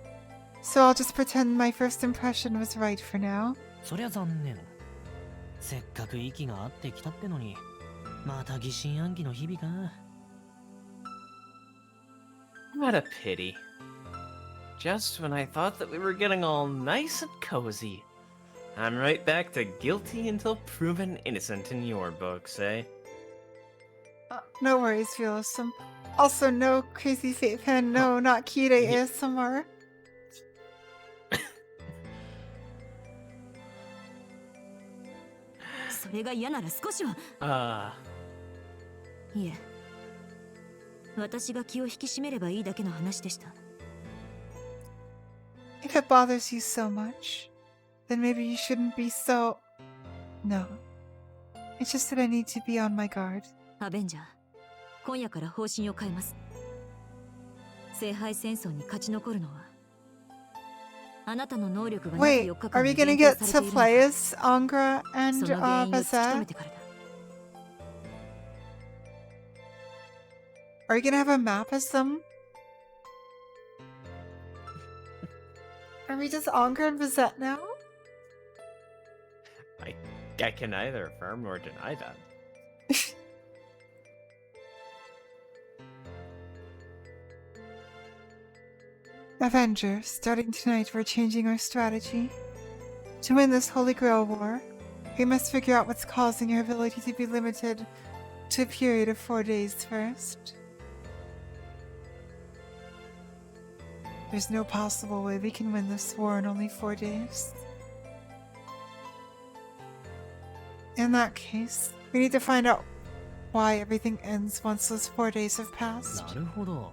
So I'll just pretend my first impression was right for now. そりゃ残念せっかく息が合ってきたってのにまた疑心暗鬼の日々か What a pity. Just when I thought that we were getting all nice and cozy, I'm right back to guilty until proven innocent in your books, eh? No worries, Realism. Also, no Crazy Fate fan, no, not Kire ASMR. それが嫌なら少しは。いえ、私が気を引き締めればいいだけの話でした。 If it bothers you so much, then maybe you shouldn't be so... No. It's just that I need to be on my guard. アベンジャー、今夜から方針を変えます。聖杯戦争に勝ち残るのは、あなたの能力が Wait, are we gonna get to play as Angra and Bazett? Are we gonna have a map as them? Are we just Angra and Bazett now? I can neither affirm nor deny that. Avenger, starting tonight we're changing our strategy. To win this Holy Grail war, we must figure out what's causing your ability to be limited to a period of 4 days first. There's no possible way we can win this war in only 4 days. In that case, we need to find out why everything ends once those 4 days have passed. なるほど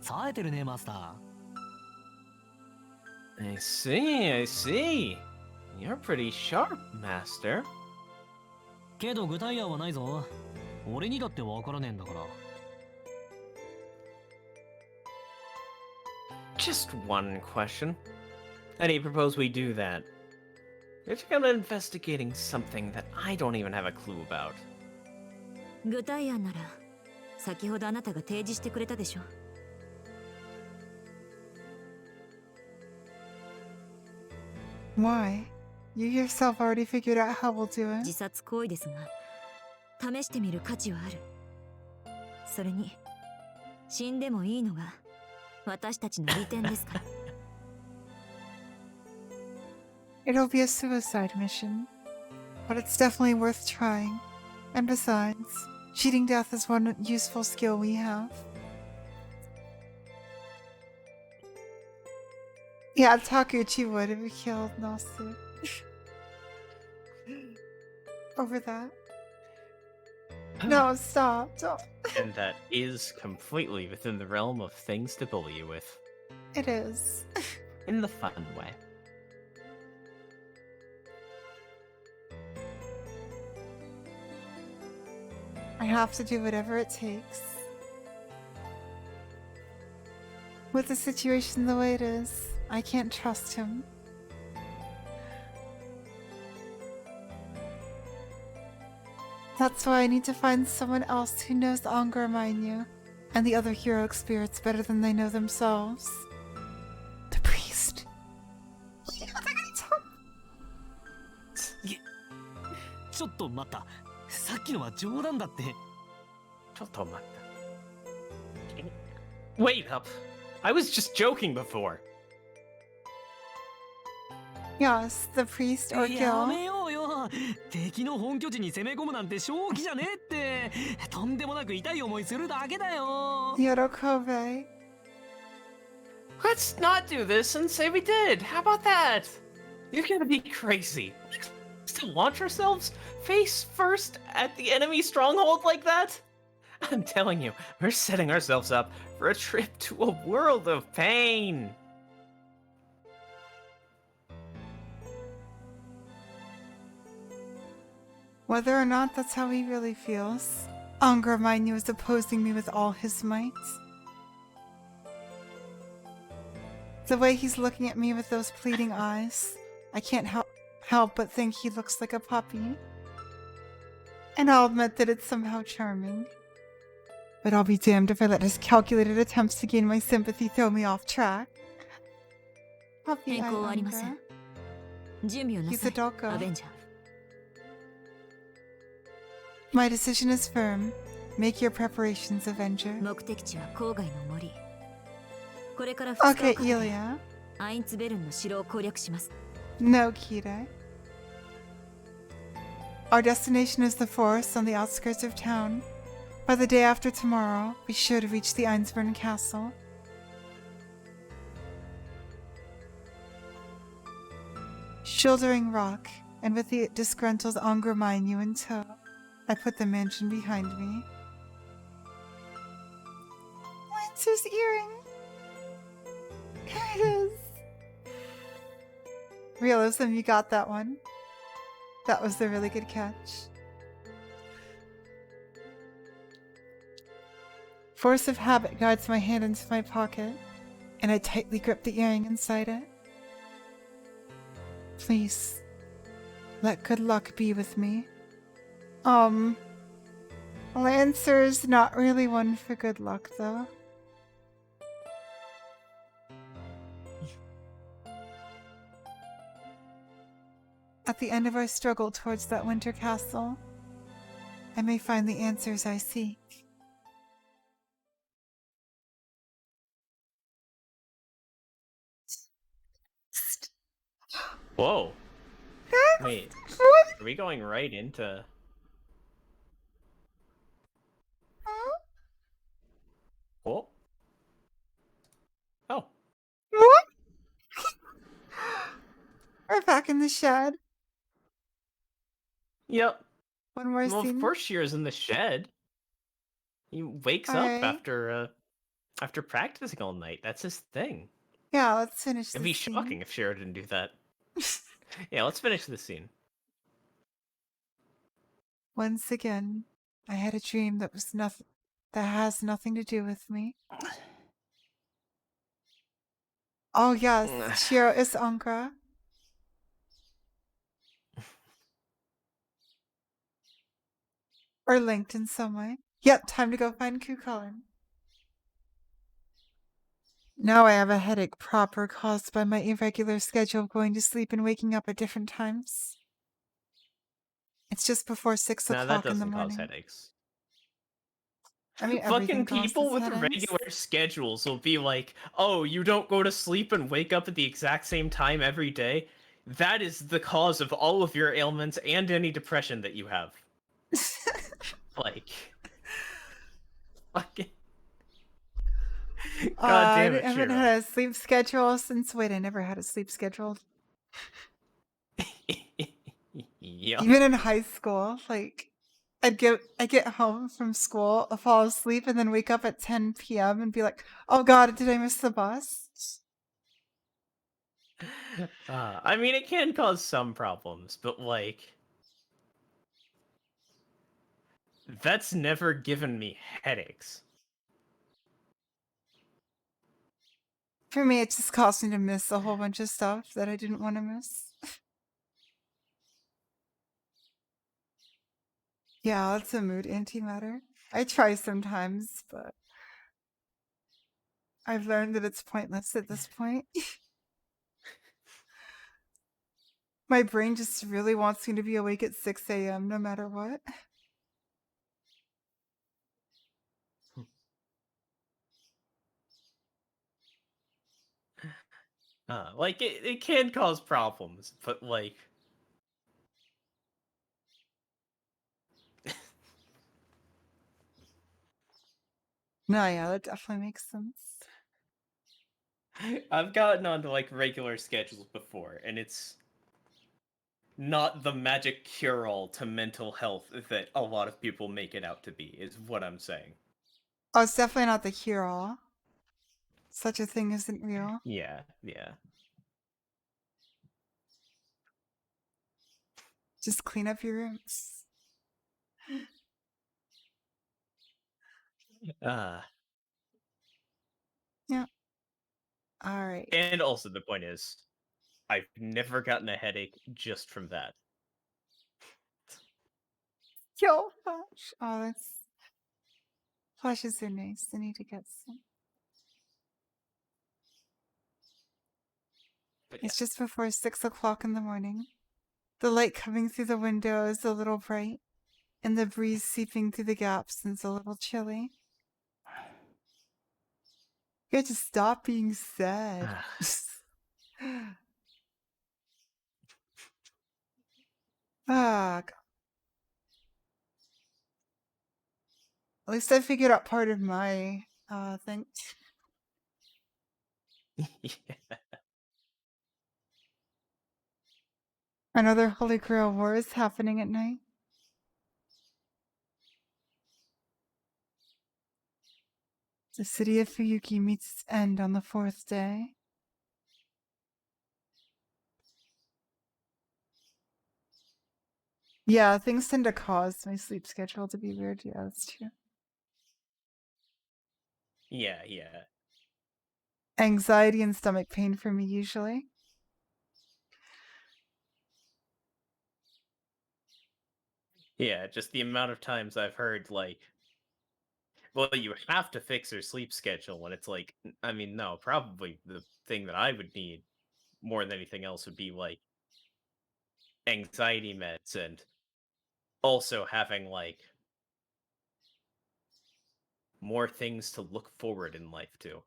冴えてるねマスター I see. You're pretty sharp, Master. けど具体案はないぞ俺にだってわからねえんだから Just one question. How do you propose we do that? You're kind of investigating something that I don't even have a clue about. 具体案なら先ほどあなたが提示してくれたでしょ。Why? You yourself already figured out how we'll do 自 it. 殺行為ですが、試してみる価値はある。それに、死んでもいいのが私たちの利点ですから。It'll be a suicide mission, but it's definitely worth trying. And besides, cheating death is one useful skill we have. Yeah, Takuchi would have killed Nasu. Over that. No, stop. Don't. And that is completely within the realm of things to bully you with. It is. In the fun way. I have to do whatever it takes. With the situation the way it is, I can't trust him. That's why I need to find someone else who knows Angra Mainyu and the other heroic spirits better than they know themselves. The priest. ちょっと待った。さっきのは冗談だって。ちょっと待った。Wait up! I was just joking before. Yes, the priest or やめ Gil. ようよ。敵の本拠地に攻め込むなんて正気じゃねえって。とんでもなく痛い思いするだけだよ。 Yorokobe. Let's not do this and say we did. How about that? You're gonna be crazy. To launch ourselves face first at the enemy stronghold like that? I'm telling you, we're setting ourselves up for a trip to a world of pain. Whether or not that's how he really feels, Angra Mainyu is opposing me with all his might. The way he's looking at me with those pleading eyes, I can't help but think he looks like a puppy. And I'll admit that it's somehow charming. But I'll be damned if I let his calculated attempts to gain my sympathy throw me off track. Puppy 変 eye 更はありません。 Angra. 準備をな He's さ a い、 doko. アベンジャー。 My decision is firm. Make your preparations, Avenger. 目的地は郊外の森。これから2日 Okay, をかけて Ilya. アインツベルンの城を攻略します。 No, Kira. Our destination is the forest on the outskirts of town. By the day after tomorrow, be sure to reach the Einsburn Castle. Shouldering rock, and with the disgruntled Angra Mainyu in tow, I put the mansion behind me. Lancer's earring! Here it is! Realism, you got that one. That was a really good catch. Force of habit guides my hand into my pocket, and I tightly grip the earring inside it. Please, let good luck be with me. Lancer's not really one for good luck, though. At the end of our struggle towards that winter castle, I may find the answers I seek. Whoa. Wait, are we going right into... Oh. Oh. What? We're back in the shed. Yep. One more Well, scene. of course Shira's in the shed. He wakes Alright. up after practicing all night. That's his thing. Yeah, let's finish It'd this be scene. shocking if Shira didn't do that. Yeah, let's finish this scene. Once again, I had a dream that has nothing to do with me. Oh yes, Shiro is Angra. Or linked in some way. Yep, time to go find Kukulin. Now I have a headache proper caused by my irregular schedule of going to sleep and waking up at different times. It's just before 6 Nah, that o'clock in the doesn't cause morning. headaches. I mean, everything Fucking people causes with headaches. regular schedules will be like, oh, you don't go to sleep and wake up at the exact same time every day? That is the cause of all of your ailments and any depression that you have. Like, fucking. God damn I it, haven't Shiro. had a sleep schedule since, wait, I never had a sleep schedule. Yep. Even in high school, like, I get home from school, I'll fall asleep, and then wake up at 10 p.m. and be like, oh god, did I miss the bus? I mean, it can cause some problems, but like, that's never given me headaches. For me, it just caused me to miss a whole bunch of stuff that I didn't want to miss. Yeah, it's a mood antimatter. I try sometimes, but I've learned that it's pointless at this point. My brain just really wants me to be awake at 6 a.m. no matter what. Like, it can cause problems, but like, No, yeah, that definitely makes sense. I've gotten onto like regular schedules before, and it's not the magic cure-all to mental health that a lot of people make it out to be, is what I'm saying. Oh, it's definitely not the cure-all. Such a thing isn't real. Yeah, yeah. Just clean up your rooms. Uh, Yeah. All right. and also the point is, I've never gotten a headache just from that. Yo, Flash. Oh, that's... Flashes are nice. I need to get some. But It's just before 6 o'clock in the morning. The light coming through the window is a little bright, and the breeze seeping through the gaps is a little chilly. You got to stop being sad. Ah, at least I figured out part of my thing. yeah. Another Holy Grail war is happening at night. The city of Fuyuki meets its end on the 4th day. Yeah, things tend to cause my sleep schedule to be weird. Yeah, that's true. Yeah, yeah. Anxiety and stomach pain for me usually. Yeah, just the amount of times I've heard, like, well, you have to fix your sleep schedule when it's like, I mean, no, probably the thing that I would need more than anything else would be like anxiety meds and also having like more things to look forward in life to.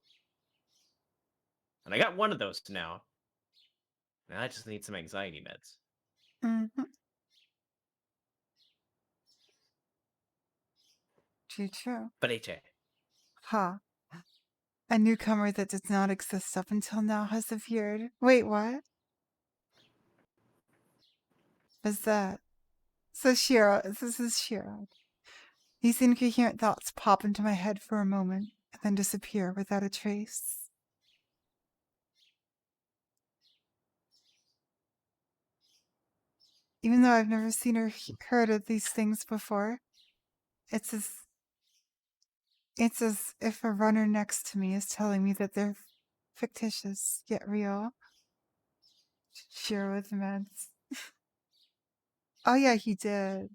And I got one of those now. And I just need some anxiety meds. Mm-hmm. True. But AJ, Huh. A newcomer that does not exist up until now has appeared. Wait, what? What's that? So Shiro, this is Shiro. These incoherent thoughts pop into my head for a moment and then disappear without a trace. Even though I've never seen or heard of these things before, it's as if a runner next to me is telling me that they're fictitious yet real. Shiro with meds. Oh yeah, he did.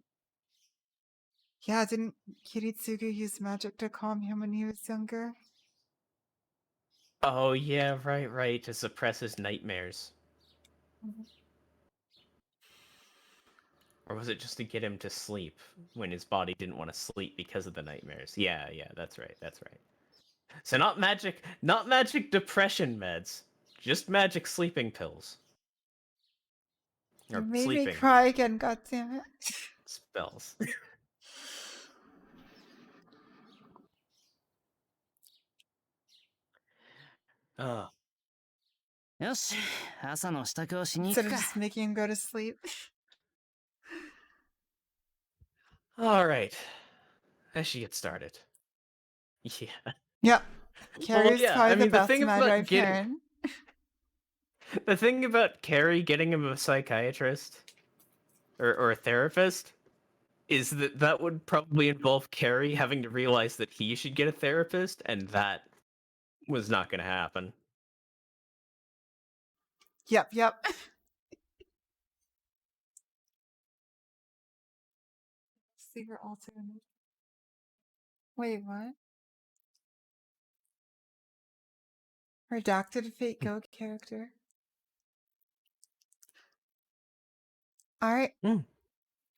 Yeah, didn't Kiritsugu use magic to calm him when he was younger? Oh yeah, right, to suppress his nightmares. Or was it just to get him to sleep when his body didn't want to sleep because of the nightmares? Yeah, that's right. So not magic depression meds, just magic sleeping pills. You Or made me sleeping cry again, goddammit. spells. Oh. よし、朝の支度をしに行 Instead く of か。 just making him go to sleep. Alright. As she gets started. Yeah. Yep. Well, Carrie's yeah, probably I the mean, the best thing about Magi getting parent. the thing about Carrie getting him a psychiatrist or a therapist is that would probably involve Carrie having to realize that he should get a therapist, and that was not going to happen. Yep. See her alternate. Wait, what? Redacted Fate Go character. Alright. Hmm.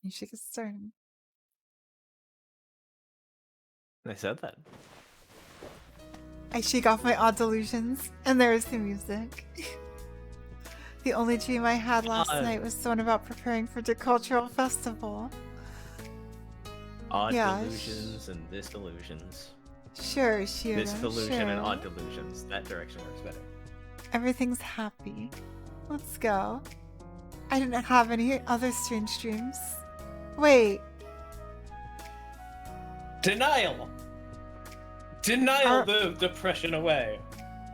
You should get started. I said that. I shake off my odd delusions, and there's the music. The only dream I had last night was the one about preparing for the cultural festival. Odd Yeah, delusions and disillusions. Sure, Shiro, This delusion sure. and odd delusions. That direction works better. Everything's happy. Let's go. I didn't have any other strange dreams. Wait, Denial the depression away.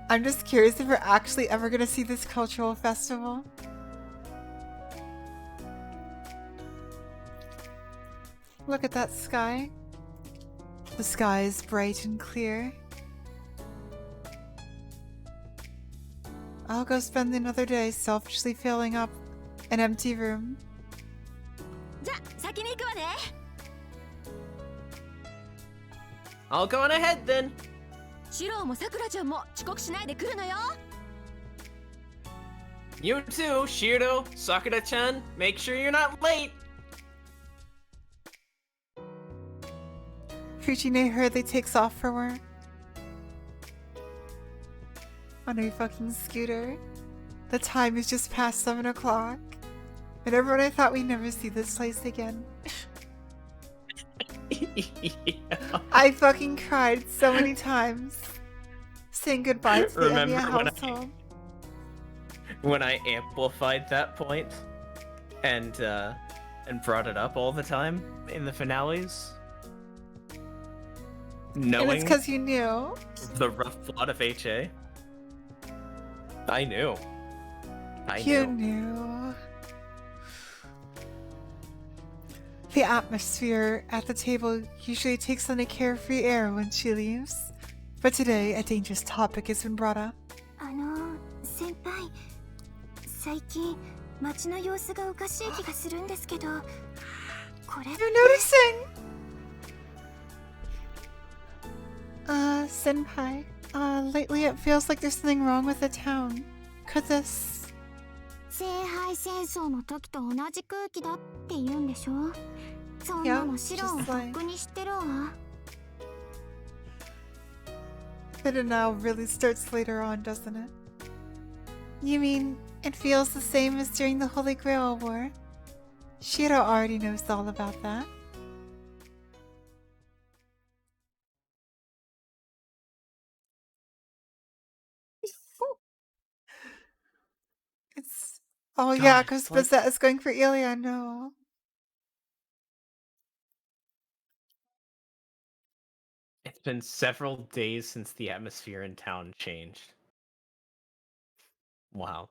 I'm just curious if we're actually ever gonna see this cultural festival. Look at that sky. The sky is bright and clear. I'll go spend another day selfishly filling up an empty room. じゃ、先に行くわね。 I'll go on ahead then. シロもさくらちゃんも遅刻しないで来るのよ。 You too, Shiro, Sakura-chan. Make sure you're not late. Fujine hurriedly takes off for work. On a fucking scooter. The time is just past 7 o'clock. And everyone, I thought we'd never see this place again. Yeah. I fucking cried so many times. Saying goodbye to the Remember Emiya when household. When I amplified that point and brought it up all the time in the finales, And it's knowing because you knew. the rough plot of HA, I knew. You knew. The atmosphere at the table usually takes on a carefree air when she leaves. But today, a dangerous topic has been brought up. 先輩、最近街の様子がおかしい気がするんですけど、これ。 You're noticing! Senpai. Lately it feels like there's something wrong with the town. Could this... 聖杯戦争の時と同じ空気だって言うんでしょ。そんなのシロはとっくに知ってるわ。 The denial really starts later on, doesn't it? You mean, it feels the same as during the Holy Grail War? Shiro already knows all about that. It's... Oh yeah, God, because it's like- Bazett is going for Ilya, no. It's been several days since the atmosphere in town changed. Wow.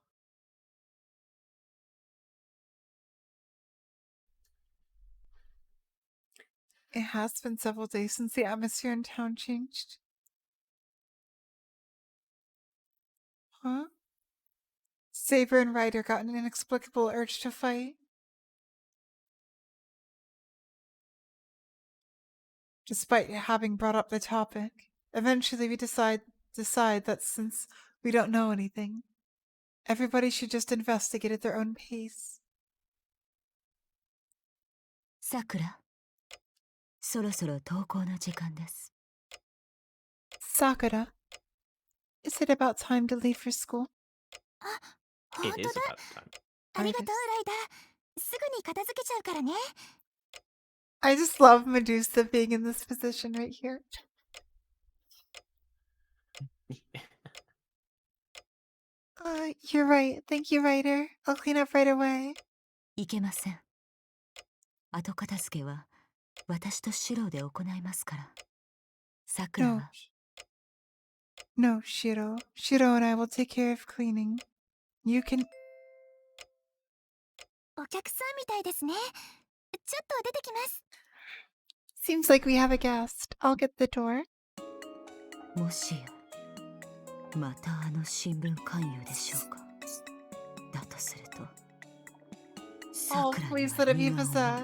It has been several days since the atmosphere in town changed. Huh? Saber and Ryder got an inexplicable urge to fight. despite having brought up the topic. Eventually we decide that since we don't know anything, everybody should just investigate at their own pace. さくら、そろそろ登校の時間です。Sakura, is it about time to leave for school? あ、本 It 当 is だ。 about time. ありがとう、ライダー。すぐに片付けちゃうからね。 I just love Medusa being in this position right here. You're right. Thank you, Ryder. I'll clean up right away. いけません。後片付けは私とシロで行いますから。さくら No. は No, Shiro. Shiro and I will take care of cleaning. You can... お客さんみたいですね。ちょっと出てきます。 Seems like we have a guest. I'll get the door. もしやまたあの新聞勧誘でしょうか。だとすると Oh, さくらに please は let it be 荷が重い。 Bazett.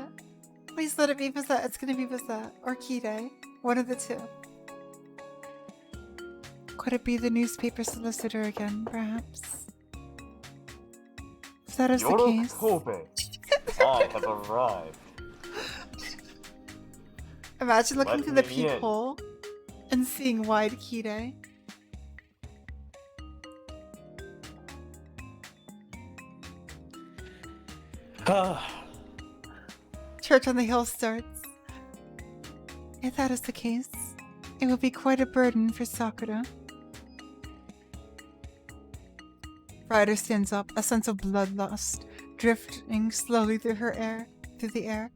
Please let it be Bazett. It's gonna be Bazett. Or Kide. One of the two. Could it be the newspaper solicitor again, perhaps? If that is the case... I have arrived. Imagine looking Let through the me in. peephole and seeing wide Kide. Church on the Hill starts. If that is the case, it will be quite a burden for Sakura. Ryder stands up, a sense of bloodlust drifting slowly through the air.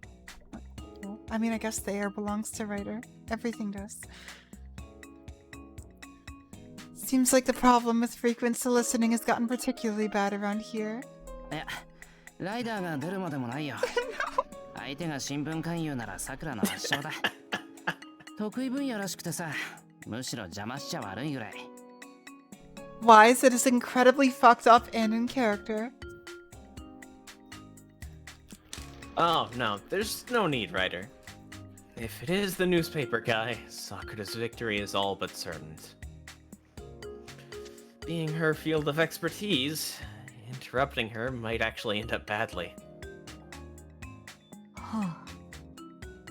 Well, I mean, I guess the air belongs to Ryder. Everything does. Seems like the problem with frequent soliciting has gotten particularly bad around here. いや、ライダーが出るまでもないよ。相手が新聞勧誘ならさくらの圧勝だ。得意分野らしくてさ、むしろ邪魔しちゃ悪いぐらい。Wise, it is incredibly fucked up and in character. Oh, no, there's no need, Ryder. If it is the newspaper guy, Sakura's victory is all but certain. Being her field of expertise, interrupting her might actually end up badly. はあ、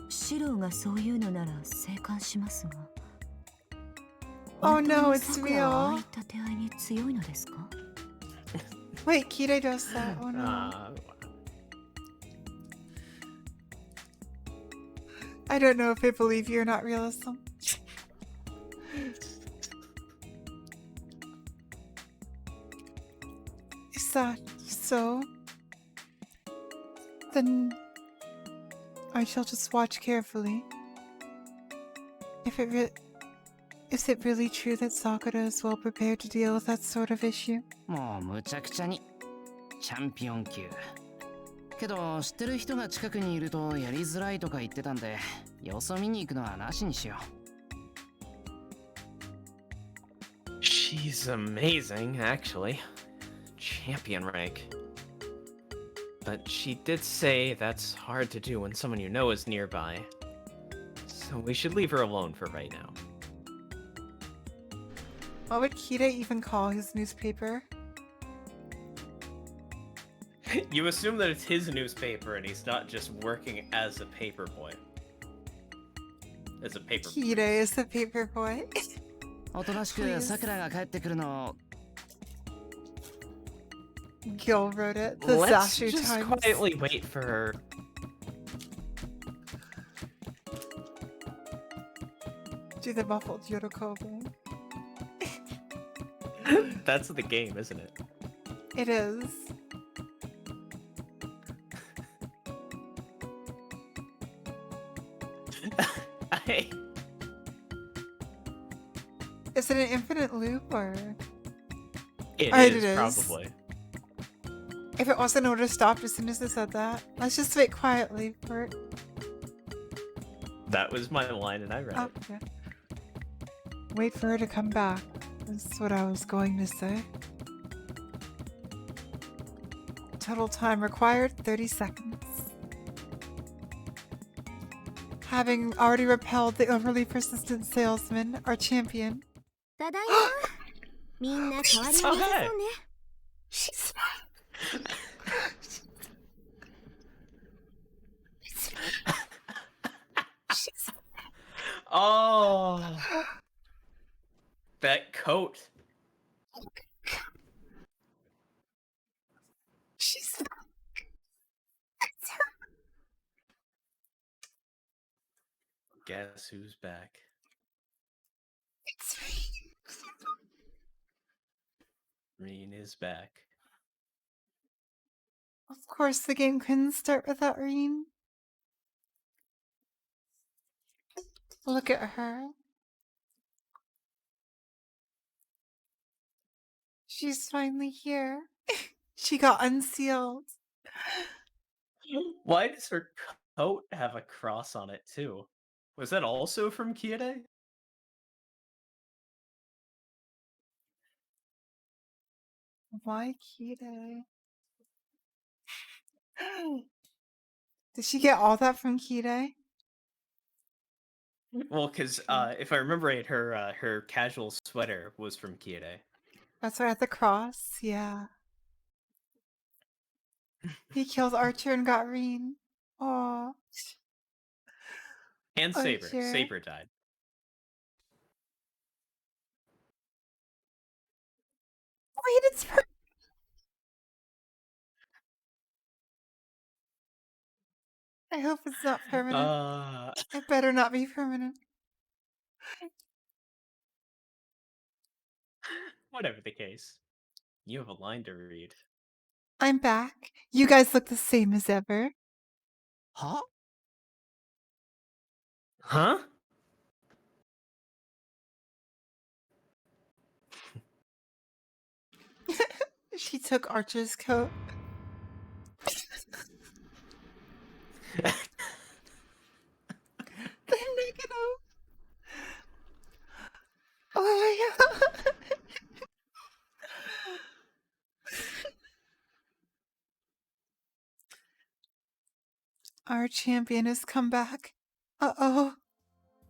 シロがそういうのなら静観しますが。 Oh 本当 no, に it's さくらはああ real. いった手合いに強いのですか？ Wait, Kide does that. Oh no. I don't know if I believe you or not, realism. Is that so? Then I shall just watch carefully. Is it really true that Sakura is well prepared to deal with that sort of issue? もうむちゃくちゃにチャンピオン級。けど知ってる人が近くにいるとやりづらいとか言ってたんで、様子を見に行くのはなしにしよう。 She's amazing, actually. Champion rank. But she did say that's hard to do when someone you know is nearby. So we should leave her alone for right now. What would Kide even call his newspaper? You assume that it's his newspaper and he's not just working as a paper boy. As a paper boy. Kide is the paper boy. おとなしくさくらが帰ってくるのを。 Gil wrote it. The Let's Zashu just Times. quietly wait for her. Do the muffled Yorokobe. That's the game, isn't it? It is. Is it an infinite loop or? It Alright, is, it is. probably. If it wasn't, it would have stopped as soon as I said that. Let's just wait quietly for it. That was my line and I read it. Okay. Wait for her to come back. That's what I was going to say. Total time required 30 seconds. Having already repelled the overly persistent salesman, our champion. ただいま。みんな変わりなさそうね。 She's Oh, that coat. She's Guess who's back? It's me. Reen is back. Of course, the game couldn't start without Reen. Look at her. She's finally here. She got unsealed. Why does her coat have a cross on it too? Was that also from Kiede? Why Kide? Did she get all that from Kide? Well, because if I remember right, her casual sweater was from Kiede. That's why at the cross, yeah. He killed Archer and got Reen. Aw. And Saber. Archer. Saber died. Wait, it's her. I hope it's not permanent. It better not be permanent. Whatever the case. You have a line to read. I'm back. You guys look the same as ever. Huh? Huh? She took Archer's coat. The negative. Oh my god. Our champion has come back. Uh-oh.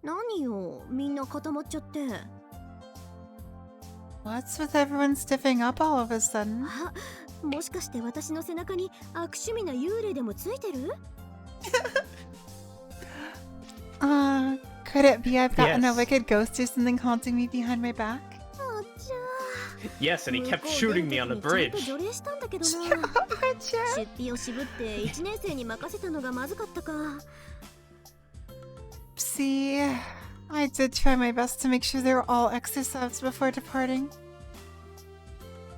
何よ、みんな固まっちゃって。 What's with everyone stiffing up all of a sudden? あ、もしかして私の背中に悪趣味な幽霊でもついてる？ Could it be I've gotten a Yes. wicked ghost or something haunting me behind my back? あっちゃー。 Yes, and he kept shooting me on the 向こう出る bridge. 時にちゃんと除霊したんだけどな。 Archer! 出費を渋って1年生に任せたのがまずかったか。 See, I did try my best to make sure they were all exorcised before departing.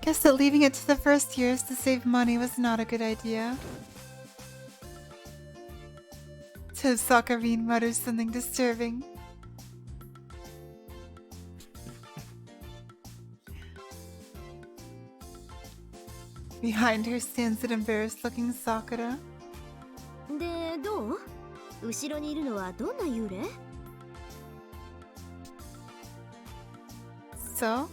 Guess that leaving it to the first years to save money was not a good idea. To Sakarine mutters something disturbing. Behind her stands an embarrassed-looking Sakura. で、どう？後ろにいるのはどんな幽霊？ So?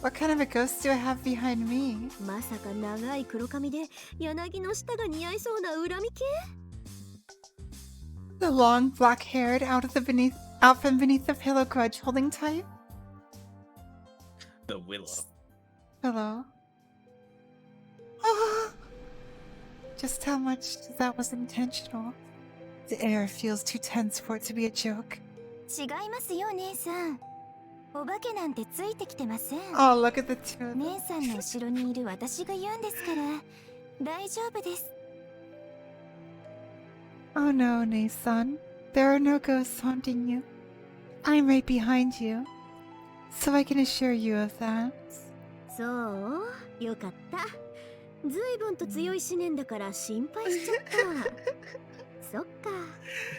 What kind of a ghost do I have behind me? まさか長い黒髪で柳の下が似合いそうな恨み系？ The long, black-haired, out from beneath the pillow grudge-holding type? The Willow. Hello. Just how much that was intentional. The air feels too tense for it to be a joke. 違いますよ、姉さん。お化けなんてついてきてません。 Oh, look at the two of them. 姉さんの後ろにいる私が言うんですから大丈夫です。 Oh no, Nason. There are no ghosts haunting you. I'm right behind you. So I can assure you of that. そう、よかった。ずいぶんと強い思念だから心配しちゃった。そっか。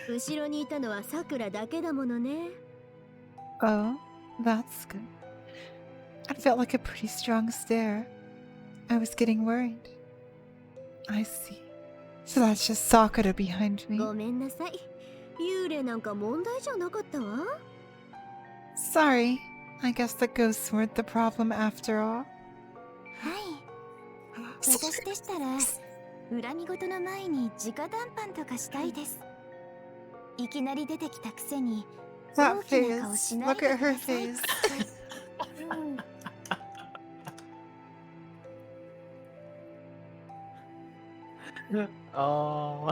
後ろにいたのはさくらだけだものね。 Oh, that's good. It felt like a pretty strong stare. I was getting worried. I see. So that's just Sakura behind me. ごめんなさい。幽霊なんか問題じゃなかったわ。 Sorry. I guess the ghosts weren't the problem after all. はい。私でしたら恨み事の前に直談判とかしたいです。いきなり出てきたくせに That 大きな顔 face. しない Look で at く her ださい。 face. Oh.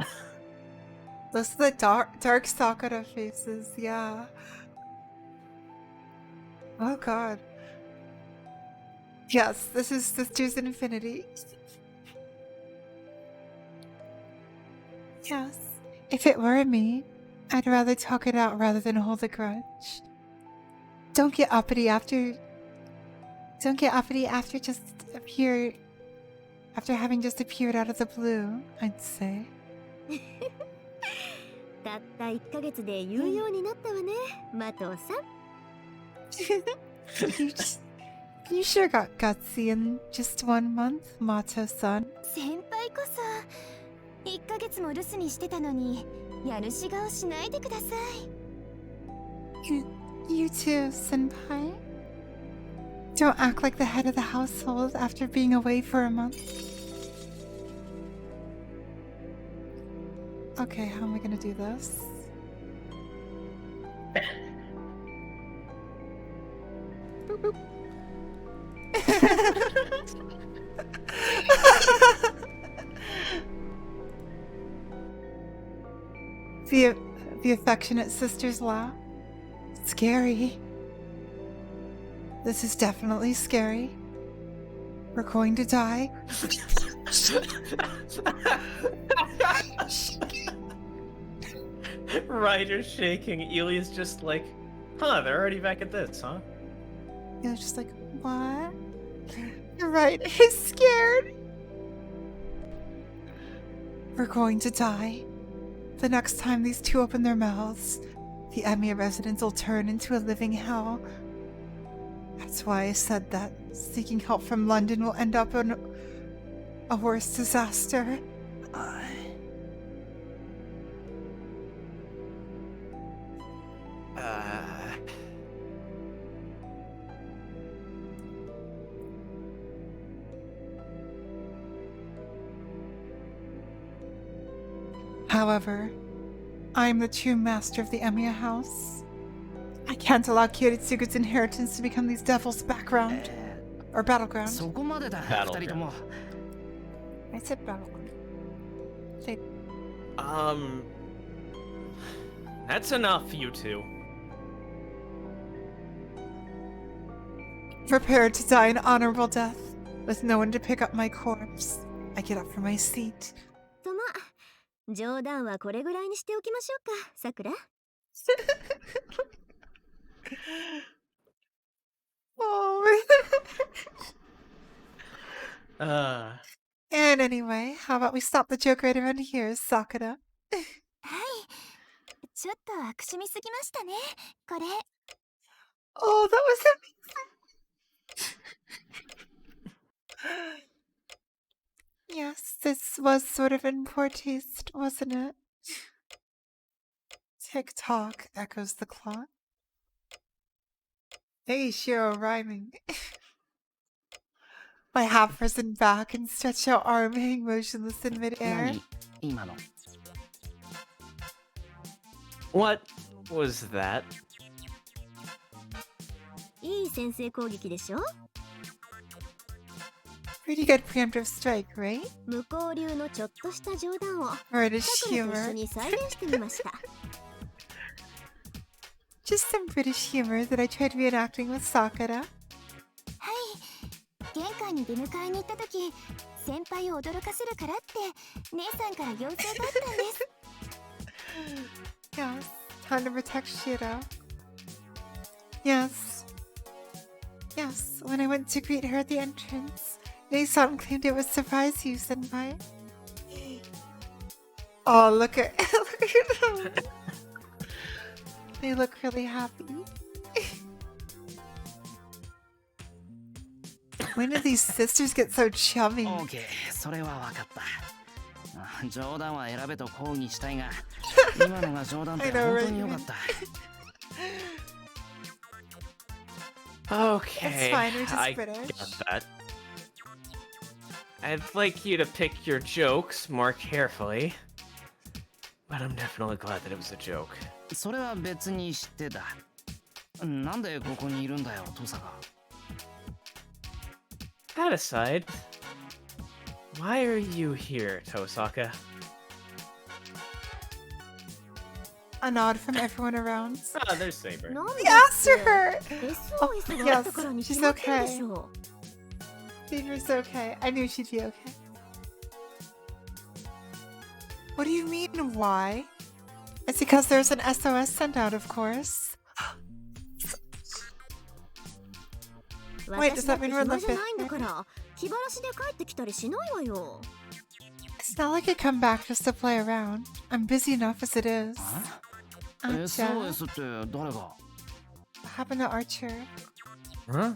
Those are the dark Sakura faces, yeah. Oh god. Yes, this is Sisters in Infinity. Yes. If it were me, I'd rather talk it out rather than hold a grudge. Don't get uppity after just appear after having just appeared out of the blue, I'd say. たった1ヶ月で言うようになったわね、マトウさん。 You sure got gutsy in just 1 month, Mato-san. 先輩こそ1ヶ月も留守にしてたのにやるし顔しないでください。 You too, senpai. Don't act like the head of the household after being away for a month. Okay, how am I gonna do this? Boop, boop. The affectionate sister's laugh. Scary. This is definitely scary. We're going to die. Ryder's shaking. Elia's just like, huh, they're already back at this, huh? You're just like, what? You're right, he's scared. We're going to die. The next time these two open their mouths, the Emiya residence will turn into a living hell. That's why I said that seeking help from London will end up in a worse disaster. However, I am the true master of the Emiya house. I can't allow Kiritsugu's inheritance to become these devils' background. Or battleground. そこまでだ、Battleground. 二人とも。 I said battleground. That's enough, you two. Prepare to die an honorable death, with no one to pick up my corpse. I get up from my seat. とまあ冗談はこれぐらいにしておきましょうか、さくら。 Oh. And anyway, how about we stop the joke right around here, Sakura? はい、ちょっと悪趣味すぎましたね、これ。 Oh, that was amazing. Yes, this was sort of in poor taste, wasn't it? Tick-tock, echoes the clock. Hey, Shiro rhyming. My half-risen back and stretched out arm hang motionless in midair. 何今の。 What was that? いい先制攻撃でしょ。 Pretty good preemptive strike, right? 向こう流のちょっとした冗談を British さくらと一緒 humor. に再現してみました。 Just some British humor that I tried reenacting with Sakura. はい、玄関に出迎えに行った時、先輩を驚かせるからって姉さんから要請があったんです。 Yes, time to protect Shiro. Yes. Yes, when I went to greet her at the entrance, Nei-san claimed it would surprise you, senpai. Oh, look at them. They look really happy. When did these sisters get so chummy? オーケー、それは分かった。あ、冗談は選べと抗議したいが、今のが冗談って本当によかった。 Okay, It's fine, we're just I British. get that. I'd like you to pick your jokes more carefully. But I'm definitely glad that it was a joke. それは別に知ってた。なんでここにいるんだよ、トサカ。That aside, why are you here, Tosaka? A nod from everyone around. Ah, there's Saber. なんで He asked って her! SOS があったからに決まってるでしょ。 Saber's okay. I knew she'd be okay. What do you mean, why? It's because there's an SOS sent out, of course. Wait, does 私だ that って mean we're in 暇 the じゃ fifth ないんだ grade? から気晴らしで帰ってきたりしないわよ。 It's not like I come back just to play around. I'm busy enough as it is. あ Acha. SOS って誰が What happened to Archer? Huh?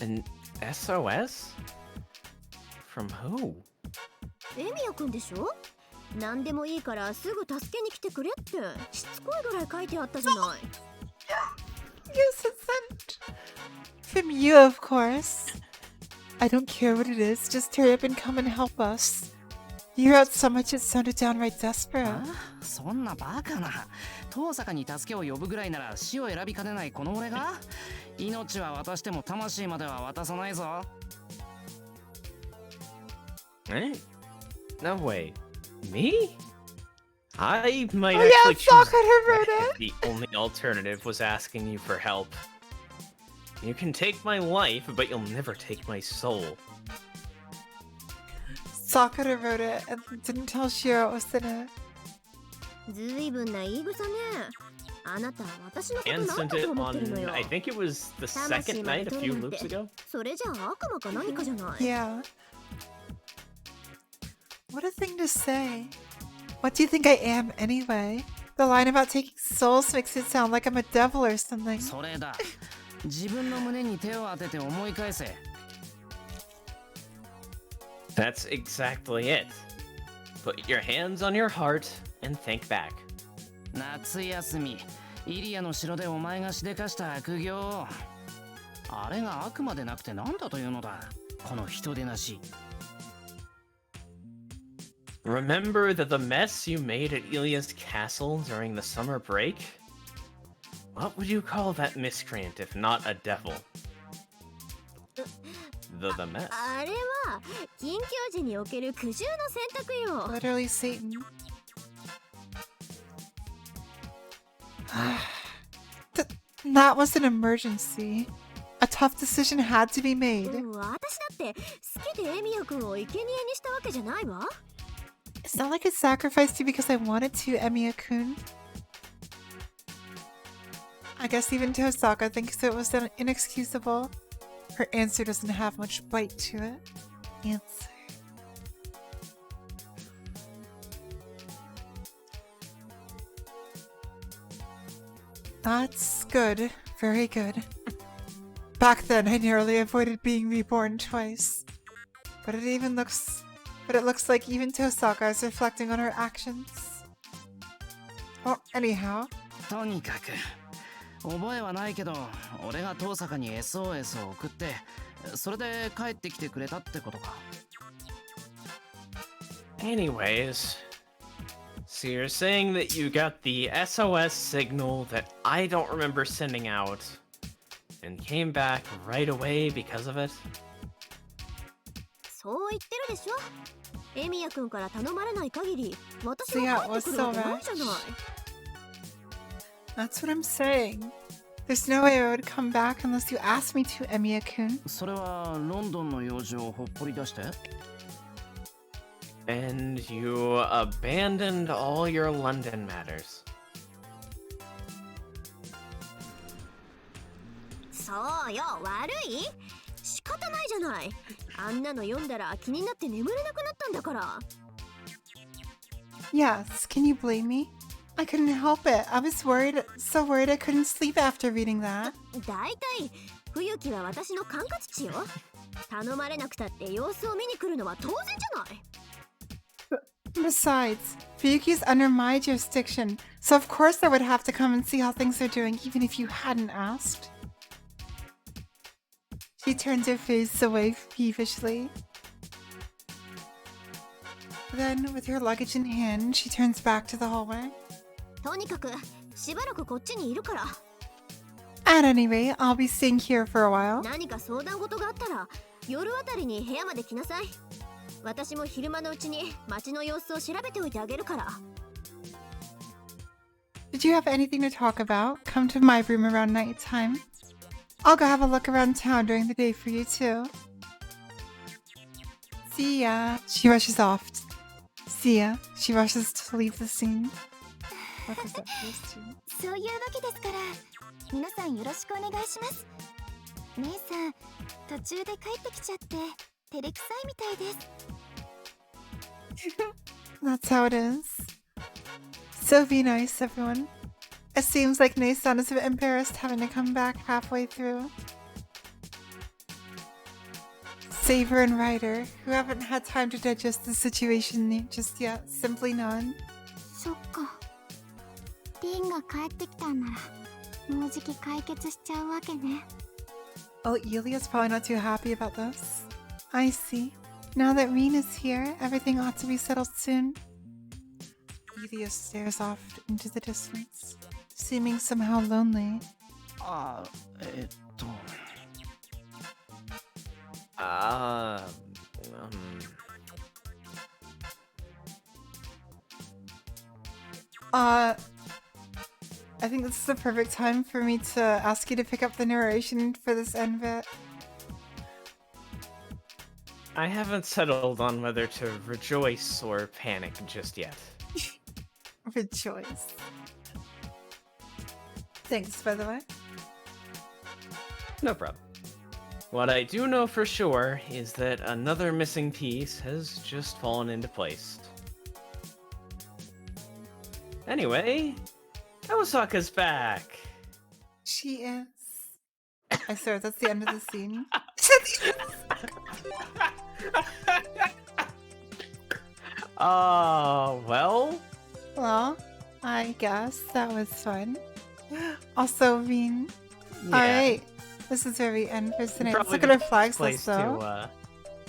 An SOS? From who? エミヤくんでしょ。何でもいいからすぐ助けに来てくれってしつこいぐらい書いてあったじゃない。 Yes, it's sent. From you, of course. I don't care what it is, just hurry up and come and help us. You wrote so much it sounded downright desperate. あそんなバカな。遠坂に助けを呼ぶぐらいなら死を選びかねないこの俺が命は渡しても魂までは渡さないぞ。Eh? No way. Me? I might Oh yeah, actually choose Sakura wrote that it! if the only alternative was asking you for help. You can take my life, but you'll never take my soul. Sakura wrote it and didn't tell Shiro it was in it. ずいぶんな言い草ね。あなた私のこと And 何 sent だ it と思ってるの on, よ。 I think it was the 魂 second まで night a 取 few るなん loops て ago. それじゃあ悪魔か何かじゃない。 Yeah. What a thing to say. What do you think I am anyway? The line about taking souls makes it sound like I'm a devil or something. それだ。自分の胸に手を当てて思い返せ。 That's exactly it. Put your hands on your heart and think back. 夏休み、イリアの城でお前がしでかした悪行。あれが悪魔でなくて何だというのだ。この人でなし。Remember that the mess you made at Ilia's castle during the summer break? What would you call that miscreant if not a devil? The mess. あれは緊急時における苦渋の選択よ。 Literally Satan. That was an emergency. A tough decision had to be made. 私だって好きでエミヤくんを生贄にしたわけじゃないわ。 It's not like I sacrificed you because I wanted to, Emiya-kun. I guess even Tosaka thinks it was inexcusable. Her answer doesn't have much bite to it. Answer. That's good. Very good. Back then, I narrowly avoided being reborn twice. But it looks like even Tosaka is reflecting on her actions. Well, anyhow. とにかく覚えはないけど俺が遠坂に SOS を送ってそれで帰ってきてくれたってことか。 Anyways, so you're saying that you got the SOS signal that I don't remember sending out and came back right away because of it? そう言ってるでしょ。エミヤくんから頼まれない限り私 So yeah, が it 帰っ was てくる so わけないじゃない。 That's what I'm saying. There's no way I would come back unless you asked me to, Emiya-kun. それはロンドンの用事をほっぽり出して And you abandoned all your London matters. そうよ、悪い？仕方ないじゃない。あんなの読んだら気になって眠れなくなったんだから。 Yes, can you blame me? I couldn't help it. I was so worried I couldn't sleep after reading that. だいたい冬木は私の管轄地よ。頼まれなくたって様子を見に来るのは当然じゃない。 Besides, Fuyuki's under my jurisdiction, so of course I would have to come and see how things are doing even if you hadn't asked. She turned her face away peevishly. Then, with her luggage in hand, she turns back to the hallway. とにかくしばらくこっちにいるから。 At any rate, I'll be staying here for a while. 何か相談事があったら夜あたりに部屋まで来なさい。私も昼間のうちに街の様子を調べておいてあげるから。 Did you have anything to talk about? Come to my room around nighttime. I'll go have a look around town during the day for you too. See ya. She rushes off. See ya. She rushes to leave the scene. What was that supposed to? そういうわけですから、皆さんよろしくお願いします。姉さん、途中で帰ってきちゃって照れくさいみたいです。 That's how it is. So be nice, everyone. It seems like Nason is a bit embarrassed having to come back halfway through. Saber and Ryder, who haven't had time to digest the situation just yet, simply none. そっか。リンが帰ってきたんなら、もうじき解決しちゃうわけね。 Oh, Elia's probably not too happy about this. I see. Now that Reen is here, everything ought to be settled soon. Elia stares off into the distance, seeming somehow lonely. あI think this is the perfect time for me to ask you to pick up the narration for this end bit. I haven't settled on whether to rejoice or panic just yet. Rejoice. Thanks, by the way. No problem. What I do know for sure is that another missing piece has just fallen into place. Anyway, Osaka's back. She is. I swear, that's the end of the scene. Well? Well, I guess that was fun. Also, Reen. Yeah. Alright. This is where we end for tonight. Let's Probably look at our the flags place list, though. to,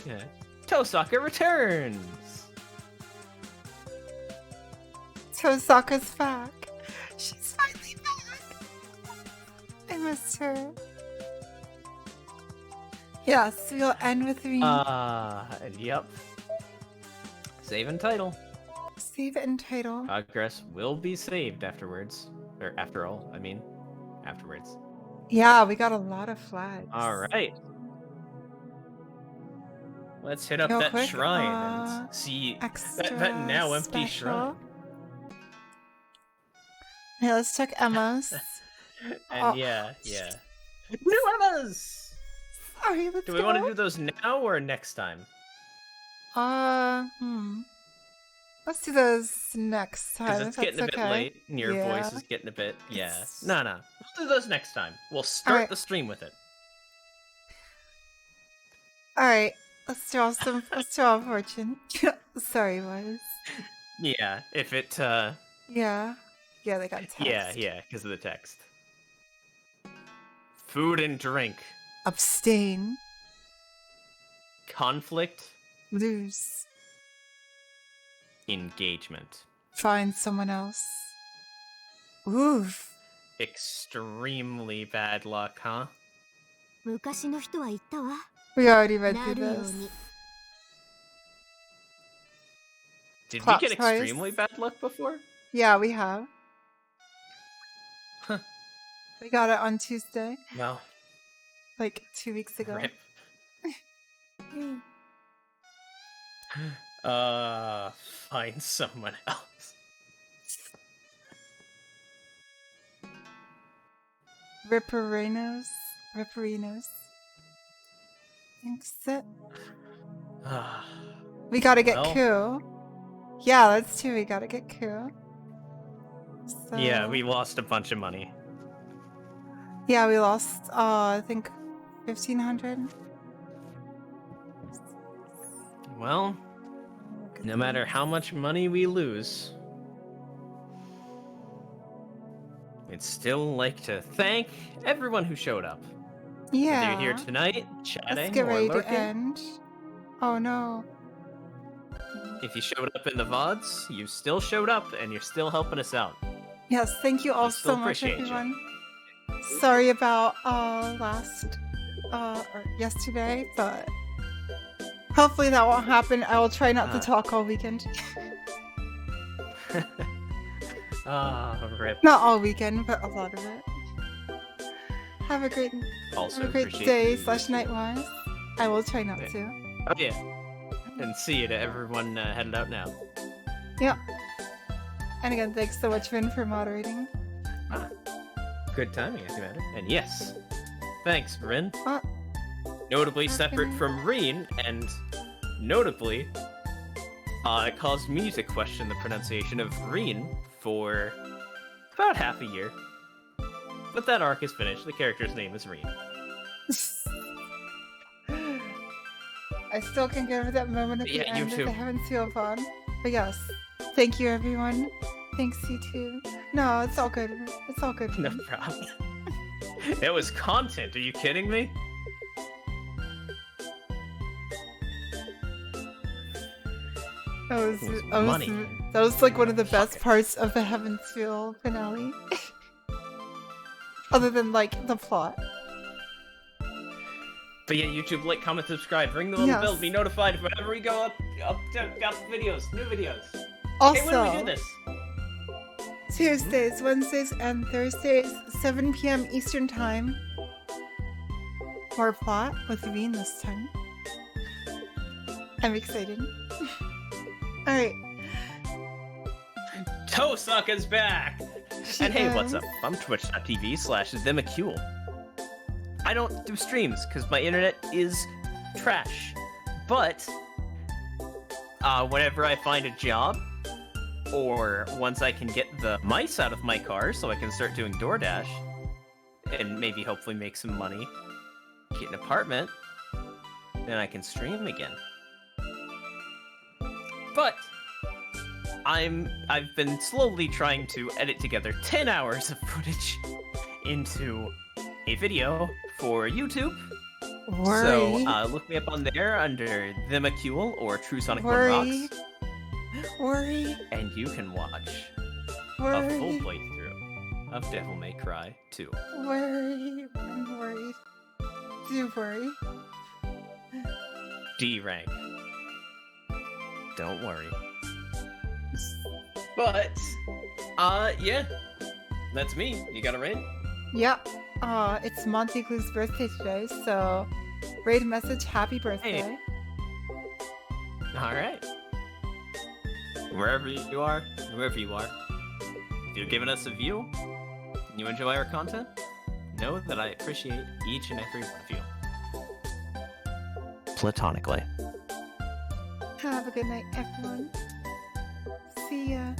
yeah. Tosaka returns! Tosaka's back. She's finally back. I missed her. Yes, we'll end with Reen. Yep. Save and title. Save and title. Progress will be saved afterwards. Or after all, I mean. Afterwards. Yeah, we got a lot of flags. Alright. Let's hit up Real that quick, shrine and see that now empty shrine. Yeah, let's check Emma's. And yeah. New Emmas! Sorry, let's Do we want to do those now or next time? Let's do those next time. Because it's getting a bit late, and your voice is getting a bit, No. We'll do those next time. We'll start the stream with it. Alright, let's draw a fortune. Sorry, boys. Yeah, if it, Yeah, they got text. Yeah, because of the text. Food and drink. Abstain. Conflict. Lose. Engagement. Find someone else. Oof. Extremely bad luck, huh? 昔の人は言ったわ。 We already read な through るよう this. に。 Did Clap we get twice. extremely bad luck before? Yeah, we have. Huh. We got it on Tuesday, No. like 2 weeks ago. Rip. Find someone else. Ripperinos. Thanks it. We gotta get Ku. Yeah, that's true. We gotta get Ku. So... Yeah, we lost a bunch of money. Yeah, we lost, I think, 1,500. Well, no matter how much money we lose, we'd still like to thank everyone who showed up. Yeah. Whether you're here tonight, Let's chatting, get or ready to lurking. end. Oh no. if you showed up in the VODs, you still showed up, and you're still helping us out. Yes, thank you all We still so much, appreciate you. everyone. Sorry about yesterday, but hopefully that won't happen. I will try not to talk all weekend. Rip. Not all weekend, but a lot of it. Have a great Also day appreciate you. /night wise. I will try not to. Oh yeah. And see you to everyone headed out now. Yeah. And again, thanks so much, Vin, for moderating. Good timing, as a matter. And yes, thanks, Rin. Oh, Notably okay. separate from Reen, and notably, it caused me to question the pronunciation of Reen for about half a year. But that arc is finished. The character's name is Reen. I still can't get over that moment at the Yeah, you end of too. the Heaven's Feel Pod. But yes, thank you, everyone. Thanks, you too. No, it's all good. It's all good. No problem. It was content. Are you kidding me? Money. That was like one of the best parts of the Heaven's Feel finale. Other than like the plot. But yeah, YouTube, like, comment, subscribe, ring the little bell, Yes. be notified whenever we go up videos, new videos. Also, Hey, when do we do this? Tuesdays, Wednesdays, and Thursdays, 7 p.m. Eastern Time. More plot with Veen this time. I'm excited. Alright. Tosaka's back! And hey, what's up? I'm twitch.tv/themacule. I don't do streams because my internet is trash. But whenever I find a job, or once I can get the mice out of my car so I can start doing DoorDash, and maybe hopefully make some money, get an apartment, then I can stream again. But I've been slowly trying to edit together 10 hours of footage into a video for YouTube. Worry. So look me up on there under The McCule or True Sonic One Worry. Rocks, Worry. and you can watch a full Worry. playthrough of Devil May Cry 2. Worry. I'm worried. Do worry. D rank. Don't worry. But yeah, that's me. You got a raid? Yep. It's Monteglu's birthday today, so raid message happy birthday. All right. Wherever you are, whoever you are, if you're giving us a view and you enjoy our content, know that I appreciate each and every one of you. Platonically. Have a good night, everyone. See ya.